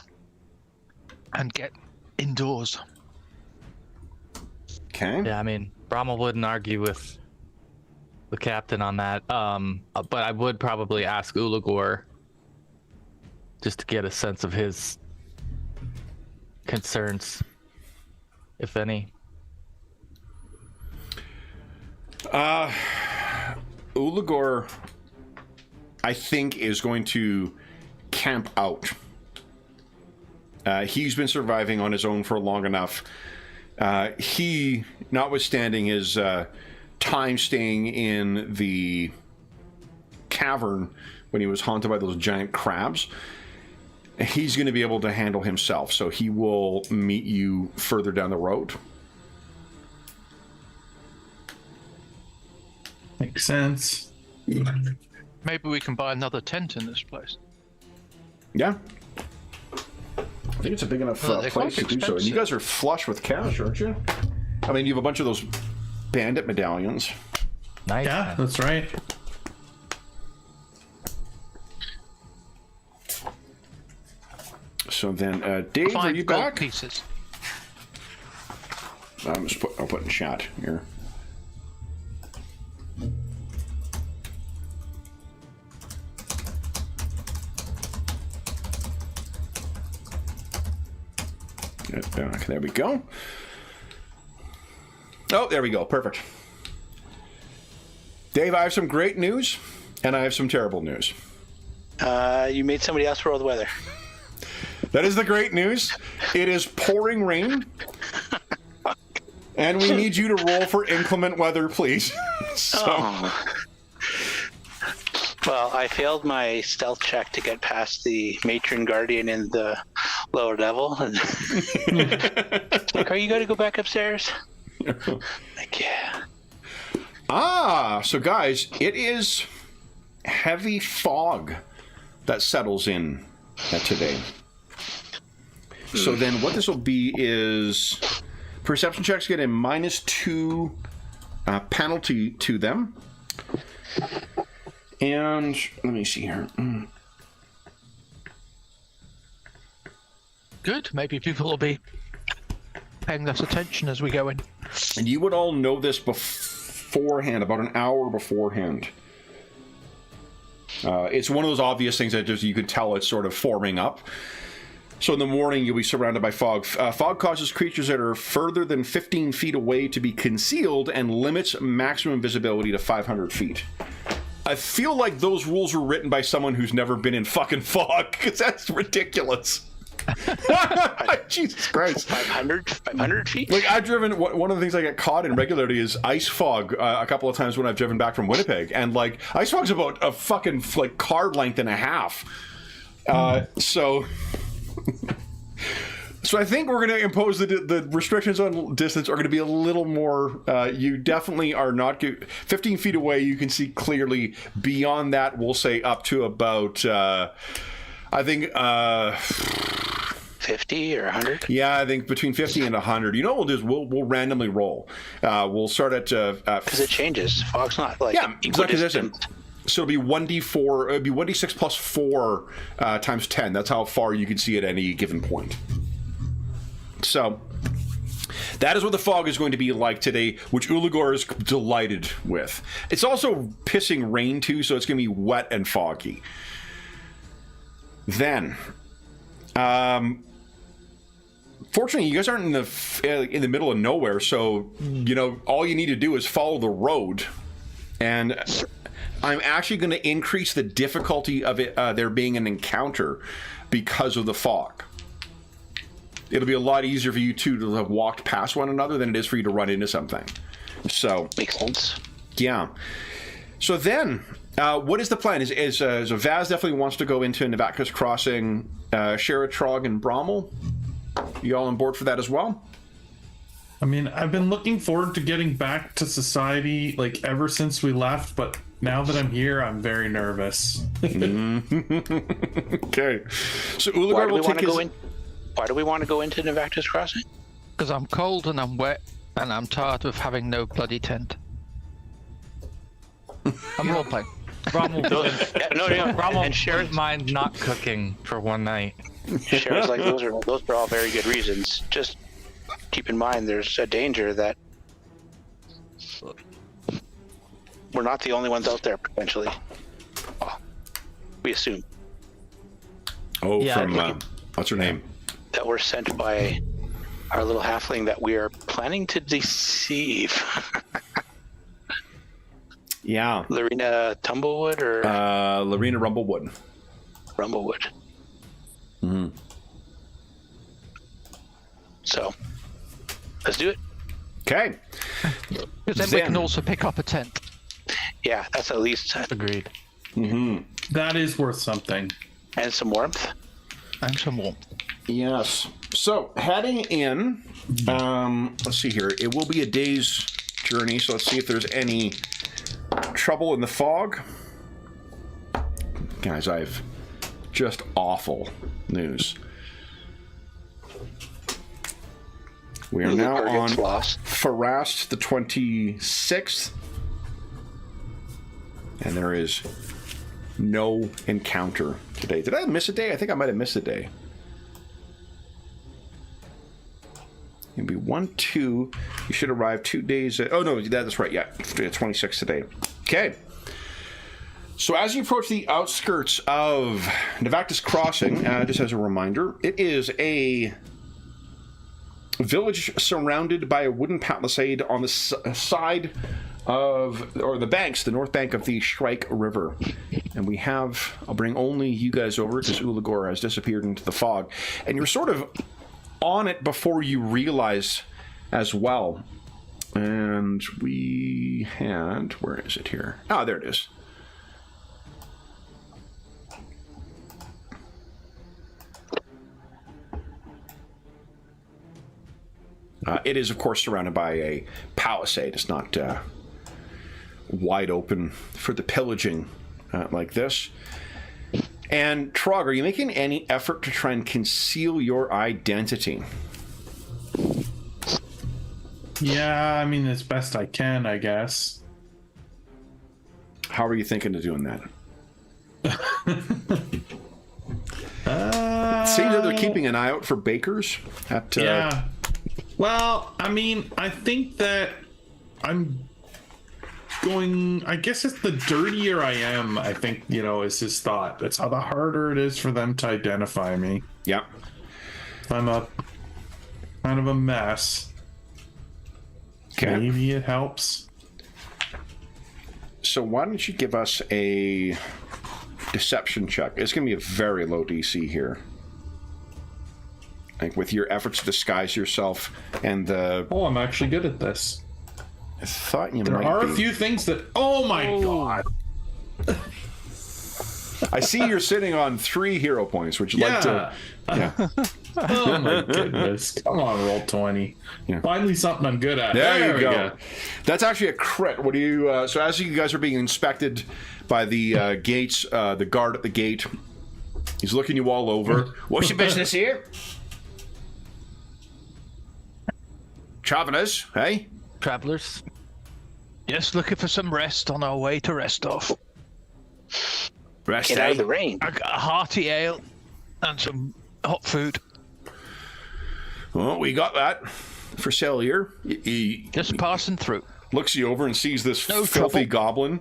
[SPEAKER 3] and get indoors.
[SPEAKER 1] Okay.
[SPEAKER 2] Yeah, I mean, Brahma wouldn't argue with the captain on that. But I would probably ask Ulagor just to get a sense of his concerns, if any.
[SPEAKER 1] Ulagor, I think, is going to camp out. He's been surviving on his own for long enough. He, notwithstanding his time staying in the cavern when he was haunted by those giant crabs, he's going to be able to handle himself. So he will meet you further down the road.
[SPEAKER 4] Makes sense.
[SPEAKER 3] Maybe we can buy another tent in this place.
[SPEAKER 1] Yeah. I think it's a big enough
[SPEAKER 3] Well, they're
[SPEAKER 1] place to
[SPEAKER 3] quite
[SPEAKER 1] do so. And you
[SPEAKER 3] expensive.
[SPEAKER 1] guys are flush with cash, aren't you? I mean, you have a bunch of those bandit medallions.
[SPEAKER 2] Nice.
[SPEAKER 4] Yeah, that's right.
[SPEAKER 1] So then, Dave, are
[SPEAKER 3] 5
[SPEAKER 1] you
[SPEAKER 3] gold
[SPEAKER 1] back?
[SPEAKER 3] pieces.
[SPEAKER 1] I'll put in chat here. Get back. There we go. Oh, there we go. Perfect. Dave, I have some great news, and I have some terrible news.
[SPEAKER 5] You made somebody else roll the weather.
[SPEAKER 1] That is the great news. It is pouring rain. And we need you to roll for inclement weather, please. So,
[SPEAKER 5] Oh. Well, I failed my stealth check to get past the matron guardian in the lower level. Like, are you going to go back upstairs? Like, yeah.
[SPEAKER 1] so guys, it is heavy fog that settles in today. So then what this will be is perception checks get a -2 penalty to them. And let me see here.
[SPEAKER 3] Good. Maybe people will be paying less attention as we go in.
[SPEAKER 1] And you would all know this beforehand, about an hour beforehand. It's one of those obvious things that just you could tell it's sort of forming up. So in the morning, you'll be surrounded by fog. Fog causes creatures that are further than 15 feet away to be concealed and limits maximum visibility to 500 feet. I feel like those rules were written by someone who's never been in fucking fog, because that's ridiculous. Jesus Christ.
[SPEAKER 5] 500 feet?
[SPEAKER 1] Like, I've driven, one of the things I get caught in regularly is ice fog a couple of times when I've driven back from Winnipeg. And, like, ice fog's about a fucking, like, car length and a half. So I think we're going to impose the restrictions on distance are going to be a little more, you definitely are not, 15 feet away, you can see clearly. Beyond that, we'll say up to about, I think,
[SPEAKER 5] 50 or 100?
[SPEAKER 1] Yeah, I think between 50 and 100. You know what we'll do is we'll randomly roll. We'll start at...
[SPEAKER 5] Because it changes. Fog's not like
[SPEAKER 1] equidistant. So it'll be 1d4, it'll be 1d6 plus 4 times 10. That's how far you can see at any given point. So that is what the fog is going to be like today, which Uligor is delighted with. It's also pissing rain too, so it's going to be wet and foggy. Then, fortunately, you guys aren't in the middle of nowhere, so you know all you need to do is follow the road. And I'm actually going to increase the difficulty of it there being an encounter because of the fog. It'll be a lot easier for you two to have walked past one another than it is for you to run into something. So
[SPEAKER 5] makes sense.
[SPEAKER 1] Yeah. So then, what is the plan? Is Vaz definitely wants to go into Navacus Crossing, Sheratrog and Brommel? You all on board for that as well?
[SPEAKER 4] I mean, I've been looking forward to getting back to society like ever since we left, but now that I'm here, I'm very nervous.
[SPEAKER 1] Okay. So Uligor will take his...
[SPEAKER 5] Why do we want to go into Navactus Crossing?
[SPEAKER 3] Because I'm cold and I'm wet and I'm tired of having no bloody tent. I'm role playing.
[SPEAKER 2] Rommel
[SPEAKER 5] Rommel
[SPEAKER 2] and Cher's mind not cooking for one night.
[SPEAKER 5] Cher's like, those are all very good reasons. Just keep in mind there's a danger that we're not the only ones out there potentially. We assume.
[SPEAKER 1] Oh, yeah, from what's her name?
[SPEAKER 5] That we're sent by our little halfling that we are planning to deceive.
[SPEAKER 1] Yeah.
[SPEAKER 5] Lorena Tumblewood or
[SPEAKER 1] Lorena Rumblewood.
[SPEAKER 5] Rumblewood.
[SPEAKER 1] Mm-hmm.
[SPEAKER 5] So let's do it.
[SPEAKER 1] Okay.
[SPEAKER 3] Because then we can also pick up a tent.
[SPEAKER 5] Yeah, that's at least
[SPEAKER 2] agreed.
[SPEAKER 1] Mm-hmm.
[SPEAKER 4] That is worth something.
[SPEAKER 5] And some warmth.
[SPEAKER 3] And some warmth.
[SPEAKER 1] Yes. So heading in, let's see here. It will be a day's journey, so let's see if there's any trouble in the fog. Guys, I've just awful news. We are now on Farast the 26th, and there is no encounter today. Did I miss a day? I think I might have missed a day. It'll be 1, 2. You should arrive 2 days. Oh no, that's right. Yeah, 26 today. Okay. So as you approach the outskirts of Navactus Crossing, just as a reminder, it is a village surrounded by a wooden palisade on the side of, or the banks, the north bank of the Shrike River. And we have, I'll bring only you guys over because Uligor has disappeared into the fog. And you're sort of on it before you realize as well. And we had, where is it here? Ah, there it is. It is, of course, surrounded by a palisade. It's not wide open for the pillaging like this. And Trog, are you making any effort to try and conceal your identity?
[SPEAKER 4] Yeah, I mean, as best I can, I guess.
[SPEAKER 1] How are you thinking of doing that? It seems that they're keeping an eye out for bakers at...
[SPEAKER 4] Yeah. Well, I mean, I think that I'm going... I guess it's the dirtier I am, I think, you know, is his thought. That's how the harder it is for them to identify me.
[SPEAKER 1] Yep.
[SPEAKER 4] I'm a kind of a mess.
[SPEAKER 1] Okay.
[SPEAKER 4] Maybe it helps.
[SPEAKER 1] So why don't you give us a deception check? It's going to be a very low DC here. Like with your efforts to disguise yourself and the...
[SPEAKER 4] Oh, I'm actually good at this.
[SPEAKER 1] I thought you
[SPEAKER 4] there
[SPEAKER 1] might
[SPEAKER 4] are
[SPEAKER 1] be.
[SPEAKER 4] A few things that... Oh my god!
[SPEAKER 1] I see you're sitting on 3 hero points. Would you like to... Yeah.
[SPEAKER 4] Oh my goodness. Come on, roll 20.
[SPEAKER 1] Yeah.
[SPEAKER 4] Finally something I'm good at.
[SPEAKER 1] There you go. That's actually a crit. What do you... so as you guys are being inspected by the gates, the guard at the gate, he's looking you all over. What's your business here? travelers, hey?
[SPEAKER 2] Travelers.
[SPEAKER 3] Just looking for some rest on our way to Restov.
[SPEAKER 1] Rest,
[SPEAKER 5] Get out of the rain.
[SPEAKER 3] I got a hearty ale and some hot food.
[SPEAKER 1] Well, we got that for sale here. He
[SPEAKER 3] Just passing through.
[SPEAKER 1] looks you over and sees this
[SPEAKER 3] No
[SPEAKER 1] filthy
[SPEAKER 3] trouble.
[SPEAKER 1] goblin.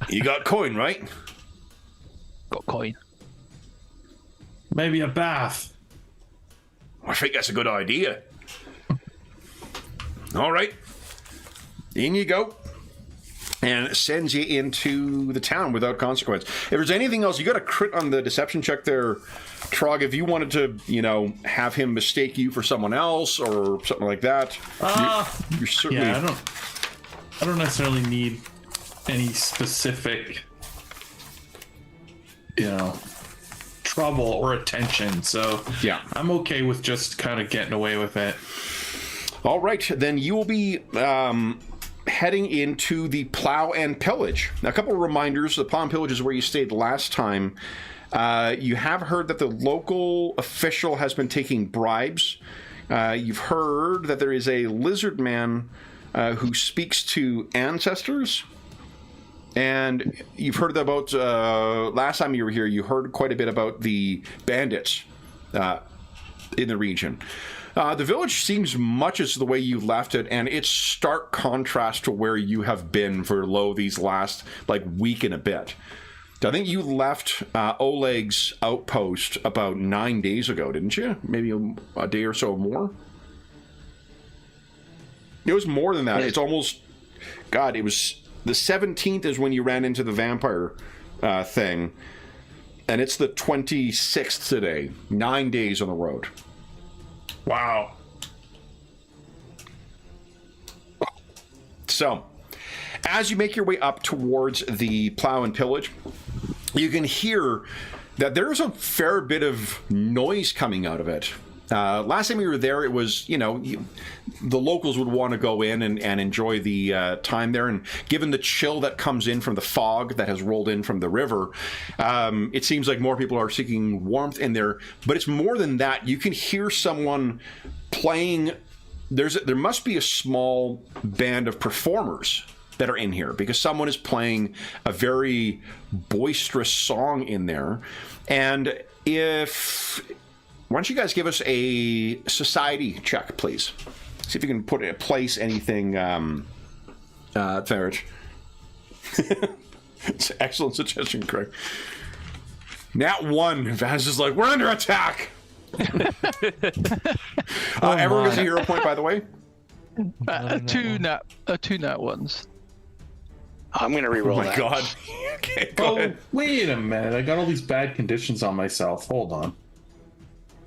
[SPEAKER 1] You got coin, right?
[SPEAKER 3] Got coin.
[SPEAKER 4] Maybe a bath.
[SPEAKER 1] I think that's a good idea. All right. In you go. And it sends you into the town without consequence. If there's anything else, you got a crit on the deception check there, Trog. If you wanted to, have him mistake you for someone else or something like that, you're certainly...
[SPEAKER 4] Yeah, I don't necessarily need any specific, trouble or attention. So
[SPEAKER 1] Yeah.
[SPEAKER 4] I'm okay with just kind of getting away with it.
[SPEAKER 1] All right, then you will be heading into the Plow and Pillage. Now, a couple of reminders. The Plow and Pillage is where you stayed last time. You have heard that the local official has been taking bribes. You've heard that there is a lizard man who speaks to ancestors. And you've heard about, last time you were here, you heard quite a bit about the bandits in the region. The village seems much as the way you left it, and it's stark contrast to where you have been for these last week and a bit. I think you left Oleg's outpost about 9 days ago, didn't you? Maybe a day or so more? It was more than that. It's almost... God, it was... The 17th is when you ran into the vampire thing, and it's the 26th today. 9 days on the road.
[SPEAKER 4] Wow.
[SPEAKER 1] So, as you make your way up towards the Plow and Pillage, you can hear that there's a fair bit of noise coming out of it. Last time we were there, it was, the locals would want to go in and enjoy the time there. And given the chill that comes in from the fog that has rolled in from the river, it seems like more people are seeking warmth in there. But it's more than that. You can hear someone playing. There must be a small band of performers that are in here because someone is playing a very boisterous song in there. And why don't you guys give us a society check, please? See if you can place anything, Farage. It's an excellent suggestion, Craig. Nat 1. Vaz is like, we're under attack! Everyone gets a hero point, by the way.
[SPEAKER 3] Two nat ones.
[SPEAKER 5] I'm going to reroll
[SPEAKER 1] Oh my
[SPEAKER 5] that.
[SPEAKER 1] god. Okay, go ahead.
[SPEAKER 4] Wait a minute. I got all these bad conditions on myself. Hold on.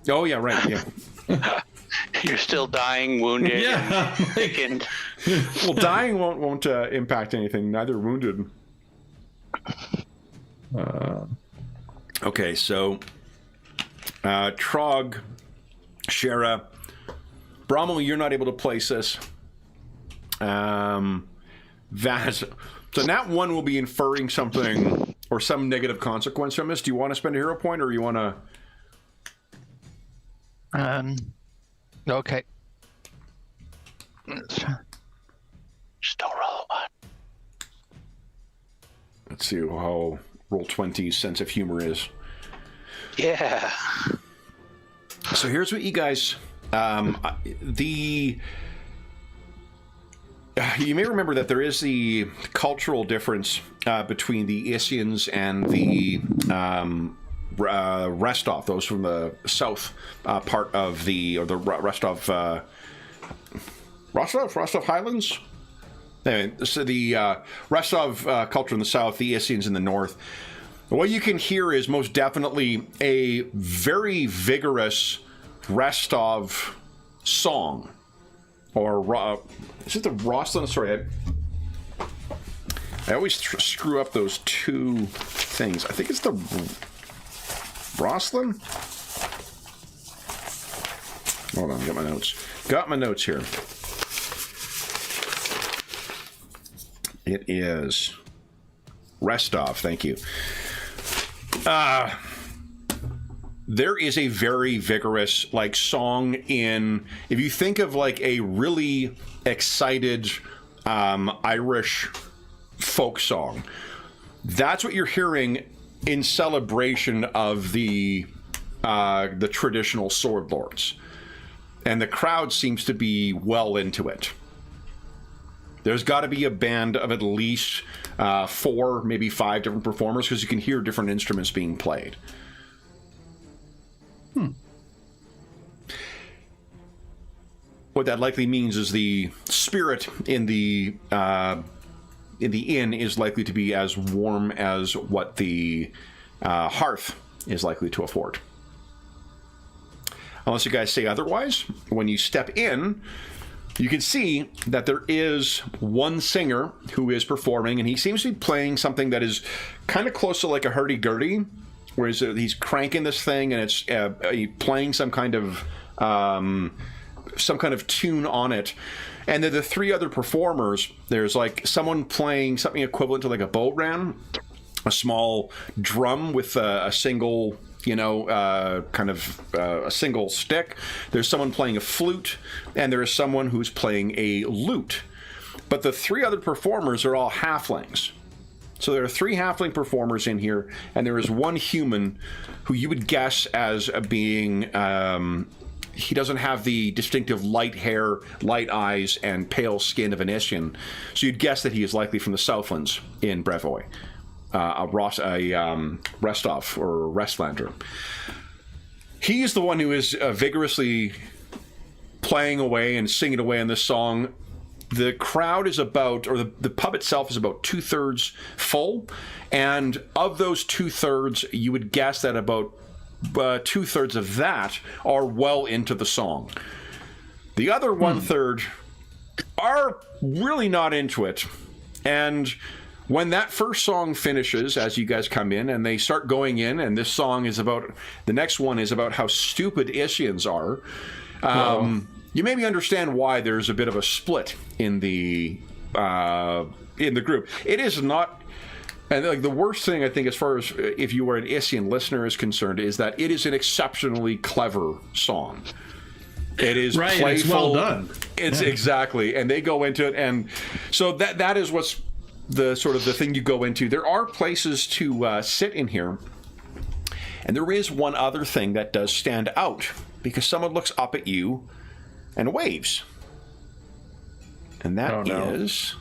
[SPEAKER 1] Oh, yeah, right, yeah.
[SPEAKER 5] You're still dying, wounded,
[SPEAKER 4] Yeah.
[SPEAKER 5] and
[SPEAKER 1] Well, dying won't impact anything, neither wounded. Okay, so Trog, Shara, Brahmo, you're not able to place this. Vaz. So Nat 1 will be inferring something or some negative consequence from this. Do you want to spend a hero point or you want to...
[SPEAKER 3] Okay.
[SPEAKER 5] just don't roll a one.
[SPEAKER 1] Let's see how Roll20's sense of humor is.
[SPEAKER 5] Yeah.
[SPEAKER 1] So here's what you guys... you may remember that there is the cultural difference between the Isians and the Restov, those from the south part of the Rostov Highlands. Anyway, so the Rostov culture in the south, the Isians in the north. What you can hear is most definitely a very vigorous Rostov song, or is it the Roslin? Sorry, I always screw up those two things. I think it's the Roslin. Hold on, got my notes. Got my notes here. It is Restov. Thank you. there is a very vigorous like song in, if you think of like a really excited Irish folk song, that's what you're hearing in celebration of the traditional sword lords, and the crowd seems to be well into it. There's got to be a band of at least 4, maybe 5 different performers, because you can hear different instruments being played. What that likely means is the spirit in the inn is likely to be as warm as what the hearth is likely to afford. Unless you guys say otherwise, when you step in, you can see that there is one singer who is performing, and he seems to be playing something that is kind of close to like a hurdy-gurdy, where he's cranking this thing, and it's playing some kind of tune on it. And then the 3 other performers, there's like someone playing something equivalent to like a boat ram, a small drum with a single, a single stick. There's someone playing a flute, and there is someone who's playing a lute. But the 3 other performers are all halflings. So there are 3 halfling performers in here, and there is one human who you would guess as being, he doesn't have the distinctive light hair, light eyes, and pale skin of an Ishian. So you'd guess that he is likely from the Southlands in Brevoy, a Restov or Restlander. He's the one who is vigorously playing away and singing away on this song. The crowd is about, or the pub itself is about 2/3 full, and of those 2/3, you would guess that about 2/3 of that are well into the song. The other 1/3 are really not into it, and when that first song finishes, as you guys come in and they start going in, and this song is about, the next one is about how stupid Ishians are. You maybe understand why there's a bit of a split in the group. It is not, and like the worst thing I think, as far as if you are an Ishian listener is concerned, is that it is an exceptionally clever song. It is
[SPEAKER 4] right,
[SPEAKER 1] playful.
[SPEAKER 4] it's well done.
[SPEAKER 1] It's exactly, and they go into it, and so that is what's the sort of the thing you go into. There are places to sit in here, and there is one other thing that does stand out, because someone looks up at you and waves. And that is...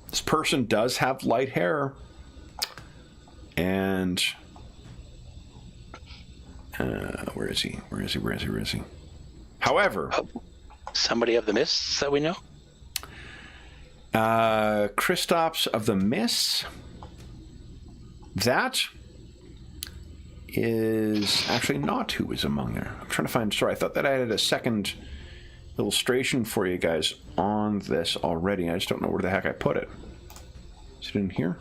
[SPEAKER 1] This person does have light hair. And... where is he? However...
[SPEAKER 5] Somebody of the Mists that we know?
[SPEAKER 1] Kristaps of the Mists. That... is actually not who is among there. I'm trying to find... Sorry, I thought that I had a second illustration for you guys on this already. I just don't know where the heck I put it. Is it in here?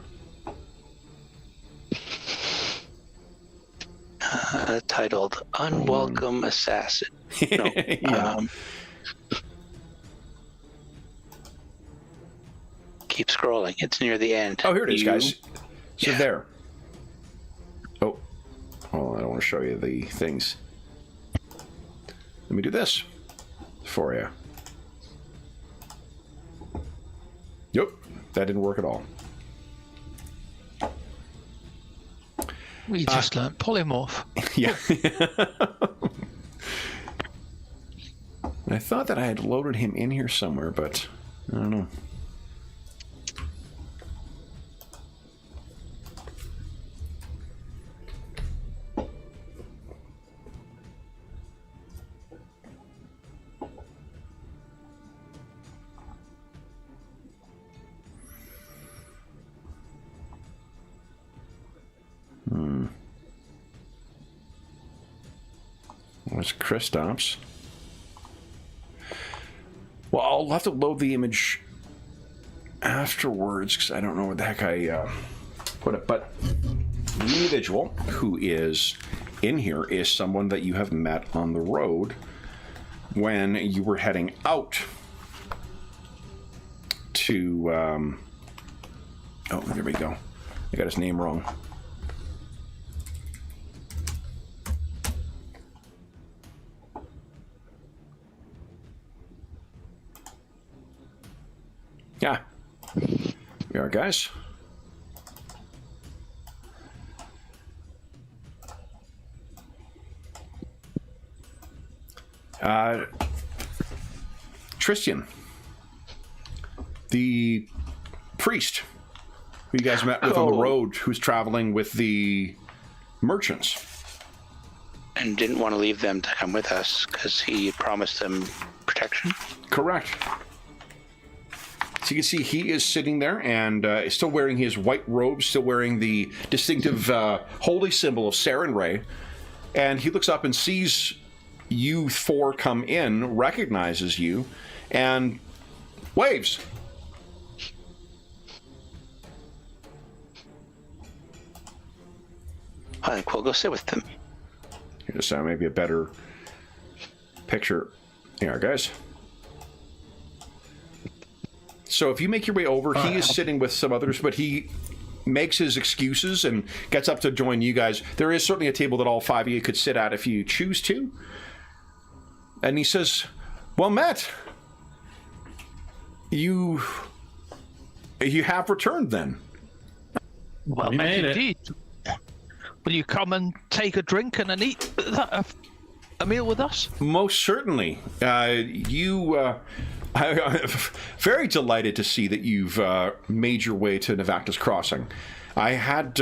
[SPEAKER 5] Titled Unwelcome Assassin. No.
[SPEAKER 1] Yeah.
[SPEAKER 5] Keep scrolling. It's near the end.
[SPEAKER 1] Oh, here it is, guys. So
[SPEAKER 5] Yeah.
[SPEAKER 1] there. Oh, I don't want to show you the things. Let me do this for you. Yep, that didn't work at all.
[SPEAKER 3] We just learnt polymorph.
[SPEAKER 1] Yeah. I thought that I had loaded him in here somewhere, but I don't know. There's Kristaps. Well, I'll have to load the image afterwards because I don't know where the heck I put it. But the individual who is in here is someone that you have met on the road when you were heading out to... oh, there we go. I got his name wrong. Yeah. Here we are, guys. Tristan, the priest who you guys met with on the road, who's traveling with the merchants.
[SPEAKER 5] And didn't want to leave them to come with us because he promised them protection.
[SPEAKER 1] Correct. So you can see he is sitting there and is still wearing his white robe, still wearing the distinctive holy symbol of Sarenrae. And he looks up and sees you four come in, recognizes you, and waves.
[SPEAKER 5] I think we'll go sit with them.
[SPEAKER 1] Here's maybe a better picture. Here, guys. So if you make your way over, he is sitting with some others, but he makes his excuses and gets up to join you guys. There is certainly a table that all five of you could sit at if you choose to. And he says, well met. You have returned then.
[SPEAKER 3] Well,
[SPEAKER 4] We made it.
[SPEAKER 3] indeed. Will you come and take a drink and eat a meal with us?
[SPEAKER 1] Most certainly. I'm very delighted to see that you've made your way to Navactus Crossing. I had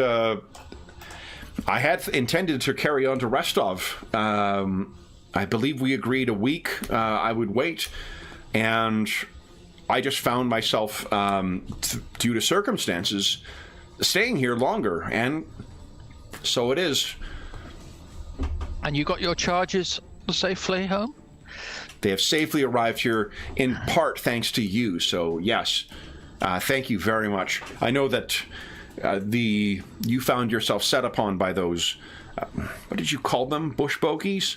[SPEAKER 1] intended to carry on to Rostov. I believe we agreed a week I would wait, and I just found myself, due to circumstances, staying here longer, and so it is.
[SPEAKER 3] And you got your charges safely home?
[SPEAKER 1] They have safely arrived here, in part thanks to you, so yes, thank you very much. I know that you found yourself set upon by those, what did you call them, bush bogies?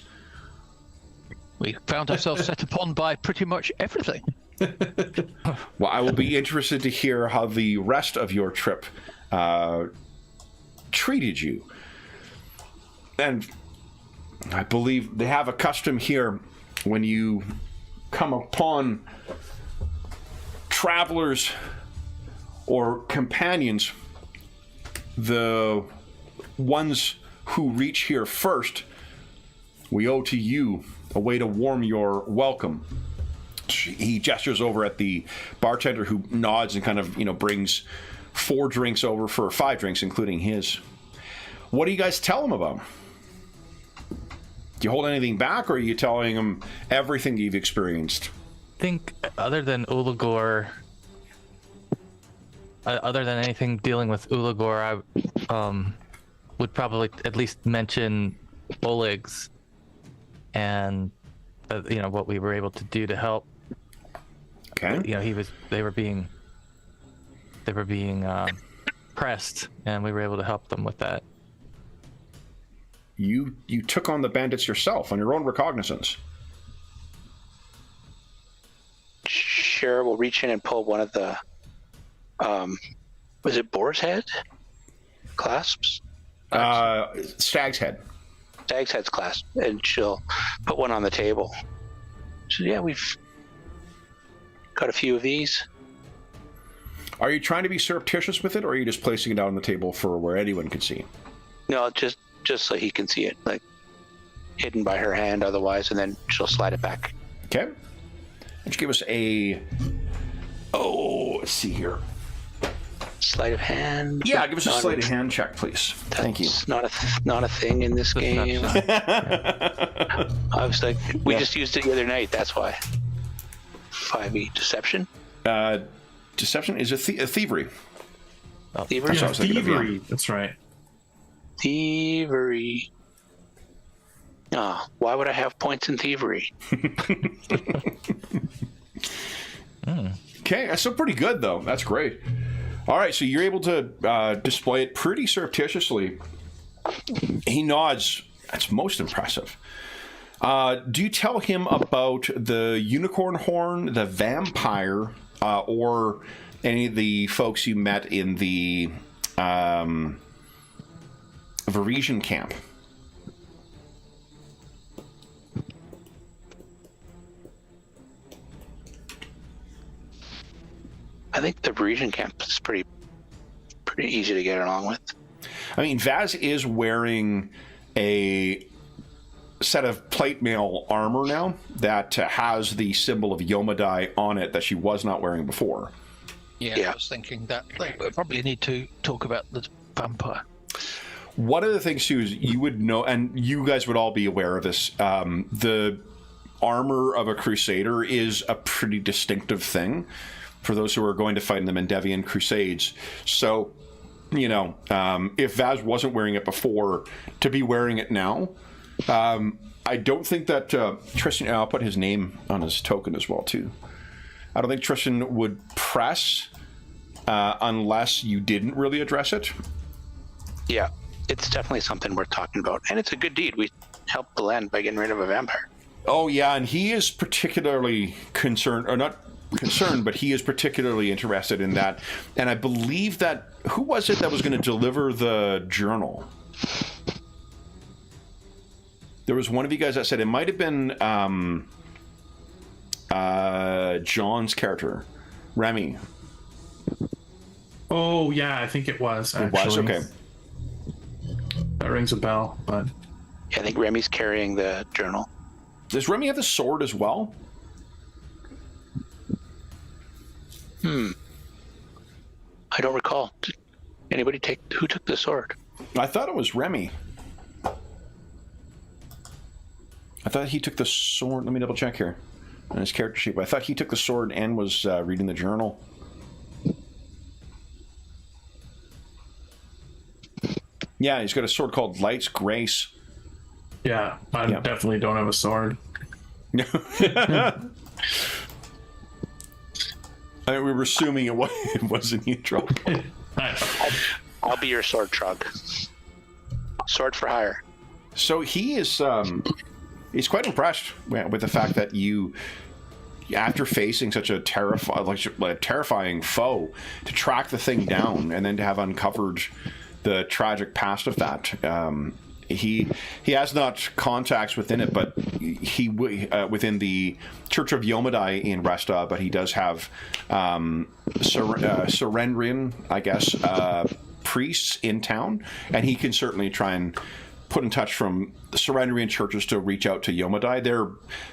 [SPEAKER 3] We found ourselves set upon by pretty much everything.
[SPEAKER 1] Well, I will be interested to hear how the rest of your trip treated you. And I believe they have a custom here when you come upon travelers or companions, the ones who reach here first, we owe to you a way to warm your welcome. He gestures over at the bartender, who nods and kind of, brings 4 drinks over for 5 drinks, including his. What do you guys tell him about? Do you hold anything back, or are you telling him everything you've experienced?
[SPEAKER 2] I think other than Ulagor, other than anything dealing with Ulagor, I would probably at least mention Oleg's and what we were able to do to help.
[SPEAKER 1] Okay.
[SPEAKER 2] They were being pressed, and we were able to help them with that.
[SPEAKER 1] You took on the bandits yourself on your own recognizance.
[SPEAKER 5] Shara will reach in and pull one of the, was it boar's head clasps?
[SPEAKER 1] Stag's head.
[SPEAKER 5] Stag's head's clasp, and she'll put one on the table. So yeah, we've got a few of these.
[SPEAKER 1] Are you trying to be surreptitious with it, or are you just placing it out on the table for where anyone can see?
[SPEAKER 5] No, just so he can see it, like hidden by her hand otherwise, and then she'll slide it back.
[SPEAKER 1] Okay. Why don't you give us let's see here.
[SPEAKER 5] Sleight of hand.
[SPEAKER 1] Yeah, give us a sleight of hand check, please. Thank you.
[SPEAKER 5] It's not a thing in this game. I was like, we just used it the other night. That's why. 5e deception.
[SPEAKER 1] Deception is a thievery.
[SPEAKER 5] Thievery.
[SPEAKER 1] That's what I was thinking of, yeah.
[SPEAKER 4] Thievery. That's right.
[SPEAKER 5] Thievery. Oh, why would I have points in thievery?
[SPEAKER 1] Okay, that's still pretty good, though. That's great. All right, so you're able to display it pretty surreptitiously. He nods. That's most impressive. Do you tell him about the unicorn horn, the vampire, or any of the folks you met in the Varisian camp?
[SPEAKER 5] I think the Parisian camp is pretty easy to get along with.
[SPEAKER 1] I mean, Vaz is wearing a set of plate mail armor now that has the symbol of Yomadai on it that she was not wearing before.
[SPEAKER 3] Yeah, I was thinking that we probably need to talk about the vampire.
[SPEAKER 1] One of the things, too, is you would know, and you guys would all be aware of this, the armor of a Crusader is a pretty distinctive thing for those who are going to fight in the Mendevian Crusades. So, you know, if Vaz wasn't wearing it before, to be wearing it now, I don't think that Tristan, I'll put his name on his token as well, too. I don't think Tristan would press unless you didn't really address it.
[SPEAKER 5] Yeah, it's definitely something worth talking about. And it's a good deed. We helped the land by getting rid of a vampire.
[SPEAKER 1] Oh, yeah, and he is particularly concerned, or not concerned, but he is particularly interested in that. And I believe that, who was it that was going to deliver the journal? There was one of you guys that said it might have been John's character, Remy.
[SPEAKER 4] Oh, yeah, I think it was, actually.
[SPEAKER 1] It was? Okay.
[SPEAKER 4] That rings a bell, but...
[SPEAKER 5] Yeah, I think Remy's carrying the journal.
[SPEAKER 1] Does Remy have the sword as well?
[SPEAKER 5] I don't recall. Did anybody who took the sword?
[SPEAKER 1] I thought it was Remy. I thought he took the sword. Let me double check here on his character sheet. But I thought he took the sword and was reading the journal. Yeah, he's got a sword called Light's Grace.
[SPEAKER 4] Yeah, I definitely don't have a sword.
[SPEAKER 1] I mean, we were assuming it wasn't you, Trog.
[SPEAKER 5] I'll be your sword, Trog. Sword for hire.
[SPEAKER 1] So he is, he's quite impressed with the fact that you, after facing such a terrifying foe, to track the thing down and then to have uncovered the tragic past of that. He has not contacts within it, but he within the Church of Yomadai in Resta, but he does have Serendrian, I guess, priests in town, and he can certainly try and put in touch from the Serendrian churches to reach out to Yomadai. They're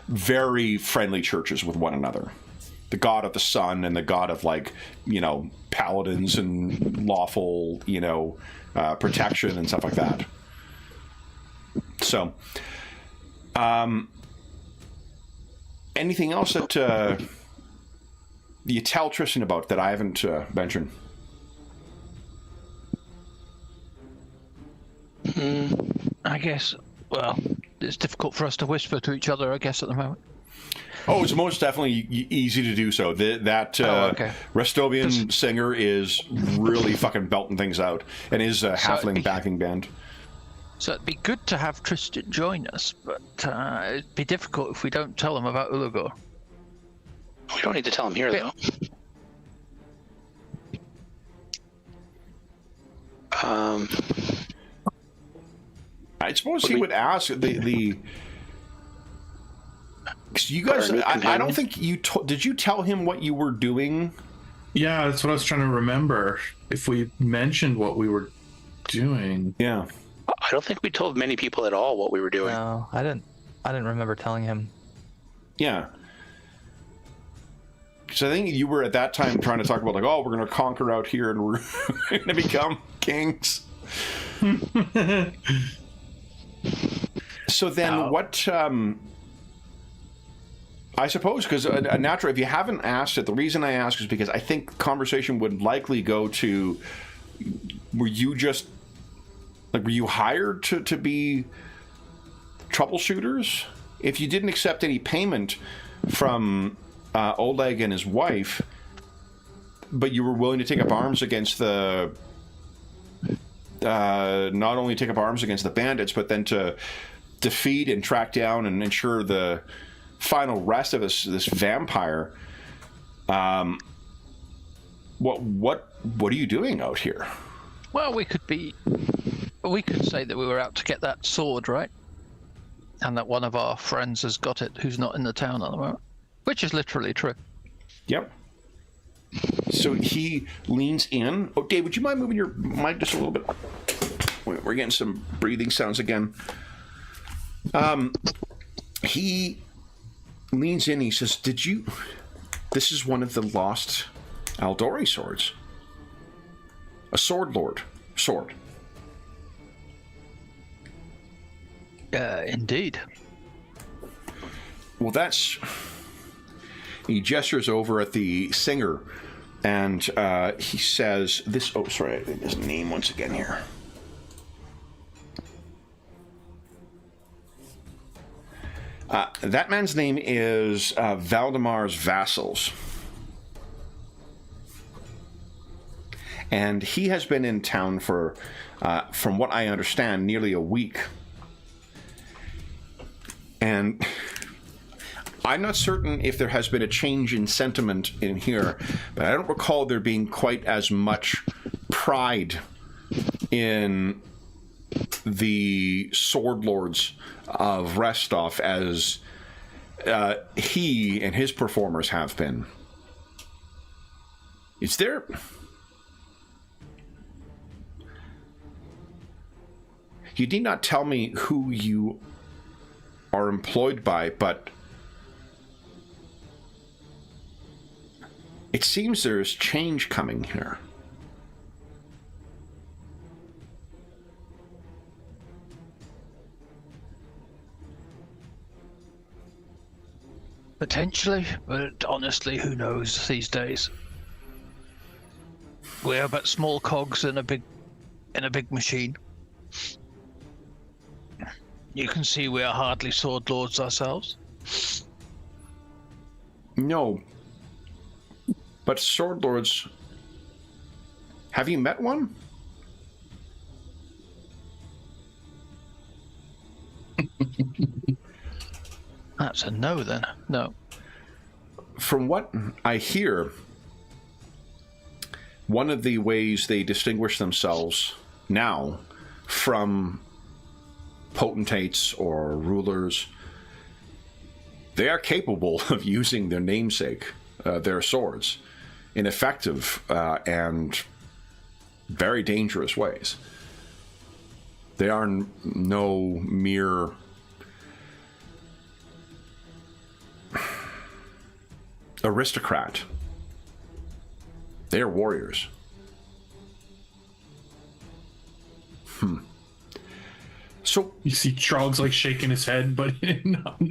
[SPEAKER 1] very friendly churches with one another. The god of the sun and the god of, like, you know, paladins and lawful, you know, protection and stuff like that. So, anything else that you tell Tristan about that I haven't mentioned?
[SPEAKER 3] I guess, well, it's difficult for us to whisper to each other, I guess, at the moment.
[SPEAKER 1] Oh, it's most definitely easy to do so. That
[SPEAKER 3] okay.
[SPEAKER 1] Restovian singer is really fucking belting things out, and is a halfling backing band.
[SPEAKER 3] So it'd be good to have Tristan join us, but it'd be difficult if we don't tell him about Ulugor.
[SPEAKER 5] We don't need to tell him here, though.
[SPEAKER 1] I suppose he would ask the cause you guys. I don't think you did. You tell him what you were doing?
[SPEAKER 4] Yeah, that's what I was trying to remember. If we mentioned what we were doing.
[SPEAKER 1] Yeah.
[SPEAKER 5] I don't think we told many people at all what we were doing.
[SPEAKER 2] No, I didn't remember telling him.
[SPEAKER 1] Yeah. Because I think you were at that time trying to talk about, like, oh, we're going to conquer out here and we're going to become kings. So then what... I suppose, because a natural... If you haven't asked it, the reason I ask is because I think conversation would likely go to... Were you just... Like, were you hired to be troubleshooters? If you didn't accept any payment from Oleg and his wife, but you were willing to take up arms against the... not only take up arms against the bandits, but then to defeat and track down and ensure the final rest of this vampire. What are you doing out here?
[SPEAKER 3] Well, we could say that we were out to get that sword, right? And that one of our friends has got it who's not in the town at the moment. Which is literally true.
[SPEAKER 1] Yep. So So he leans in. Oh, Dave, would you mind moving your mic just a little bit? We're getting some breathing sounds again. He leans in. He says, "Did you? This is one of the lost Aldori swords. A sword lord sword."
[SPEAKER 3] Indeed.
[SPEAKER 1] Well, that's... He gestures over at the singer, and he says, "This..." Oh, sorry, I think his name once again here. That man's name is Valdemar's Vassals. And he has been in town for, from what I understand, nearly a week. And I'm not certain if there has been a change in sentiment in here, but I don't recall there being quite as much pride in the sword lords of Restov as he and his performers have been. Is there... You need not tell me who you are employed by, but it seems there's change coming here.
[SPEAKER 3] Potentially, but honestly, who knows these days? We're but small cogs in a big machine. You can see we are hardly sword lords ourselves.
[SPEAKER 1] No. But sword lords... Have you met one?
[SPEAKER 3] That's a no, then. No.
[SPEAKER 1] From what I hear, one of the ways they distinguish themselves now from potentates or rulers, they are capable of using their namesake, their swords, in effective and very dangerous ways. They are no mere aristocrat. They are warriors. So
[SPEAKER 4] You see Trog's like shaking his head, but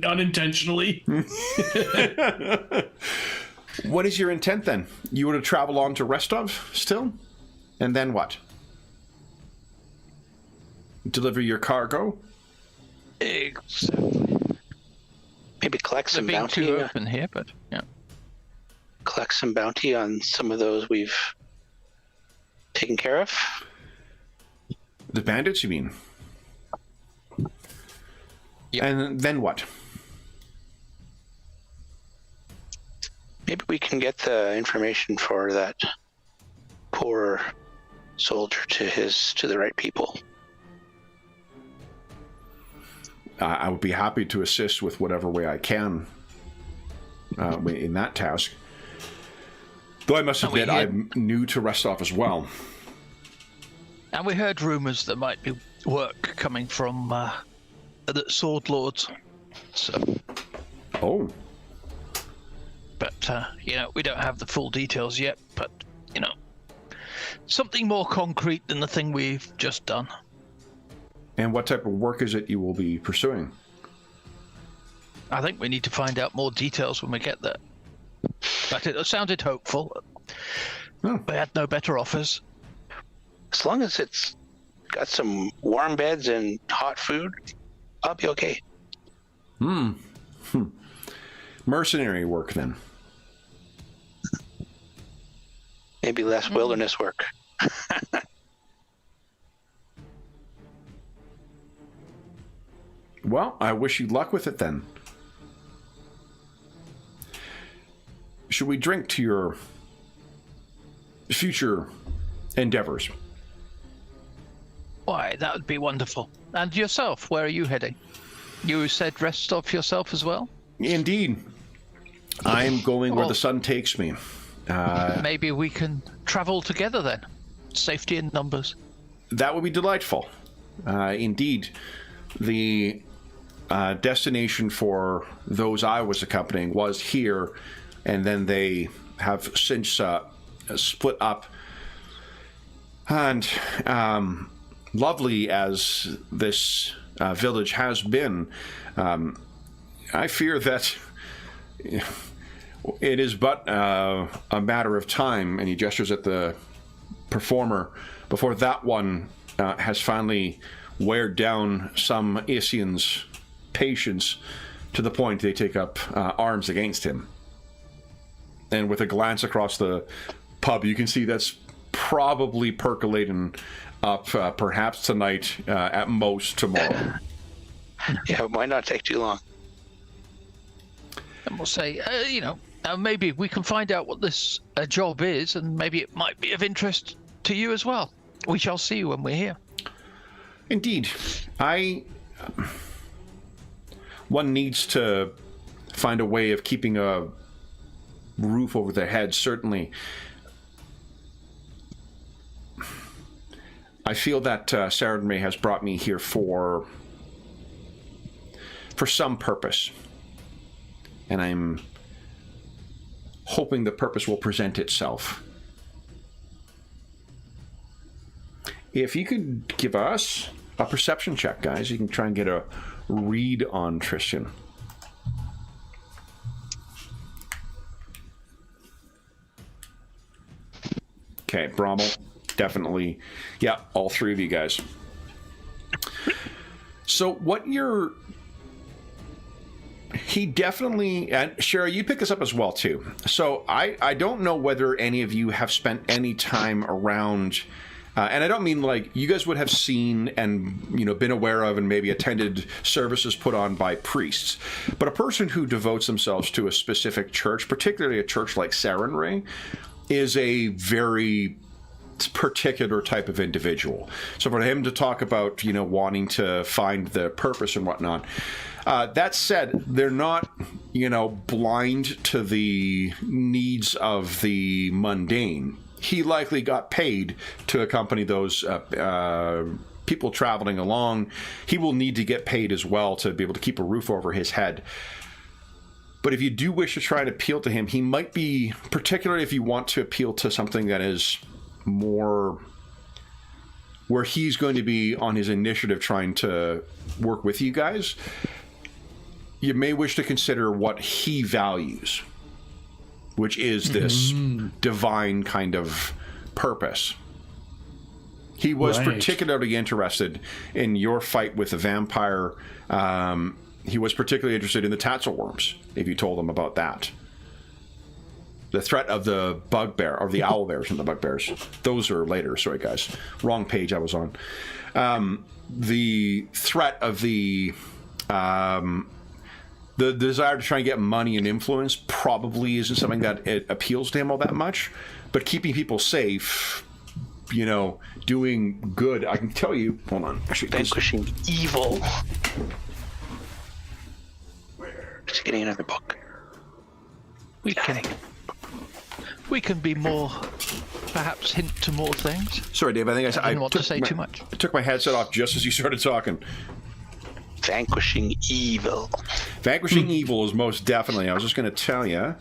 [SPEAKER 4] unintentionally.
[SPEAKER 1] what is your intent then? You were to travel on to Restov still? And then what? Deliver your cargo?
[SPEAKER 3] Exactly.
[SPEAKER 5] Maybe collect some
[SPEAKER 3] Being
[SPEAKER 5] bounty.
[SPEAKER 3] too open here, but yeah.
[SPEAKER 5] Collect some bounty on some of those we've taken care of.
[SPEAKER 1] The bandits, you mean?
[SPEAKER 3] Yeah.
[SPEAKER 1] And then what?
[SPEAKER 5] Maybe we can get the information for that poor soldier to the right people.
[SPEAKER 1] I would be happy to assist with whatever way I can in that task. Though I must admit, I'm new to Restov as well.
[SPEAKER 3] And we heard rumors there might be work coming from the sword lords. So,
[SPEAKER 1] Oh,
[SPEAKER 3] but we don't have the full details yet. But something more concrete than the thing we've just done.
[SPEAKER 1] and what type of work is it you will be pursuing?
[SPEAKER 3] I think we need to find out more details when we get there. But it sounded hopeful.
[SPEAKER 1] Oh.
[SPEAKER 3] We had no better offers.
[SPEAKER 5] As long as it's got some warm beds and hot food, I'll be okay.
[SPEAKER 1] Mercenary work, then.
[SPEAKER 5] Maybe less wilderness work.
[SPEAKER 1] Well, I wish you luck with it, then. Should we drink to your future endeavors?
[SPEAKER 3] Why, that would be wonderful. And yourself, where are you heading? You said Restov yourself as well?
[SPEAKER 1] Indeed. I am going where
[SPEAKER 3] Well-
[SPEAKER 1] the sun takes me.
[SPEAKER 3] Maybe we can travel together then. Safety in numbers.
[SPEAKER 1] That would be delightful. Indeed, the destination for those I was accompanying was here, and then they have since split up. And lovely as this village has been, I fear that it is but a matter of time, and he gestures at the performer, before that one has finally weared down some Isian's patience to the point they take up arms against him. And with a glance across the pub, you can see that's probably percolating up perhaps tonight, at most tomorrow.
[SPEAKER 5] Yeah, it might not take too long.
[SPEAKER 3] And we'll say, maybe we can find out what this job is, and maybe it might be of interest to you as well. We shall see when we're here.
[SPEAKER 1] Indeed. One needs to find a way of keeping a roof over their heads, certainly. I feel that Sarenrae has brought me here for some purpose. And I'm hoping the purpose will present itself. If you could give us a perception check, guys, you can try and get a read on Tristan. Okay, Brommel, definitely. Yeah, all three of you guys. So what you're... He definitely... And Shara, you pick this up as well, too. So I don't know whether any of you have spent any time around... and I don't mean like you guys would have seen and, been aware of and maybe attended services put on by priests. But a person who devotes themselves to a specific church, particularly a church like Sarenrae, is a very particular type of individual. So for him to talk about, wanting to find the purpose and whatnot, that said, they're not, blind to the needs of the mundane. He likely got paid to accompany those people traveling along. He will need to get paid as well to be able to keep a roof over his head. But if you do wish to try and appeal to him, he might be, particularly if you want to appeal to something that is more where he's going to be on his initiative trying to work with you guys, you may wish to consider what he values, which is this divine kind of purpose. He was particularly interested in your fight with the vampire. He was particularly interested in the Tatzelworms, if you told him about that. The threat of the bugbear, or the owlbears and the bugbears. Those are later. Sorry, guys. Wrong page I was on. The threat of the desire to try and get money and influence probably isn't something that it appeals to him all that much. But keeping people safe, doing good, I can tell you... Hold on. Actually,
[SPEAKER 5] Vanquishing evil. Just getting another book.
[SPEAKER 3] We can be more, perhaps hint to more things.
[SPEAKER 1] Sorry, Dave, I think
[SPEAKER 3] I didn't want to say too much.
[SPEAKER 1] I took my headset off just as you started talking.
[SPEAKER 5] Vanquishing evil.
[SPEAKER 1] Vanquishing evil is most definitely. I was just going to tell you,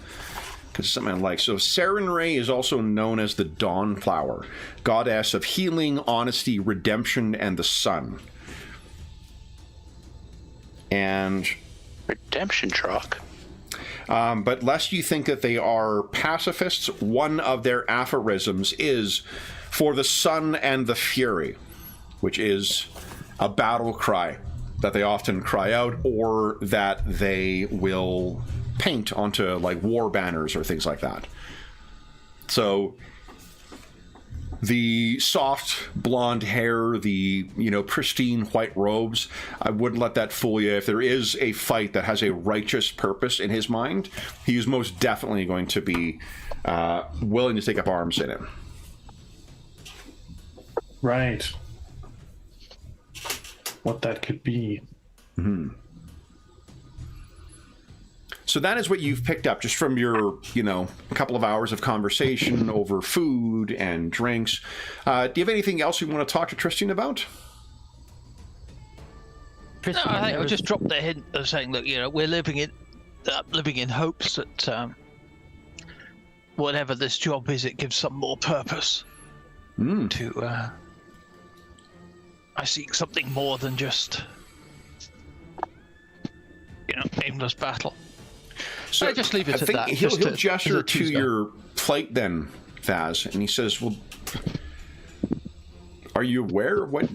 [SPEAKER 1] because it's something I like. So Sarenrae is also known as the Dawnflower, goddess of healing, honesty, redemption, and the sun. And...
[SPEAKER 5] Redemption truck.
[SPEAKER 1] But lest you think that they are pacifists, one of their aphorisms is for the sun and the fury, which is a battle cry that they often cry out, or that they will paint onto like war banners or things like that. So the soft blonde hair, the pristine white robes, I wouldn't let that fool you. If there is a fight that has a righteous purpose in his mind, he is most definitely going to be willing to take up arms in it.
[SPEAKER 4] Right. What that could be.
[SPEAKER 1] So that is what you've picked up just from your, a couple of hours of conversation over food and drinks. Do you have anything else you want to talk to Tristan about?
[SPEAKER 3] No, I think I'll just drop the hint of saying that we're living in hopes that whatever this job is, it gives some more purpose. To I seek something more than just aimless battle. So I just leave it at that.
[SPEAKER 1] He'll gesture to your plate then, Thaz, and he says, "Well, are you aware what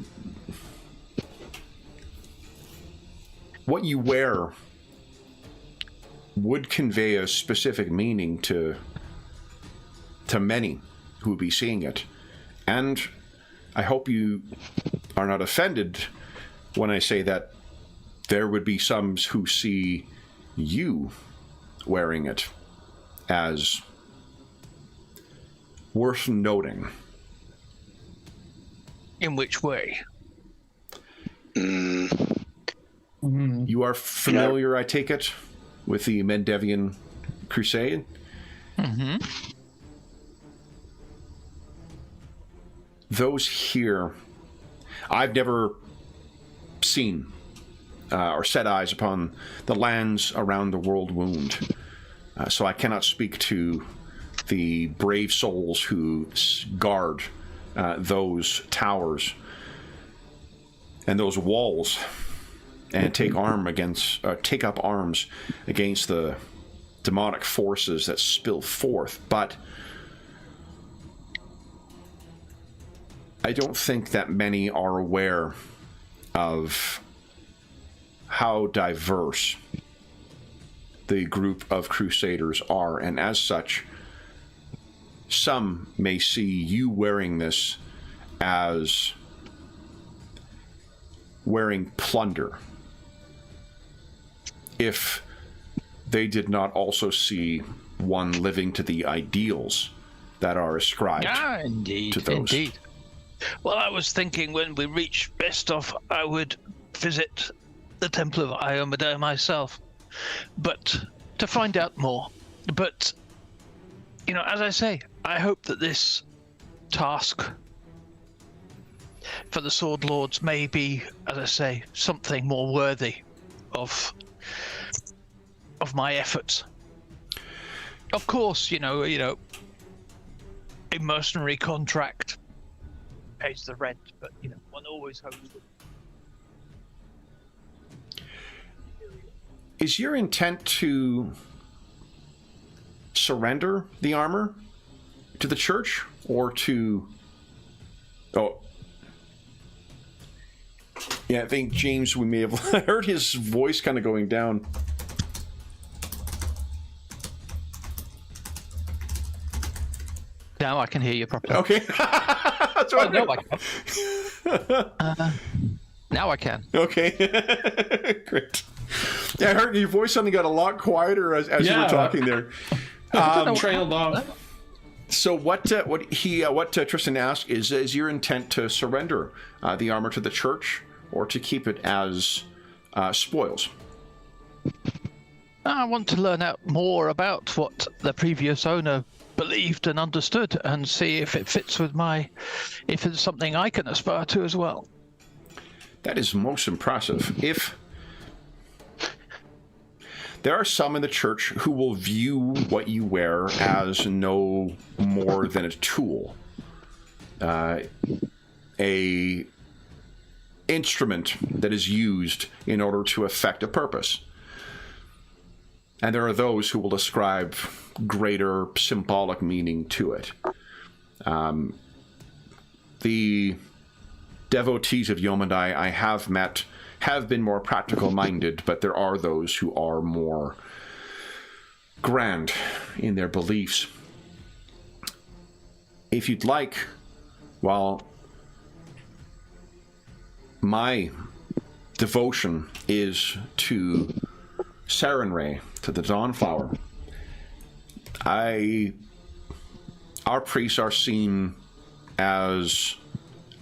[SPEAKER 1] you wear would convey a specific meaning to many who would be seeing it, and I hope you are not offended when I say that there would be some who see you wearing it as worth noting."
[SPEAKER 3] In which way?
[SPEAKER 1] You are familiar, I take it, with the Mendevian Crusade?
[SPEAKER 3] Mm-hmm.
[SPEAKER 1] Those here, I've never seen or set eyes upon the lands around the World Wound, so I cannot speak to the brave souls who guard those towers and those walls and take up arms against the demonic forces that spill forth. But I don't think that many are aware of how diverse the group of Crusaders are, and as such, some may see you wearing this as wearing plunder, if they did not also see one living to the ideals that are ascribed
[SPEAKER 3] indeed,
[SPEAKER 1] to those.
[SPEAKER 3] Indeed. Well, I was thinking when we reach Bestov, I would visit the Temple of Iomedae myself, but to find out more. But, as I say, I hope that this task for the Sword Lords may be, as I say, something more worthy of my efforts. Of course, a mercenary contract pays the rent, but one always hopes that.
[SPEAKER 1] Is your intent to surrender the armor to the church, or to... Oh. Yeah, I think, James, we may have heard his voice kind of going down.
[SPEAKER 3] Now I can hear you properly.
[SPEAKER 1] Okay. That's what
[SPEAKER 3] no, I can. Now I can.
[SPEAKER 1] Okay. Great. Yeah, I heard your voice suddenly got a lot quieter as you were talking there.
[SPEAKER 4] Trailed off.
[SPEAKER 1] So what Tristan asked is your intent to surrender the armor to the church, or to keep it as spoils?
[SPEAKER 3] I want to learn out more about what the previous owner believed and understood, and see if it fits with if it's something I can aspire to as well.
[SPEAKER 1] That is most impressive. If there are some in the church who will view what you wear as no more than a tool, a instrument that is used in order to effect a purpose. And there are those who will ascribe greater symbolic meaning to it. The devotees of Yomandai I have met have been more practical-minded, but there are those who are more grand in their beliefs. If you'd like, while my devotion is to Sarenrae, to the Dawnflower, our priests are seen as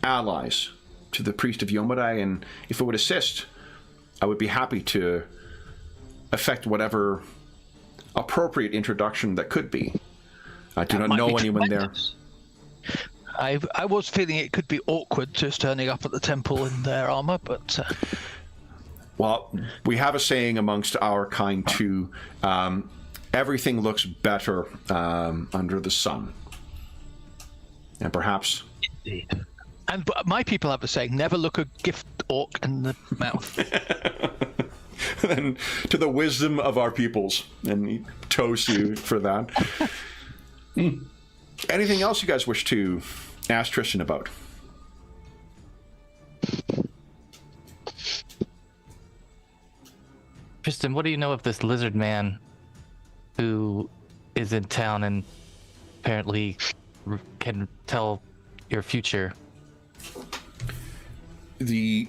[SPEAKER 1] allies to the priest of Yomandai, and if it would assist, I would be happy to effect whatever appropriate introduction that could be. I do not
[SPEAKER 3] Might
[SPEAKER 1] know
[SPEAKER 3] be
[SPEAKER 1] anyone there.
[SPEAKER 3] tremendous. I was feeling it could be awkward just turning up at the temple in their armor, but
[SPEAKER 1] Well, we have a saying amongst our kind too. Everything looks better under the sun. And perhaps...
[SPEAKER 3] indeed. And but my people have a saying: never look a gift orc in the mouth.
[SPEAKER 1] And to the wisdom of our peoples, and we toast you for that. Anything else you guys wish to ask Tristan about?
[SPEAKER 2] Tristan, what do you know of this lizard man who is in town and apparently can tell your future?
[SPEAKER 1] A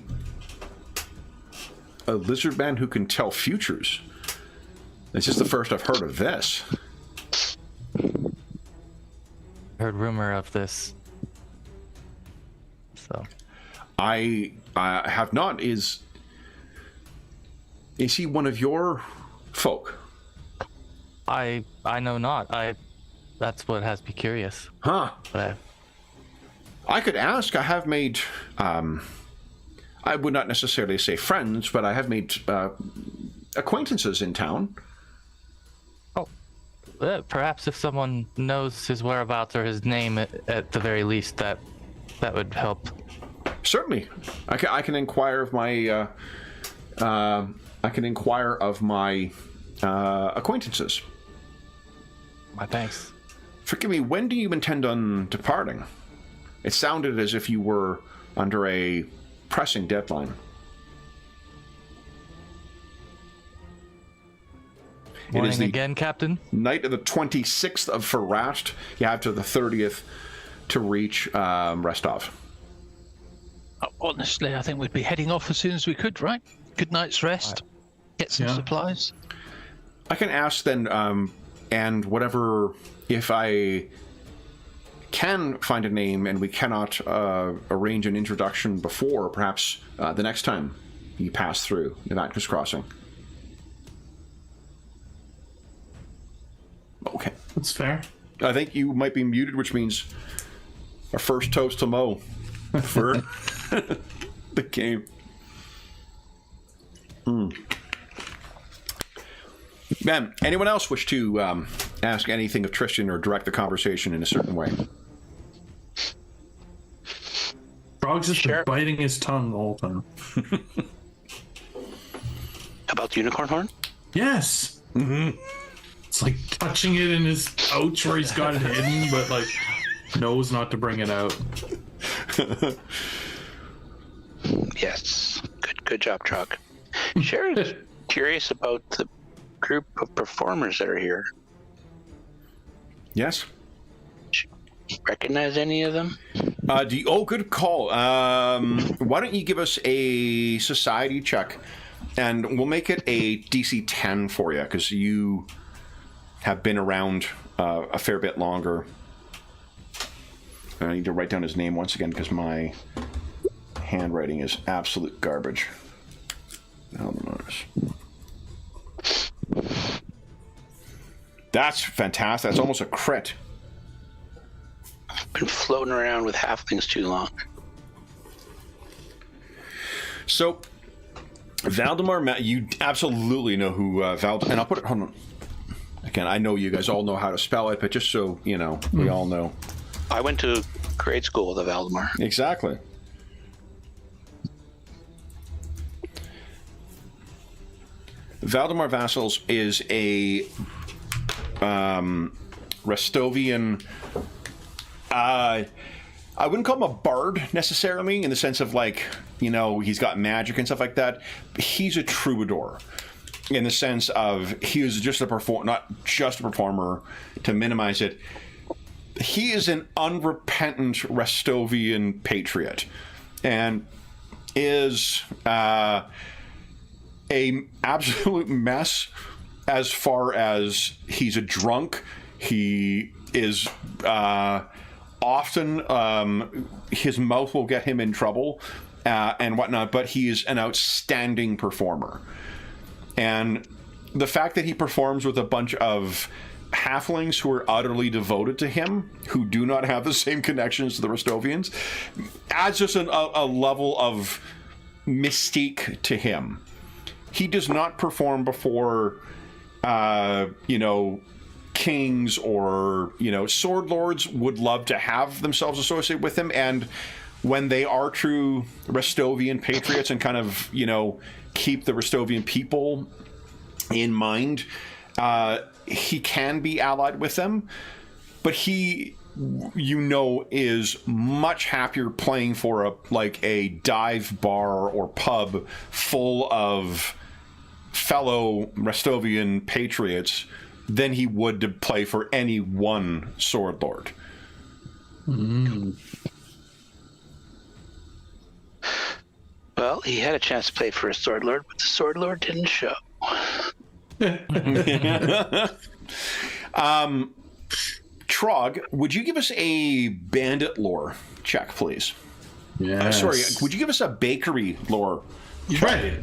[SPEAKER 1] lizard man who can tell futures. This is the first I've heard of this.
[SPEAKER 2] Heard rumor of this. So
[SPEAKER 1] I have not. Is he one of your folk?
[SPEAKER 2] I know not. That's what has me curious.
[SPEAKER 1] Huh.
[SPEAKER 2] But
[SPEAKER 1] I could ask. I have made, I would not necessarily say friends, but I have made acquaintances in town.
[SPEAKER 2] perhaps if someone knows his whereabouts or his name at the very least, that would help.
[SPEAKER 1] Certainly, I can inquire of my acquaintances.
[SPEAKER 2] My thanks.
[SPEAKER 1] Forgive me. When do you intend on departing? It sounded as if you were under a pressing deadline.
[SPEAKER 2] Morning
[SPEAKER 1] it is the
[SPEAKER 2] again, Captain.
[SPEAKER 1] night of the 26th of Farast. You have to the 30th to reach Restov.
[SPEAKER 3] Honestly, I think we'd be heading off as soon as we could, right? Good night's rest. Get some supplies.
[SPEAKER 1] I can ask then, and whatever, if I can find a name and we cannot arrange an introduction before, perhaps the next time you pass through Nevactus Crossing. Okay.
[SPEAKER 4] That's fair.
[SPEAKER 1] I think you might be muted, which means our first toast to Mo for the game. Man, anyone else wish to ask anything of Tristan or direct the conversation in a certain way?
[SPEAKER 4] Frog's just been biting his tongue the whole time.
[SPEAKER 5] About the unicorn horn?
[SPEAKER 4] Yes. Mm-hmm. It's like touching it in his pouch where he's got it hidden, but like knows not to bring it out.
[SPEAKER 5] Yes. Good job, Truck. Sharon's curious about the group of performers that are here.
[SPEAKER 1] Yes.
[SPEAKER 5] Recognize any of them?
[SPEAKER 1] Good call. Why don't you give us a society check, and we'll make it a DC 10 for you, because you have been around a fair bit longer. I need to write down his name once again, because my handwriting is absolute garbage. That's fantastic. That's almost a crit.
[SPEAKER 5] Been floating around with halflings too long.
[SPEAKER 1] So, Valdemar, you absolutely know who Valdemar... And I'll put it... Hold on. Again, I know you guys all know how to spell it, but just so, you know, we all know.
[SPEAKER 5] I went to grade school with a Valdemar.
[SPEAKER 1] Exactly. Valdemar Vassals is a Restovian... I wouldn't call him a bard necessarily, in the sense of, like, you know, he's got magic and stuff like that. He's a troubadour, in the sense of he is just not just a performer, to minimize it. He is an unrepentant Restovian patriot, and is a absolute mess as far as he's a drunk. He is often his mouth will get him in trouble and whatnot, but he is an outstanding performer. And the fact that he performs with a bunch of halflings who are utterly devoted to him, who do not have the same connections to the Restovians, adds just a level of mystique to him. He does not perform before, kings or, sword lords would love to have themselves associated with him, and when they are true Restovian patriots and kind of, keep the Restovian people in mind, he can be allied with them, but he, is much happier playing for a dive bar or pub full of fellow Restovian patriots than he would to play for any one sword lord.
[SPEAKER 5] Mm. Well, he had a chance to play for a sword lord, but the sword lord didn't show.
[SPEAKER 1] Trog, would you give us a bandit lore check, please?
[SPEAKER 4] Yes.
[SPEAKER 1] Sorry, would you give us a bakery lore check?
[SPEAKER 4] Right.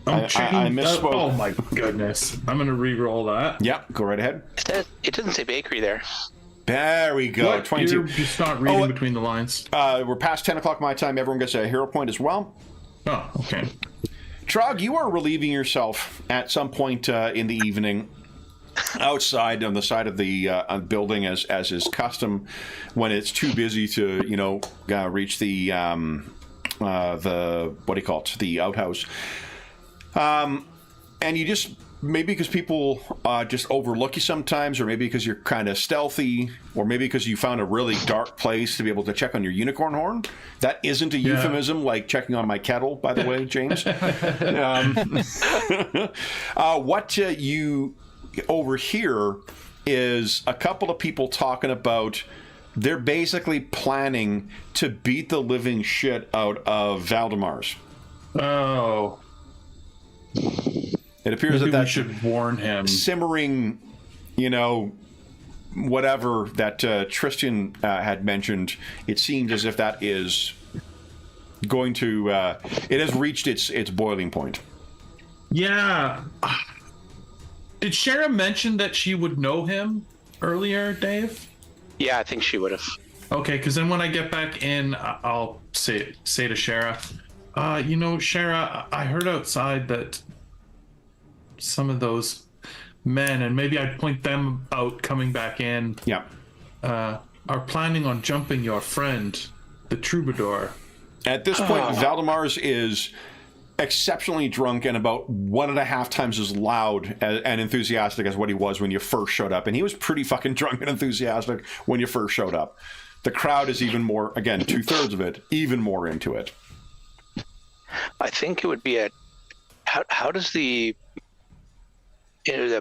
[SPEAKER 1] I misspoke.
[SPEAKER 4] Oh my goodness. I'm going to re-roll that.
[SPEAKER 1] Yep, go right ahead.
[SPEAKER 5] It doesn't say bakery there.
[SPEAKER 1] There we go.
[SPEAKER 4] What?
[SPEAKER 1] 22.
[SPEAKER 4] You're just not reading between the lines.
[SPEAKER 1] We're past 10 o'clock my time. Everyone gets a hero point as well.
[SPEAKER 4] Oh, okay.
[SPEAKER 1] Trog, you are relieving yourself at some point in the evening outside on the side of the building, as is custom, when it's too busy to reach the what do you call it, the outhouse, and you just, maybe because people just overlook you sometimes, or maybe because you're kind of stealthy, or maybe because you found a really dark place to be able to check on your unicorn horn. That isn't a euphemism like checking on my kettle, by the way, James. What you overhear is a couple of people talking about they're basically planning to beat the living shit out of Valdemar's.
[SPEAKER 4] Oh.
[SPEAKER 1] It appears
[SPEAKER 4] Maybe
[SPEAKER 1] that
[SPEAKER 4] we should warn him.
[SPEAKER 1] Simmering, whatever that Tristan had mentioned, it seems as if that is going to, it has reached its boiling point.
[SPEAKER 4] Yeah. Did Shara mention that she would know him earlier, Dave?
[SPEAKER 5] Yeah, I think she would have.
[SPEAKER 4] Okay, because then when I get back in, I'll say to Shara, Shara, I heard outside that some of those men, and maybe I'd point them out coming back in, are planning on jumping your friend, the troubadour.
[SPEAKER 1] At this point, Valdemar's is exceptionally drunk and about 1.5 times as loud and enthusiastic as what he was when you first showed up. And he was pretty fucking drunk and enthusiastic when you first showed up. The crowd is even more, again, 2/3 of it, even more into it.
[SPEAKER 5] I think it would be how does the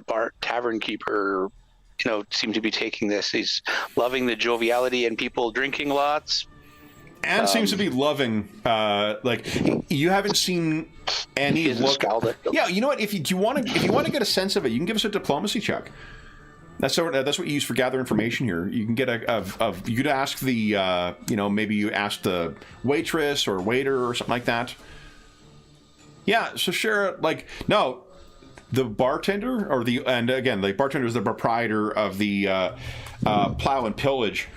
[SPEAKER 5] bar tavern keeper seem to be taking this? He's loving the joviality and people drinking lots,
[SPEAKER 1] and seems to be loving you haven't seen any look. Yeah, you know what, if you want to get a sense of it, you can give us a diplomacy check. That's what you use for gather information here. You can get you could ask the maybe you ask the waitress or waiter or something like that. Yeah, so sure, no, the bartender the bartender is the proprietor of the Plow and Pillage,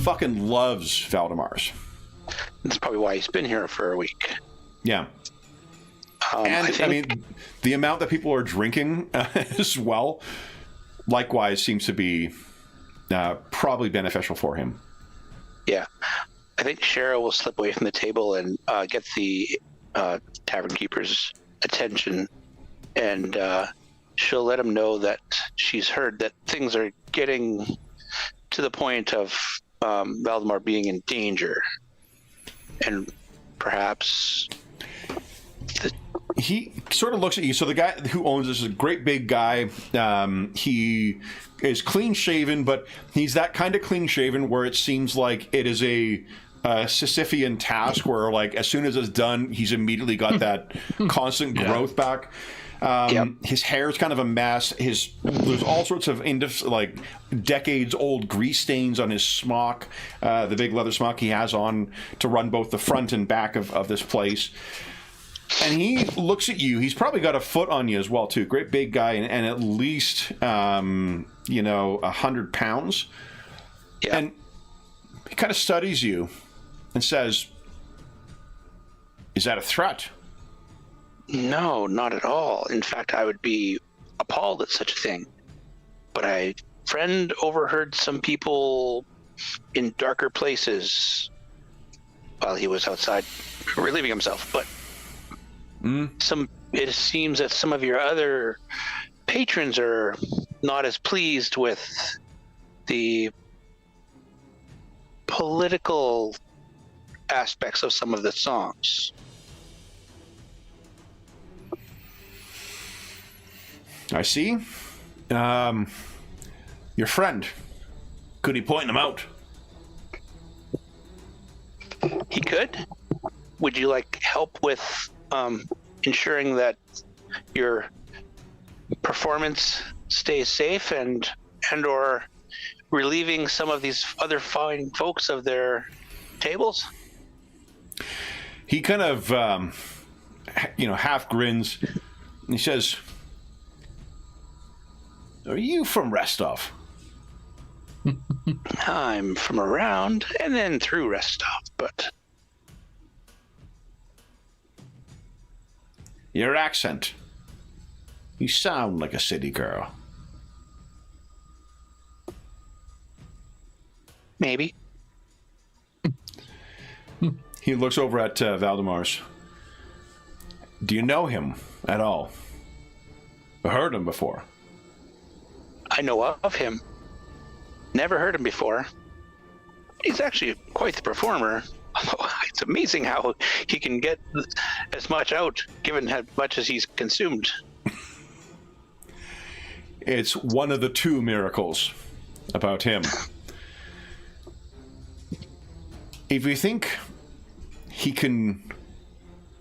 [SPEAKER 1] fucking loves Valdemar's.
[SPEAKER 5] That's probably why he's been here for a week.
[SPEAKER 1] Yeah. I mean, the amount that people are drinking as well, likewise, seems to be probably beneficial for him.
[SPEAKER 5] Yeah. I think Shara will slip away from the table and get the tavern keeper's attention, and she'll let him know that she's heard that things are getting to the point of Valdemar being in danger. And perhaps
[SPEAKER 1] he sort of looks at you. So the guy who owns this is a great big guy. He is clean shaven, but he's that kind of clean shaven where it seems like it is a Sisyphean task where, as soon as it's done, he's immediately got that constant growth back. His hair is kind of a mess. There's all sorts of decades old grease stains on his smock, the big leather smock he has on to run both the front and back of this place. And he looks at you. He's probably got a foot on you as well, too. Great big guy, and at least, 100 pounds.
[SPEAKER 5] Yeah.
[SPEAKER 1] And he kind of studies you and says, "Is that a threat?"
[SPEAKER 5] No, not at all. In fact, I would be appalled at such a thing. But a friend overheard some people in darker places while he was outside relieving himself. But it seems that some of your other patrons are not as pleased with the political aspects of some of the songs.
[SPEAKER 1] I see. Your friend, could he point them out?
[SPEAKER 5] He could. Would you like help with ensuring that your performance stays safe and or relieving some of these other fine folks of their tables?
[SPEAKER 1] He kind of, half grins. And he says, "Are you from Restov?"
[SPEAKER 5] I'm from around and then through Restov, but
[SPEAKER 1] Your accent. You sound like a city girl.
[SPEAKER 5] maybe.
[SPEAKER 1] He looks over at Valdemar's. Do you know him at all? I heard him before.
[SPEAKER 5] I know of him. Never heard him before. He's actually quite the performer. It's amazing how he can get as much out, given how much as he's consumed.
[SPEAKER 1] It's one of the two miracles about him. If you think he can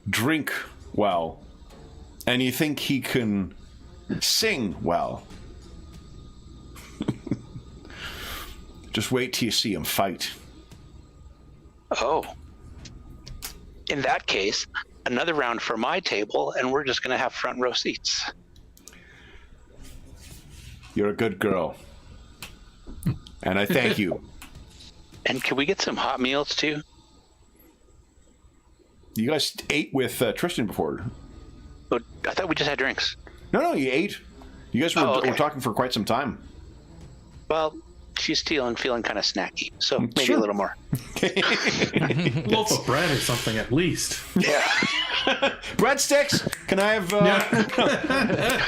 [SPEAKER 1] drink well, and you think he can sing well, just wait till you see him fight.
[SPEAKER 5] Oh. In that case, another round for my table, and we're just going to have front row seats.
[SPEAKER 1] You're a good girl. And I thank you.
[SPEAKER 5] And can we get some hot meals, too?
[SPEAKER 1] You guys ate with Tristan before.
[SPEAKER 5] But I thought we just had drinks.
[SPEAKER 1] No, you ate. You guys were,
[SPEAKER 5] okay.
[SPEAKER 1] were talking for quite some time.
[SPEAKER 5] Well, she's feeling kind of snacky, so maybe
[SPEAKER 1] Sure.
[SPEAKER 5] a little more.
[SPEAKER 4] Loaf of bread or something at least.
[SPEAKER 5] Yeah.
[SPEAKER 1] Breadsticks? Can I have...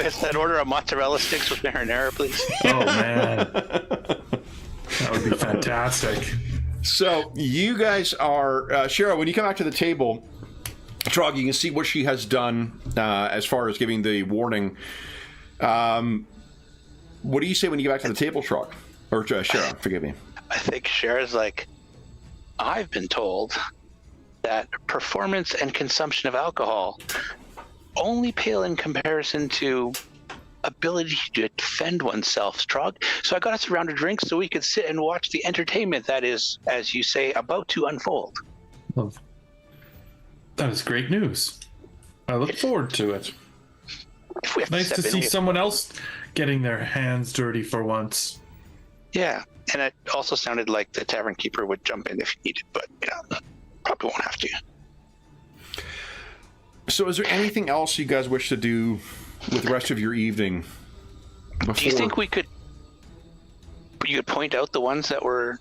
[SPEAKER 5] Is that order of mozzarella sticks with marinara, please?
[SPEAKER 4] Oh, man. That would be fantastic.
[SPEAKER 1] So, you guys are... Shara, when you come back to the table, Trog, you can see what she has done as far as giving the warning. What do you say when you get back to the table, Trog? Or Shara, forgive me.
[SPEAKER 5] I think Cher's like, I've been told that performance and consumption of alcohol only pale in comparison to ability to defend oneself, Strog. So I got us a round of drinks so we could sit and watch the entertainment that is, as you say, about to unfold.
[SPEAKER 4] Well, that is great news. I look forward to it.
[SPEAKER 5] If we have
[SPEAKER 4] Nice
[SPEAKER 5] step
[SPEAKER 4] to
[SPEAKER 5] in,
[SPEAKER 4] see
[SPEAKER 5] we-
[SPEAKER 4] someone else getting their hands dirty for once.
[SPEAKER 5] Yeah, and it also sounded like the tavern keeper would jump in if needed, but probably won't have to.
[SPEAKER 1] So is there anything else you guys wish to do with the rest of your evening?
[SPEAKER 5] Do you think you could point out the ones that were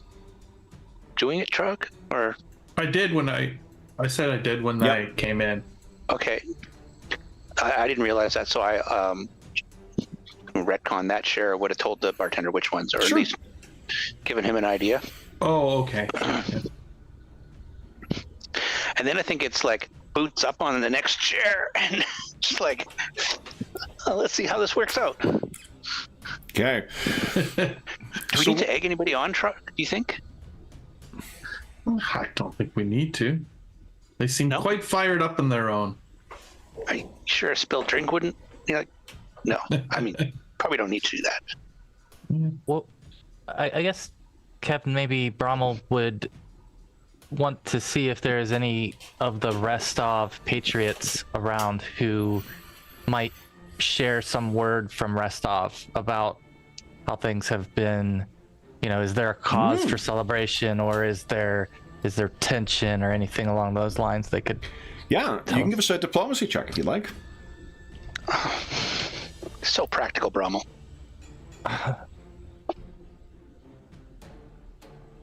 [SPEAKER 5] doing it, Trug? Or
[SPEAKER 4] I did when I said I did when I came in.
[SPEAKER 5] okay, I didn't realize that, so I retcon that. Share would have told the bartender which ones, or
[SPEAKER 1] Sure.
[SPEAKER 5] at least given him an idea.
[SPEAKER 4] Oh, okay.
[SPEAKER 5] And then I think it's like boots up on the next chair and just like, let's see how this works out. Do
[SPEAKER 1] Okay.
[SPEAKER 5] we need to egg anybody on, Truck? Do you think?
[SPEAKER 4] I don't think we need to. They seem
[SPEAKER 5] No?
[SPEAKER 4] quite fired up in their own.
[SPEAKER 5] Are you sure a spilled drink wouldn't? No. I mean, probably don't need to do that.
[SPEAKER 2] Well, I guess, Captain, maybe Brommel would want to see if there is any of the Restov patriots around who might share some word from Restov about how things have been. You know, is there a cause for celebration, or is there tension or anything along those lines they could...
[SPEAKER 1] Yeah, you can give us a diplomacy check if you'd like.
[SPEAKER 5] So practical, Brummel.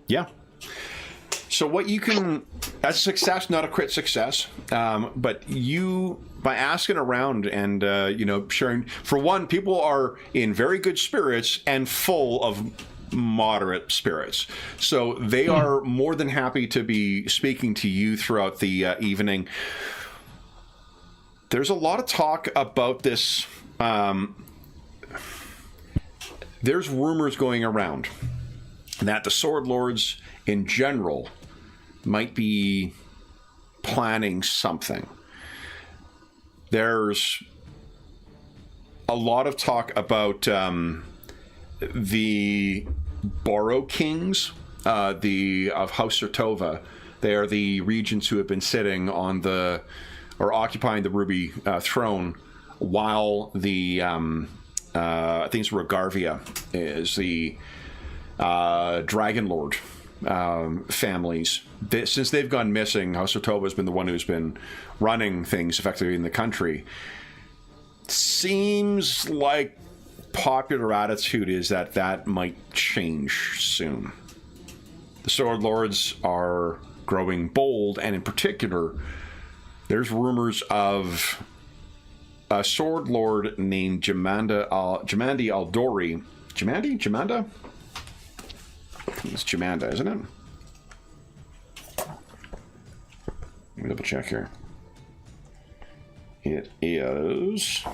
[SPEAKER 1] Yeah. So what you can... That's a success, not a crit success. But you, by asking around and, sharing... For one, people are in very good spirits and full of moderate spirits. So they are more than happy to be speaking to you throughout the evening. There's a lot of talk about this. There's rumors going around that the Sword Lords in general might be planning something. There's a lot of talk about the Boro Kings, of House Sertova. They are the regents who have been sitting on or occupying the Ruby throne, while the I think it's Rogarvia is the Dragon Lord families. Since they've gone missing, House Sertova has been the one who's been running things effectively in the country. Seems like popular attitude is that might change soon. The Sword Lords are growing bold, and in particular, there's rumors of a Sword Lord named Jamandi Aldori. Jamanda? It's Jamanda, isn't it? Let me double check here. It is...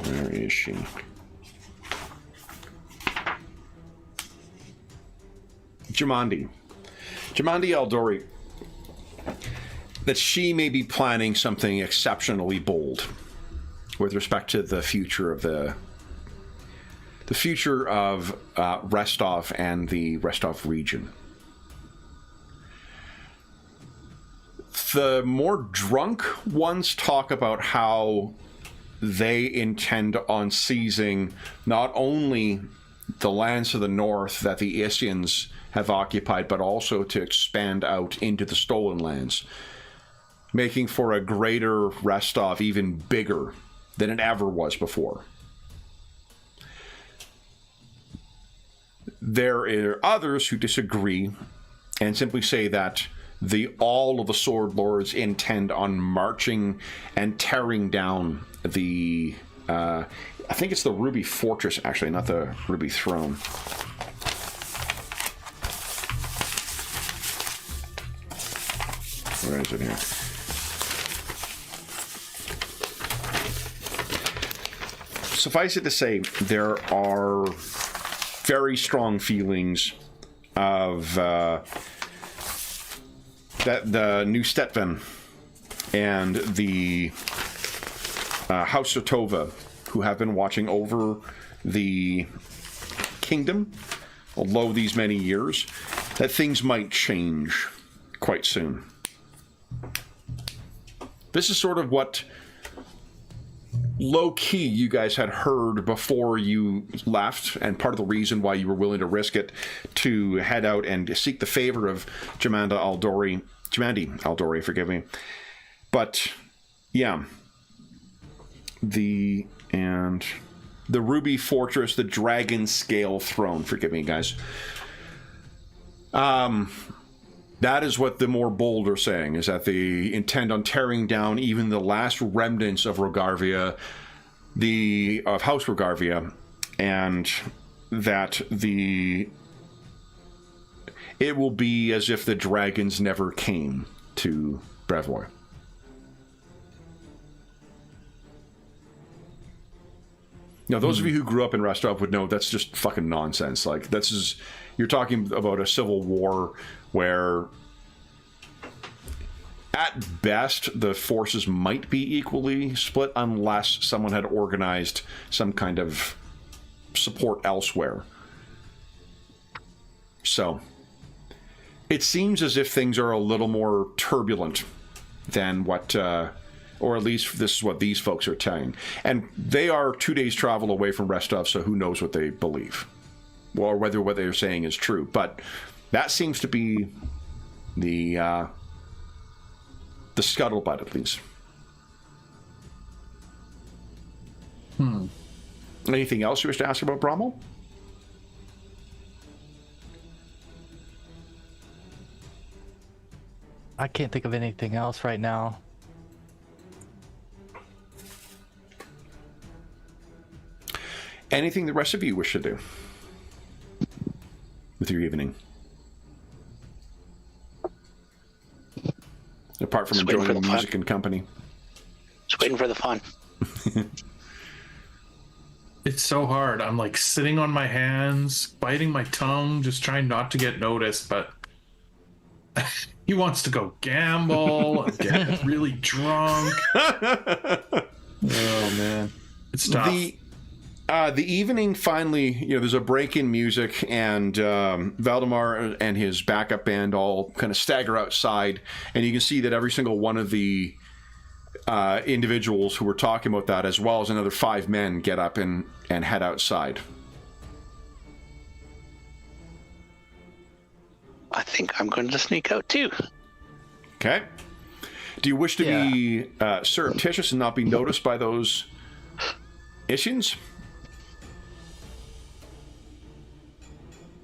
[SPEAKER 1] Where is she? Jamandi Aldori. That she may be planning something exceptionally bold with respect to the future of the future of Restov and the Restov region. The more drunk ones talk about how they intend on seizing not only the lands to the north that the Isians have occupied, but also to expand out into the stolen lands, making for a greater Restov, even bigger than it ever was before. There are others who disagree and simply say that all of the Sword Lords intend on marching and tearing down the I think it's the Ruby Fortress, actually, not the Ruby Throne. Where is it here? Suffice it to say, there are very strong feelings of that the New Stetvan and the House Sertova, who have been watching over the kingdom although these many years, that things might change quite soon. This is sort of what low-key you guys had heard before you left, and part of the reason why you were willing to risk it to head out and seek the favor of Jamandi Aldori, forgive me. But yeah, the Ruby Fortress, the Dragon Scale Throne, forgive me guys. That is what the more bold are saying, is that they intend on tearing down even the last remnants of Rogarvia, of House Rogarvia, and that it will be as if the dragons never came to Brevoy. Now, those of you who grew up in Rostov would know that's just fucking nonsense. Like, you're talking about a civil war where, at best, the forces might be equally split unless someone had organized some kind of support elsewhere. So, it seems as if things are a little more turbulent than what, or at least this is what these folks are telling. And they are 2 days travel away from Rostov, so who knows what they believe, or whether what they're saying is true. But that seems to be the scuttlebutt, at least. Anything else you wish to ask about Brommel?
[SPEAKER 2] I can't think of anything else right now.
[SPEAKER 1] Anything the rest of you wish to do with your evening? Apart from enjoying the music and company.
[SPEAKER 5] Just waiting for the fun.
[SPEAKER 4] It's so hard. I'm like sitting on my hands, biting my tongue, just trying not to get noticed, but he wants to go gamble and get really drunk. Oh man. It's tough.
[SPEAKER 1] The evening finally, there's a break in music, and Valdemar and his backup band all kind of stagger outside, and you can see that every single one of the individuals who were talking about that, as well as another 5 men, get up and head outside.
[SPEAKER 5] I think I'm going to sneak out too.
[SPEAKER 1] Okay. Do you wish to be surreptitious and not be noticed by those Ishins?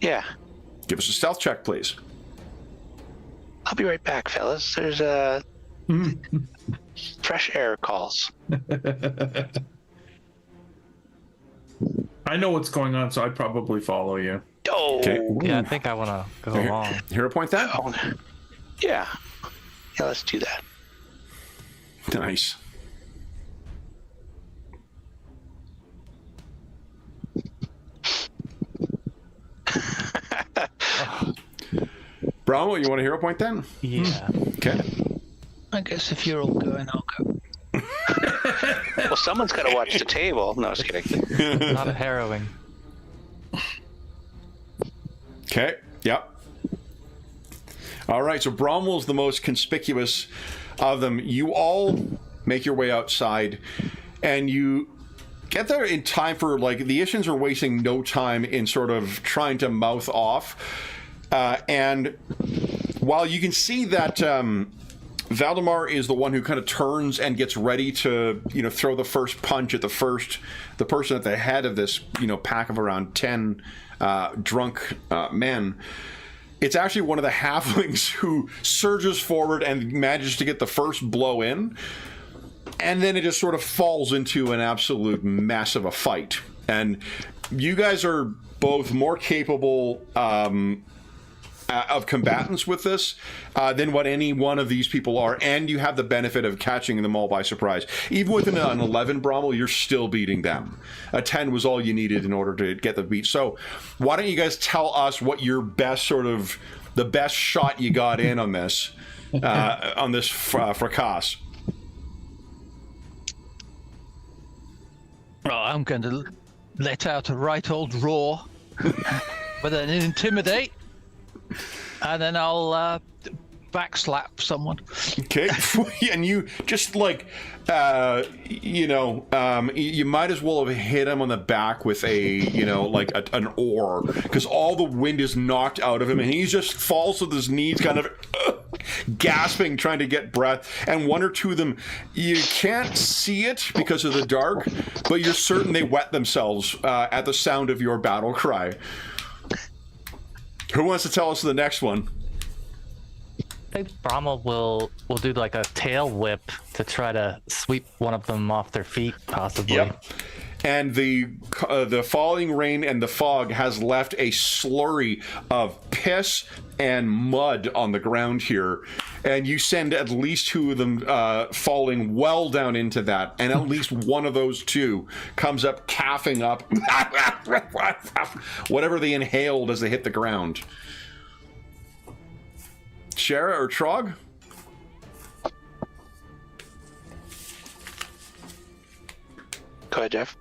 [SPEAKER 5] Yeah.
[SPEAKER 1] Give us a stealth check, please.
[SPEAKER 5] I'll be right back, fellas. There's fresh air calls.
[SPEAKER 4] I know what's going on, so I'd probably follow you.
[SPEAKER 5] Oh.
[SPEAKER 1] Okay.
[SPEAKER 2] Yeah, I think I want to go along.
[SPEAKER 1] Hero point that?
[SPEAKER 5] Oh. Yeah. Yeah, let's do that.
[SPEAKER 1] Nice. Bravo, you want a hero point then?
[SPEAKER 2] Yeah.
[SPEAKER 1] Okay.
[SPEAKER 3] I guess if you're all going, I'll go.
[SPEAKER 5] Well, someone's got to watch the table. No, just kidding.
[SPEAKER 2] Not a harrowing.
[SPEAKER 1] Okay. Yep. All right. So Bromwell's the most conspicuous of them. You all make your way outside, and you get there in time for, like, the Ishins are wasting no time in sort of trying to mouth off. And while you can see that Valdemar is the one who kind of turns and gets ready to, throw the first punch at the person at the head of this, pack of around 10 drunk men, it's actually one of the halflings who surges forward and manages to get the first blow in. And then it just sort of falls into an absolute mess of a fight. And you guys are both more capable of combatants with this than what any one of these people are, and you have the benefit of catching them all by surprise. Even with an 11 Brommel, you're still beating them. A 10 was all you needed in order to get the beat. So why don't you guys tell us what your best the best shot you got in on this fracas?
[SPEAKER 3] Well, I'm going to let out a right old roar, but then intimidate, and then I'll backslap someone.
[SPEAKER 1] Okay, and you just you might as well have hit him on the back with an oar, because all the wind is knocked out of him, and he just falls to his knees, kind of gasping, trying to get breath. And one or two of them, you can't see it because of the dark, but you're certain they wet themselves at the sound of your battle cry. Who wants to tell us the next one?
[SPEAKER 2] I think Brahma will do like a tail whip to try to sweep one of them off their feet, possibly.
[SPEAKER 1] Yep. and the falling rain and the fog has left a slurry of piss and mud on the ground here, and you send at least 2 of them falling well down into that, and at least one of those 2 comes up coughing up whatever they inhaled as they hit the ground. Shara or Trog?
[SPEAKER 5] Go ahead, Jeff.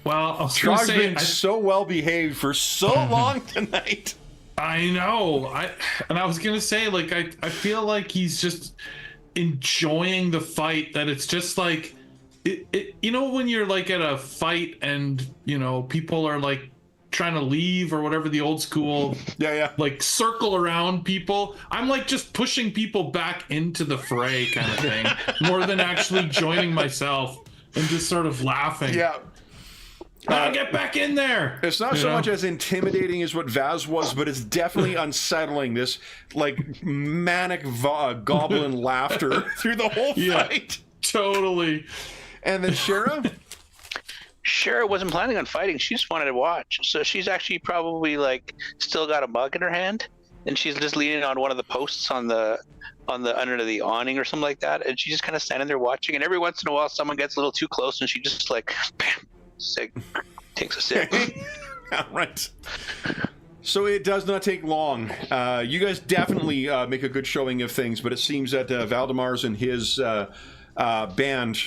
[SPEAKER 4] Well, I was gonna
[SPEAKER 1] Trog's
[SPEAKER 4] say,
[SPEAKER 1] been so well behaved for so long tonight.
[SPEAKER 4] I know. I was gonna say, like, I feel like he's just enjoying the fight. That it's just like, it you know, when you're like at a fight and you know people are like trying to leave or whatever, the old school like circle around people. I'm like just pushing people back into the fray kind of thing, more than actually joining myself and just sort of laughing.
[SPEAKER 1] Yeah.
[SPEAKER 4] Get back in there.
[SPEAKER 1] It's not so much as intimidating as what Vaz was, but it's definitely unsettling. This like manic goblin laughter through the whole fight.
[SPEAKER 4] Totally.
[SPEAKER 1] And then Shara?
[SPEAKER 5] Shara wasn't planning on fighting. She just wanted to watch. So she's actually probably like still got a mug in her hand, and she's just leaning on one of the posts on the under the awning or something like that, and she's just kind of standing there watching. And every once in a while, someone gets a little too close, and she just like, bam, takes a sip.
[SPEAKER 1] Right. So it does not take long. You guys definitely make a good showing of things, but it seems that Valdemar's and his band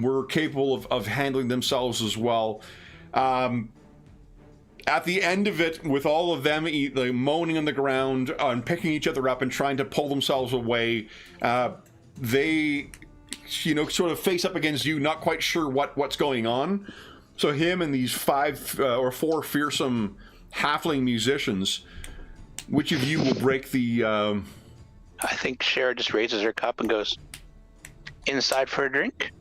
[SPEAKER 1] were capable of handling themselves as well. At the end of it, with all of them like, moaning on the ground and picking each other up and trying to pull themselves away, they, you know, sort of face up against you, not quite sure what's going on. So him and these 5 or 4 fearsome halfling musicians, which of you will break the...
[SPEAKER 5] I think Shara just raises her cup and goes, inside for a drink?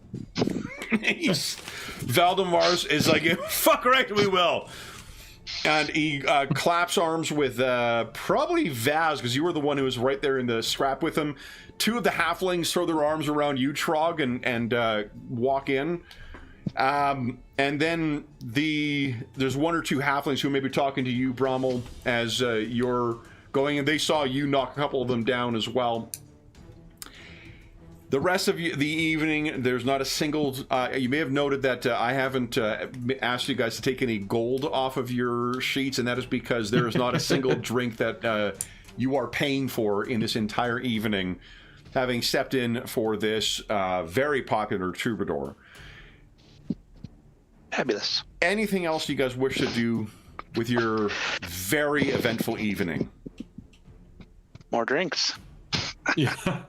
[SPEAKER 1] Valdemar's is like, fuck right, we will. And he claps arms with probably Vaz, because you were the one who was right there in the scrap with him. 2 of the halflings throw their arms around you, Trog, and walk in. And then there's 1 or 2 halflings who may be talking to you, Brommel, as you're going, and they saw you knock a couple of them down as well. The rest of the evening, there's not a single... you may have noted that I haven't asked you guys to take any gold off of your sheets, and that is because there is not a single drink that you are paying for in this entire evening, having stepped in for this very popular troubadour.
[SPEAKER 5] Fabulous.
[SPEAKER 1] Anything else you guys wish to do with your very eventful evening?
[SPEAKER 5] More drinks.
[SPEAKER 4] Yeah.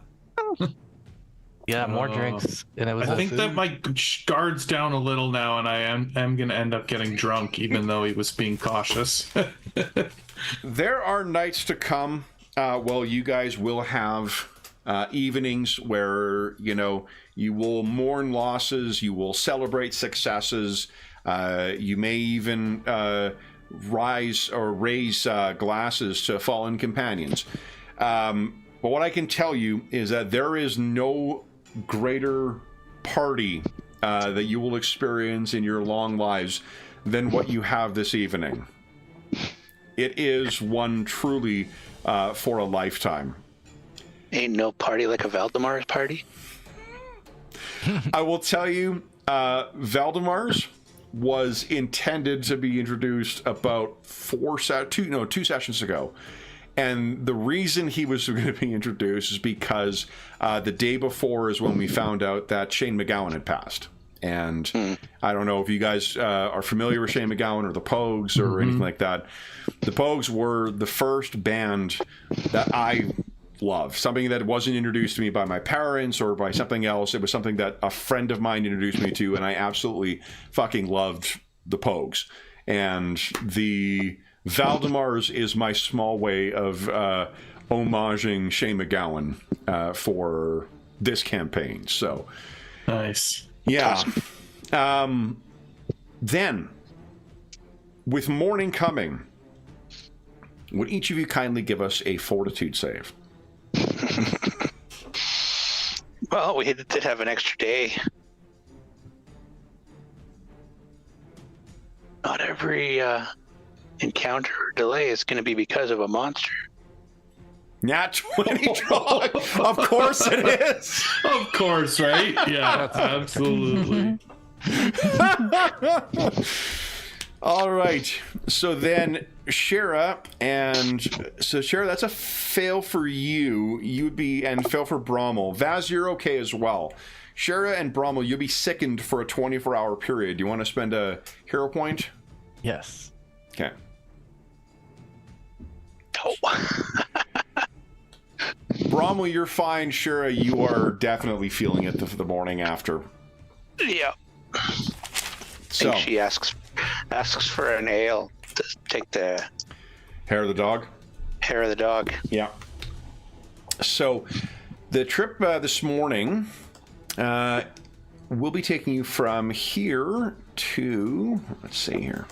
[SPEAKER 2] Yeah, more drinks. And it was
[SPEAKER 4] I think that my guard's down a little now, and I am going to end up getting drunk, even though he was being cautious.
[SPEAKER 1] There are nights to come. Well, you guys will have evenings where, you know, you will mourn losses, you will celebrate successes, you may even raise glasses to fallen companions. But what I can tell you is that there is no greater party that you will experience in your long lives than what you have this evening. It is one truly for a lifetime.
[SPEAKER 5] Ain't no party like a Valdemar's party.
[SPEAKER 1] I will tell you, Valdemar's was intended to be introduced about 2 sessions ago. And the reason he was going to be introduced is because the day before is when we found out that Shane McGowan had passed. And I don't know if you guys are familiar with Shane McGowan or the Pogues or anything like that. The Pogues were the first band that I love. Something that wasn't introduced to me by my parents or by something else. It was something that a friend of mine introduced me to, and I absolutely fucking loved the Pogues. And the Valdemar's is my small way of homaging Shane McGowan for this campaign. So
[SPEAKER 4] Nice.
[SPEAKER 1] yeah. Then, with morning coming, would each of you kindly give us a fortitude save?
[SPEAKER 5] Well, we did have an extra day. Not every encounter or delay is going to be because of a monster.
[SPEAKER 1] Nat 20 Trog. Of course it is.
[SPEAKER 4] Of course, right? Yeah, absolutely.
[SPEAKER 1] All right. So then, Shara, that's a fail for you. You'd be, and fail for Brommel. Vaz, you're okay as well. Shara and Brommel, you'll be sickened for a 24-hour period. Do you want to spend a hero point?
[SPEAKER 2] Yes.
[SPEAKER 1] Okay.
[SPEAKER 5] Oh.
[SPEAKER 1] Brommel, you're fine. Shara, you are definitely feeling it the morning after.
[SPEAKER 5] Yeah.
[SPEAKER 1] So,
[SPEAKER 5] I think she asks for an ale to take the
[SPEAKER 1] hair of the dog?
[SPEAKER 5] hair of the dog.
[SPEAKER 1] Yeah. So, the trip this morning will be taking you from here to, let's see here.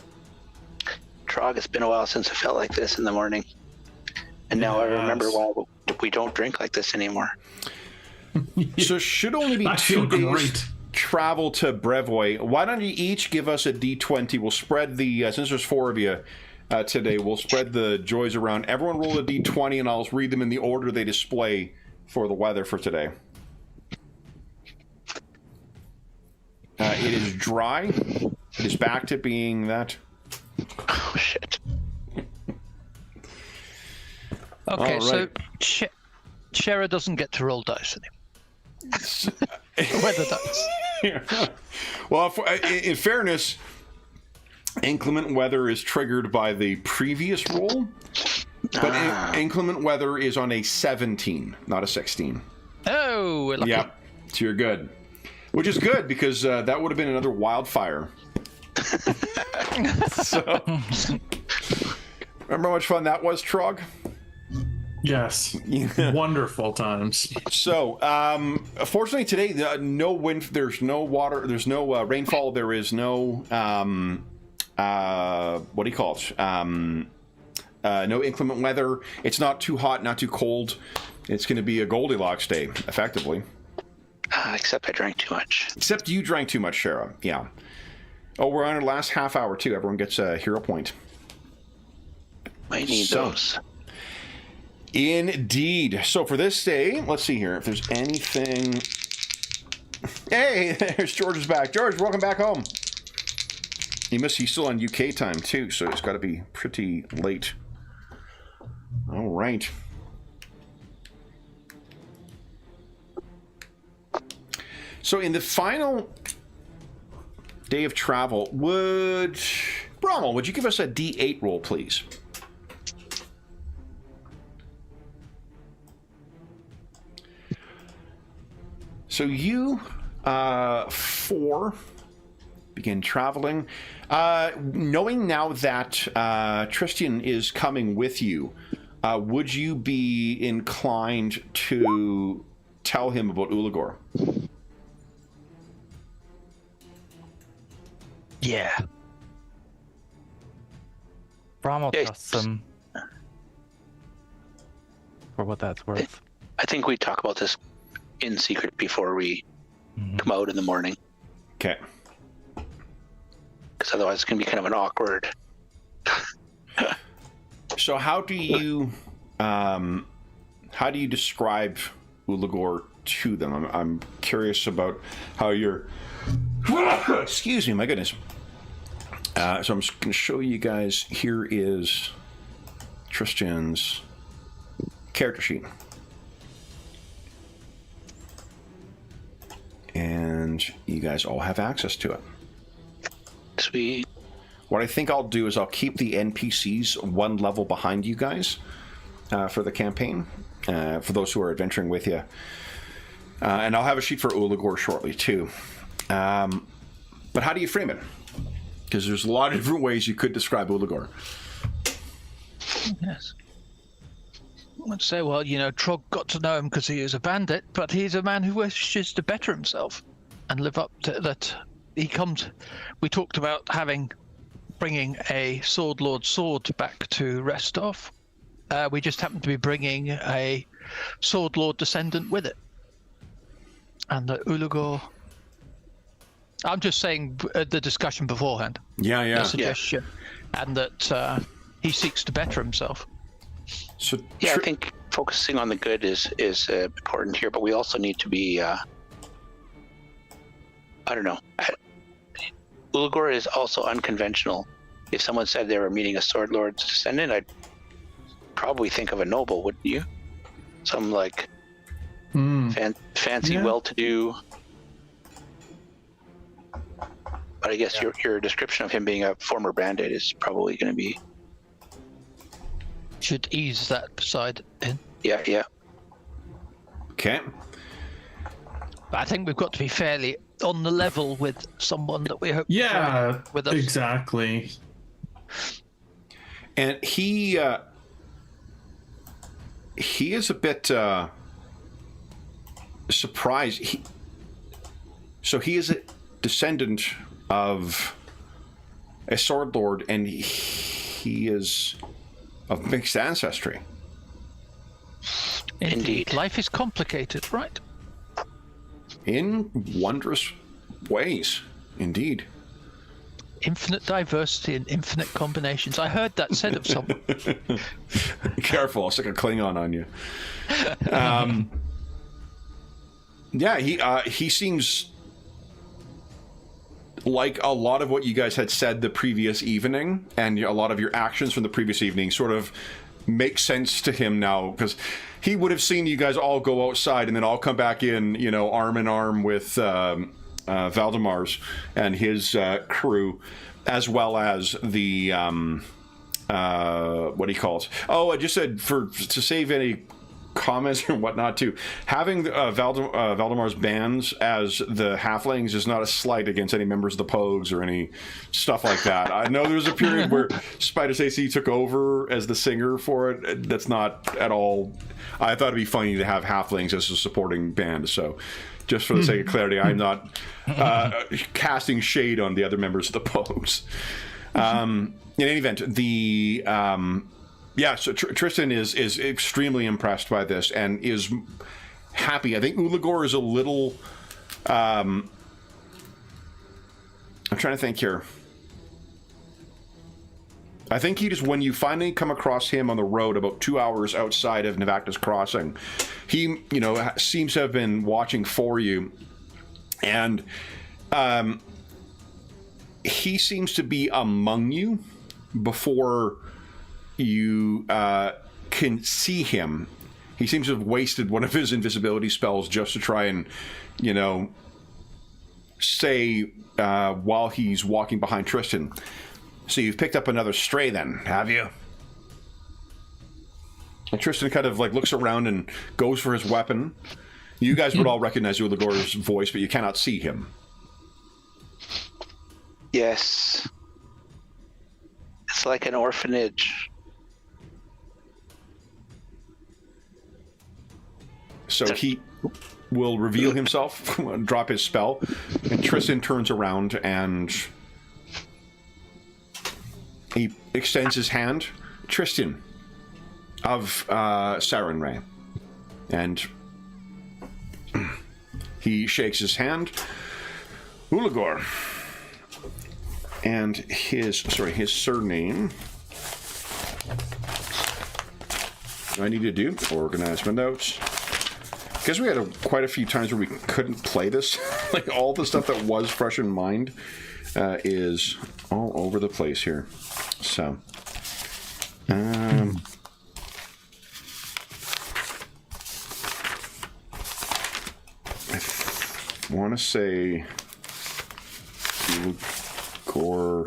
[SPEAKER 5] Trog, it's been a while since I felt like this in the morning. And now I remember why we don't drink like this anymore.
[SPEAKER 1] So should only be
[SPEAKER 4] I
[SPEAKER 1] 2
[SPEAKER 4] feel
[SPEAKER 1] days
[SPEAKER 4] great.
[SPEAKER 1] travel to Brevoy. Why don't you each give us a D20? We'll spread the, since there's 4 of you today, we'll spread the joys around. Everyone roll a D20 and I'll read them in the order they display for the weather for today. It is dry. It is back to being that.
[SPEAKER 5] Oh, shit.
[SPEAKER 3] Okay,
[SPEAKER 1] All
[SPEAKER 3] so
[SPEAKER 1] right.
[SPEAKER 3] Shara doesn't get to roll dice anymore. Weather dice.
[SPEAKER 1] Well, in fairness, inclement weather is triggered by the previous roll, but inclement weather is on a 17, not a 16.
[SPEAKER 3] Oh, we're lucky.
[SPEAKER 1] Yep, so you're good. Which is good, because that would have been another wildfire. So, remember how much fun that was, Trog?
[SPEAKER 4] Yes. Wonderful times.
[SPEAKER 1] So, fortunately today, no wind, there's no water, there's no rainfall, there is no, what do you call it? No inclement weather. It's not too hot, not too cold. It's going to be a Goldilocks day, effectively.
[SPEAKER 5] Except I drank too much.
[SPEAKER 1] Except you drank too much, Shara. Yeah. Oh, we're on our last half hour, too. Everyone gets a hero point.
[SPEAKER 5] Might need those.
[SPEAKER 1] Indeed. So for this day, let's see here. If there's anything... Hey, there's George's back. George, welcome back home. He's still on UK time, too, so it's got to be pretty late. All right. So in the final day of travel, Brommel, would you give us a D8 roll, please? So you, 4, begin traveling. Knowing now that Tristan is coming with you, would you be inclined to tell him about Uligor?
[SPEAKER 3] Yeah.
[SPEAKER 2] Brommel
[SPEAKER 5] Yeah,
[SPEAKER 2] trusts him for what that's worth.
[SPEAKER 5] I think we talk about this in secret before we come out in the morning.
[SPEAKER 1] Okay.
[SPEAKER 5] Because otherwise it's going to be kind of an awkward...
[SPEAKER 1] So how do you describe Uligor to them? I'm curious about how you're... Excuse me, my goodness. So I'm just going to show you guys. Here is Tristan's character sheet. And you guys all have access to it.
[SPEAKER 5] Sweet.
[SPEAKER 1] What I think I'll do is I'll keep the NPCs one level behind you guys for the campaign, for those who are adventuring with you. And I'll have a sheet for Uligor shortly, too. But how do you frame it? Because there's a lot of different ways you could describe Uligor.
[SPEAKER 3] Yes. I would say, well, Trog got to know him because he is a bandit, but he's a man who wishes to better himself and live up to that. We talked about bringing a Sword Lord sword back to Restov. We just happen to be bringing a Sword Lord descendant with it. And Uligor I'm just saying the discussion beforehand.
[SPEAKER 1] Yeah.
[SPEAKER 3] The suggestion, and that he seeks to better himself.
[SPEAKER 1] So
[SPEAKER 5] Yeah, I think focusing on the good is important here, but we also need to be. I don't know. Ulagor is also unconventional. If someone said they were meeting a sword lord's descendant, I'd probably think of a noble, wouldn't you? Some like fancy, well-to-do. But I guess your description of him being a former bandit is probably going to be.
[SPEAKER 3] Should ease that side in.
[SPEAKER 5] Yeah.
[SPEAKER 1] Okay.
[SPEAKER 3] But I think we've got to be fairly on the level with someone that we hope.
[SPEAKER 4] Yeah,
[SPEAKER 3] with us.
[SPEAKER 4] exactly.
[SPEAKER 1] And he is a bit surprised. So he is a descendant of a sword lord, and he is of mixed ancestry.
[SPEAKER 5] Indeed.
[SPEAKER 3] Life is complicated, right?
[SPEAKER 1] In wondrous ways, indeed.
[SPEAKER 3] Infinite diversity and infinite combinations. I heard that said of someone.
[SPEAKER 1] Careful, I'll stick a Klingon on you. He seems like a lot of what you guys had said the previous evening, and a lot of your actions from the previous evening sort of make sense to him now, because he would have seen you guys all go outside and then all come back in, arm in arm with Valdemar's and his crew, as well as the what do you call it? Oh, I just said to save any comments or whatnot too. Having Valdemar's bands as the halflings is not a slight against any members of the Pogues or any stuff like that. I know there was a period where Spider AC took over as the singer for it. That's not at all. I thought it'd be funny to have halflings as a supporting band. So, just for the sake of clarity, I'm not casting shade on the other members of the Pogues. In any event, the so Tristan is extremely impressed by this and is happy. I think Ulagor is a little. I'm trying to think here. I think he just, when you finally come across him on the road about 2 hours outside of Navactus Crossing, he, seems to have been watching for you, and he seems to be among you before you can see him. He seems to have wasted one of his invisibility spells just to try and, say while he's walking behind Tristan. So you've picked up another stray then, have you? And Tristan kind of looks around and goes for his weapon. You guys would all recognize Ulagor's voice, but you cannot see him.
[SPEAKER 5] Yes. It's like an orphanage.
[SPEAKER 1] So he will reveal himself, drop his spell, and Tristan turns around and he extends his hand. Tristan of Sarenrae. And he shakes his hand. Ulagor. And his surname. What I need to do, organize my notes. Because we had quite a few times where we couldn't play this. All the stuff that was fresh in mind is all over the place here. So, I want to say Ulagor,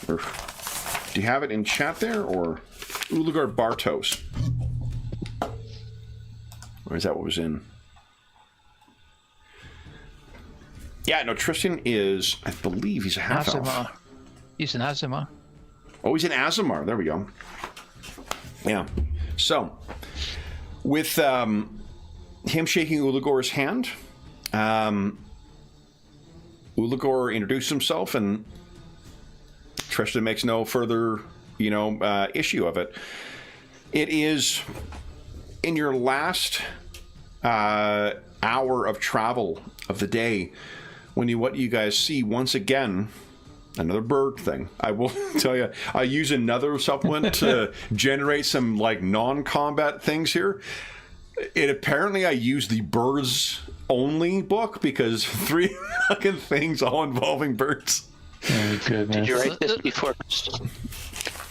[SPEAKER 1] or do you have it in chat there, or Ulagor Bartos? Or is that what was in? Yeah, no, Tristan is, I believe he's a half-elf.
[SPEAKER 3] He's an Azimar.
[SPEAKER 1] Oh, he's in Azimar. There we go. Yeah. So, with him shaking Ulagor's hand, Ulagor introduced himself, and Tristan makes no further, issue of it. It is in your last hour of travel of the day what you guys see once again. Another bird thing. I will tell you, I use another supplement to generate some like non-combat things here. Apparently I use the birds only book because 3 fucking things all involving birds.
[SPEAKER 4] Oh, goodness.
[SPEAKER 5] Did you write this before?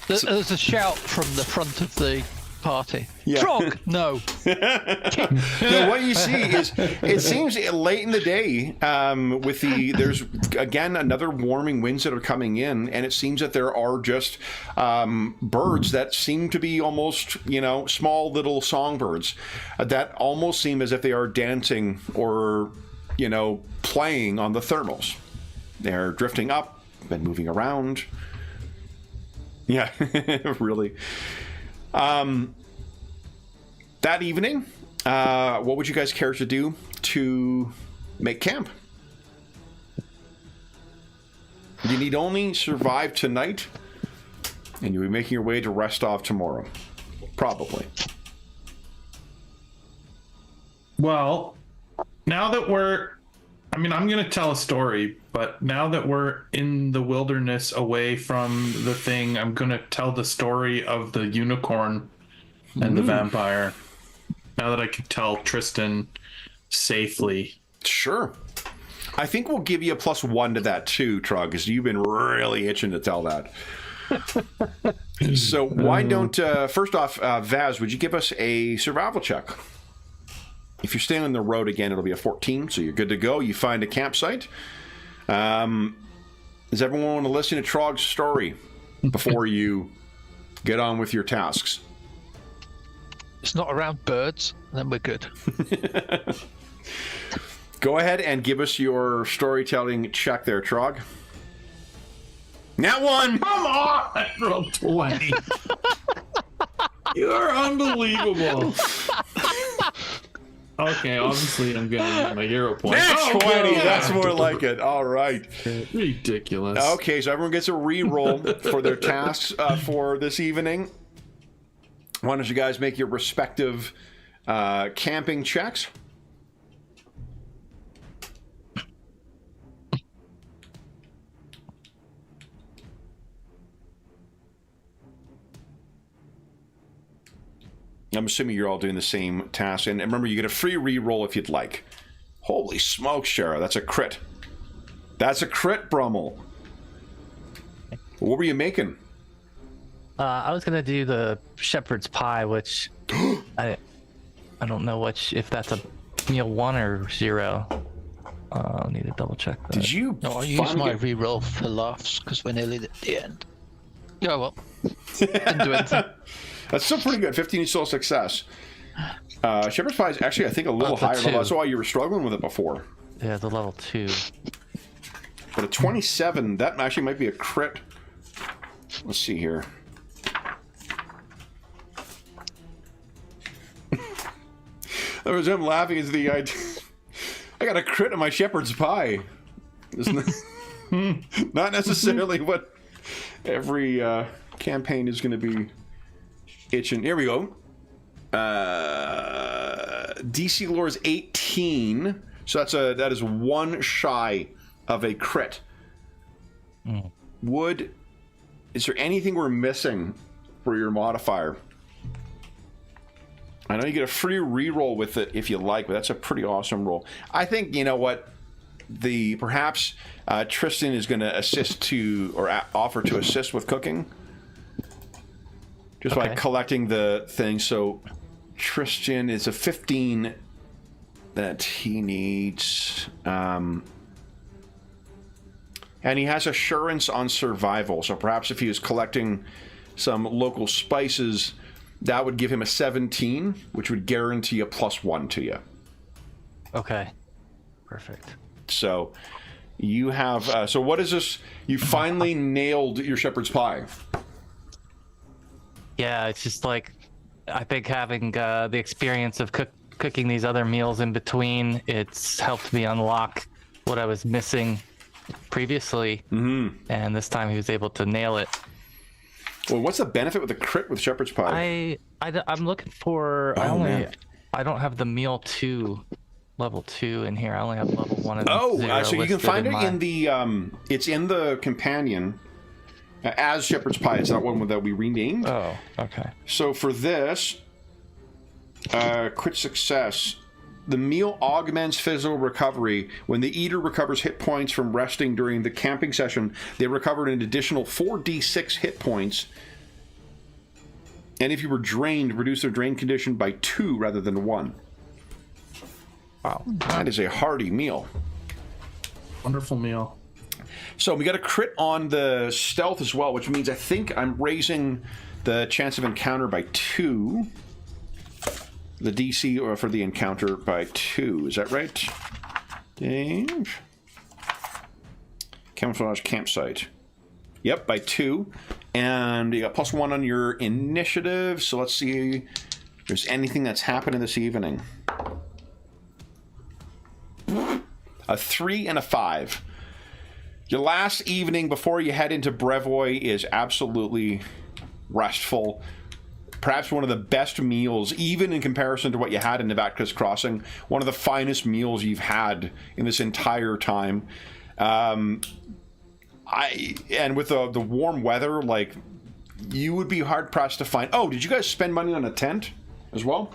[SPEAKER 3] There's a shout from the front of the party.
[SPEAKER 1] Yeah.
[SPEAKER 3] Frog! No.
[SPEAKER 1] No, what you see is it seems late in the day there's again another warming winds that are coming in, and it seems that there are just birds that seem to be almost small little songbirds that almost seem as if they are dancing or playing on the thermals. They're drifting up and moving around. Yeah, really. That evening, what would you guys care to do to make camp? You need only survive tonight, and you'll be making your way to rest off tomorrow. Probably.
[SPEAKER 4] Well, now that I'm going to tell a story, but now that we're in the wilderness away from the thing, I'm going to tell the story of the unicorn and the vampire. Now that I can tell Tristan safely.
[SPEAKER 1] Sure. I think we'll give you a +1 to that too, Trug, because you've been really itching to tell that. So why don't, first off, Vaz, would you give us a survival check? If you're staying on the road again, it'll be a 14, so you're good to go. You find a campsite. Does everyone want to listen to Trog's story before you get on with your tasks?
[SPEAKER 3] It's not around birds, then we're good.
[SPEAKER 1] Go ahead and give us your storytelling check there, Trog. Nat 1!
[SPEAKER 4] Come on! I rolled 20. You're unbelievable. Okay, obviously I'm getting my hero point.
[SPEAKER 1] Nat 20!
[SPEAKER 4] Yeah.
[SPEAKER 1] That's more like it. All right.
[SPEAKER 4] Ridiculous.
[SPEAKER 1] Okay, so everyone gets a re-roll for their tasks for this evening. Why don't you guys make your respective camping checks? I'm assuming you're all doing the same task. And remember, you get a free re-roll if you'd like. Holy smokes, Shara. That's a crit. That's a crit, Brummel. What were you making?
[SPEAKER 2] I was gonna do the shepherd's pie, which I don't know if that's a meal 1 or 0. I'll need to double check that.
[SPEAKER 1] Did you?
[SPEAKER 3] No, I use my reroll for laughs because we're nearly at the end. Yeah, well, didn't do anything.
[SPEAKER 1] That's still pretty good. 15 is still a success. Shepherd's pie is actually, I think, a little higher level. That's why you were struggling with it before.
[SPEAKER 2] Yeah, the level 2.
[SPEAKER 1] But a 27, that actually might be a crit. Let's see here. That was him laughing as the idea. I got a crit on my shepherd's pie. Not necessarily what every campaign is going to be itching. Here we go. DC lore is 18, so that is 1 shy of a crit. Is there anything we're missing for your modifier? I know you get a free reroll with it if you like, but that's a pretty awesome roll. I think, you know what, perhaps Tristan is going to offer to assist with cooking, just by collecting the thing. So Tristan is a 15 that he needs, and he has assurance on survival. So perhaps if he was collecting some local spices, that would give him a 17, which would guarantee a +1 to you.
[SPEAKER 2] Okay. Perfect.
[SPEAKER 1] So you have... so what is this? You finally nailed your shepherd's pie.
[SPEAKER 2] Yeah, it's just like, I think having the experience of cooking these other meals in between, it's helped me unlock what I was missing previously. Mm-hmm. And this time he was able to nail it.
[SPEAKER 1] Well, what's the benefit with the crit with shepherd's pie?
[SPEAKER 2] I'm looking for... I don't have the meal 2 level 2 in here. I only have level 1 and
[SPEAKER 1] Oh,
[SPEAKER 2] 0
[SPEAKER 1] so you can
[SPEAKER 2] listed
[SPEAKER 1] find it
[SPEAKER 2] my...
[SPEAKER 1] in the it's in the companion as Shepherd's Pie. It's not one that we renamed.
[SPEAKER 2] Oh, okay.
[SPEAKER 1] So for this crit success, the meal augments physical recovery. When the eater recovers hit points from resting during the camping session, they recover an additional 4d6 hit points. And if you were drained, reduce their drain condition by 2 rather than 1. Wow, that is a hearty meal.
[SPEAKER 4] Wonderful meal.
[SPEAKER 1] So we got a crit on the stealth as well, which means I think I'm raising the chance of encounter by 2. The DC or for the encounter by 2. Is that right, Dave? Camouflage campsite. Yep, by 2. And you got +1 on your initiative. So let's see if there's anything that's happening this evening. A 3 and a 5. Your last evening before you head into Brevoy is absolutely restful. Perhaps one of the best meals, even in comparison to what you had in Nevatka's Crossing. One of the finest meals you've had in this entire time. And with the warm weather, like, you would be hard pressed to find. Oh, did you guys spend money on a tent as well?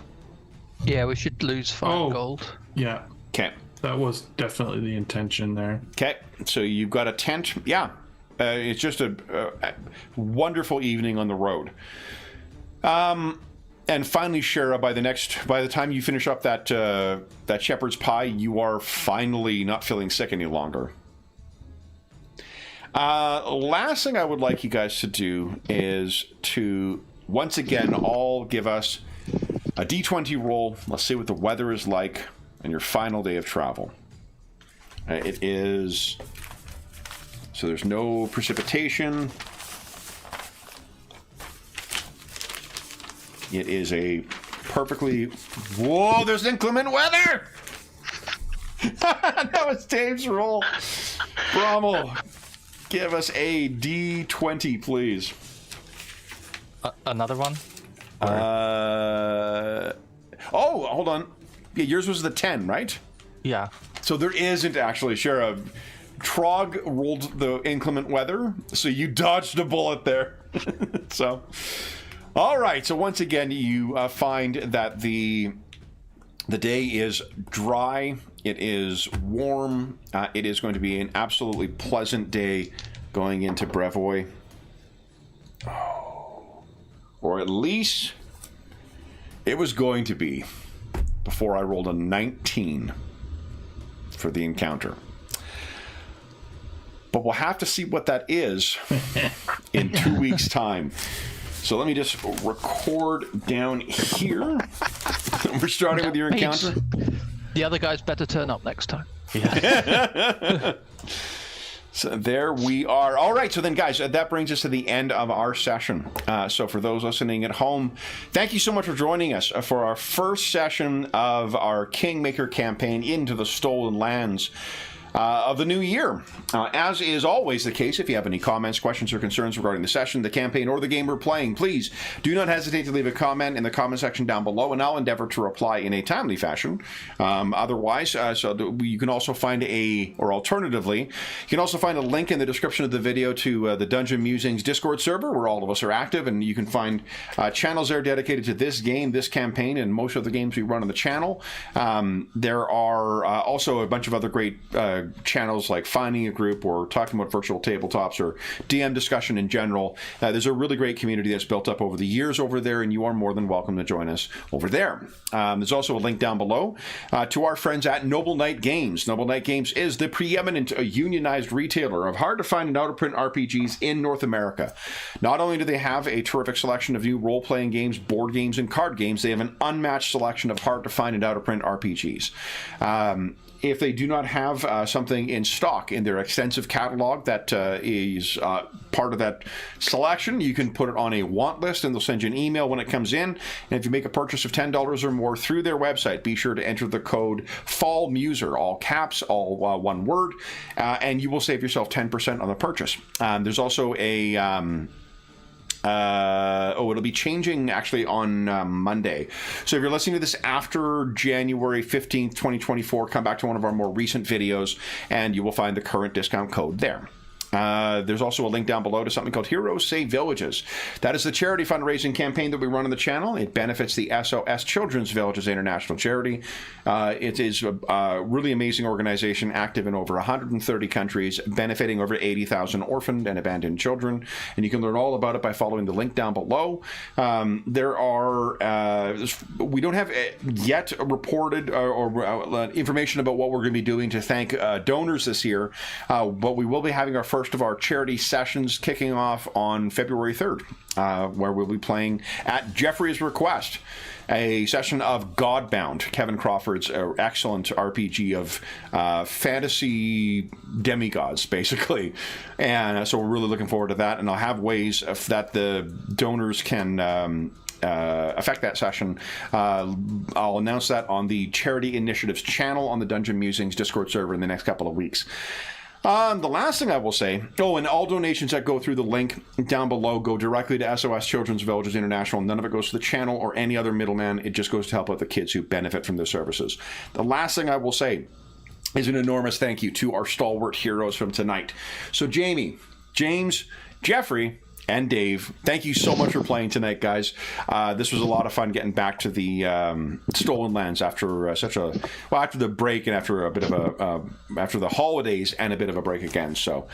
[SPEAKER 3] Yeah, we should lose 5 gold.
[SPEAKER 4] Yeah.
[SPEAKER 1] Okay.
[SPEAKER 4] That was definitely the intention there.
[SPEAKER 1] Okay, so you've got a tent. Yeah, it's just a wonderful evening on the road. And finally, Shara, by the time you finish up that shepherd's pie, you are finally not feeling sick any longer. Last thing I would like you guys to do is to once again all give us a D20 roll. Let's see what the weather is like on your final day of travel. It is... So there's no precipitation. It is a perfectly... Whoa, there's inclement weather! That was Dave's roll. Bromel, give us a D20, please.
[SPEAKER 2] Another one?
[SPEAKER 1] Oh, hold on. Yeah, yours was the 10, right?
[SPEAKER 2] Yeah.
[SPEAKER 1] So there isn't actually, sure. Trog rolled the inclement weather, so you dodged a bullet there. So, all right. So once again, you find that the day is dry. It is warm. It is going to be an absolutely pleasant day going into Brevoy. Oh. Or at least it was going to be before I rolled a 19 for the encounter. But we'll have to see what that is in 2 weeks' time. So let me just record down here. We're starting with your encounter.
[SPEAKER 3] The other guys better turn up next time.
[SPEAKER 2] Yeah.
[SPEAKER 1] So there we are. All right, so then, guys, that brings us to the end of our session. So for those listening at home, thank you so much for joining us for our first session of our Kingmaker campaign into the Stolen Lands of the new year. As is always the case, if you have any comments, questions, or concerns regarding the session, the campaign, or the game we're playing, please do not hesitate to leave a comment in the comment section down below, and I'll endeavor to reply in a timely fashion. Otherwise, you can also find alternatively, you can also find a link in the description of the video to the Dungeon Musings Discord server, where all of us are active, and you can find channels there dedicated to this game, this campaign, and most of the games we run on the channel. There are also a bunch of other great channels like Finding a Group or Talking About Virtual Tabletops or DM discussion in general. There's a really great community that's built up over the years over there, and you are more than welcome to join us over there. There's also a link down below to our friends at Noble Knight Games. Noble Knight Games is the preeminent unionized retailer of hard-to-find and out-of-print RPGs in North America. Not only do they have a terrific selection of new role-playing games, board games, and card games, they have an unmatched selection of hard-to-find and out-of-print RPGs. If they do not have something in stock in their extensive catalog that is part of that selection, you can put it on a want list, and they'll send you an email when it comes in. And if you make a purchase of $10 or more through their website, be sure to enter the code FALLMUSER, all caps, all one word, and you will save yourself 10% on the purchase. There's also a it'll be changing actually on Monday. So if you're listening to this after January 15th, 2024, come back to one of our more recent videos and you will find the current discount code there. There's also a link down below to something called Heroes Save Villages. That is the charity fundraising campaign that we run on the channel. It benefits the SOS Children's Villages International Charity. It is a really amazing organization, active in over 130 countries, benefiting over 80,000 orphaned and abandoned children. And you can learn all about it by following the link down below. There are, we don't have yet reported or information about what we're going to be doing to thank donors this year, but we will be having our first of our charity sessions kicking off on February 3rd, where we'll be playing at Jeffrey's request a session of Godbound, Kevin Crawford's excellent RPG of fantasy demigods, basically. And so we're really looking forward to that, and I'll have ways that the donors can affect that session. I'll announce that on the Charity Initiatives channel on the Dungeon Musings Discord server in the next couple of weeks. The last thing I will say, and all donations that go through the link down below go directly to SOS Children's Villages International. None of it goes to the channel or any other middleman. It just goes to help out the kids who benefit from their services. The last thing I will say is an enormous thank you to our stalwart heroes from tonight. So Jamie, James, Jeffrey, and Dave, thank you so much for playing tonight, guys. This was a lot of fun getting back to the Stolen Lands after after the break and after a bit of after the holidays and a bit of a break again. So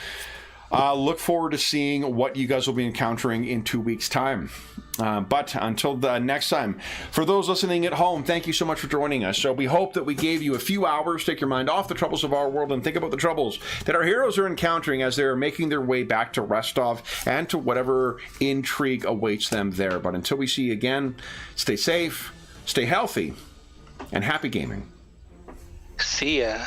[SPEAKER 1] look forward to seeing what you guys will be encountering in 2 weeks' time. But until the next time, for those listening at home, thank you so much for joining us. So we hope that we gave you a few hours to take your mind off the troubles of our world and think about the troubles that our heroes are encountering as they're making their way back to Restov and to whatever intrigue awaits them there. But until we see you again, stay safe, stay healthy, and happy gaming.
[SPEAKER 5] See ya.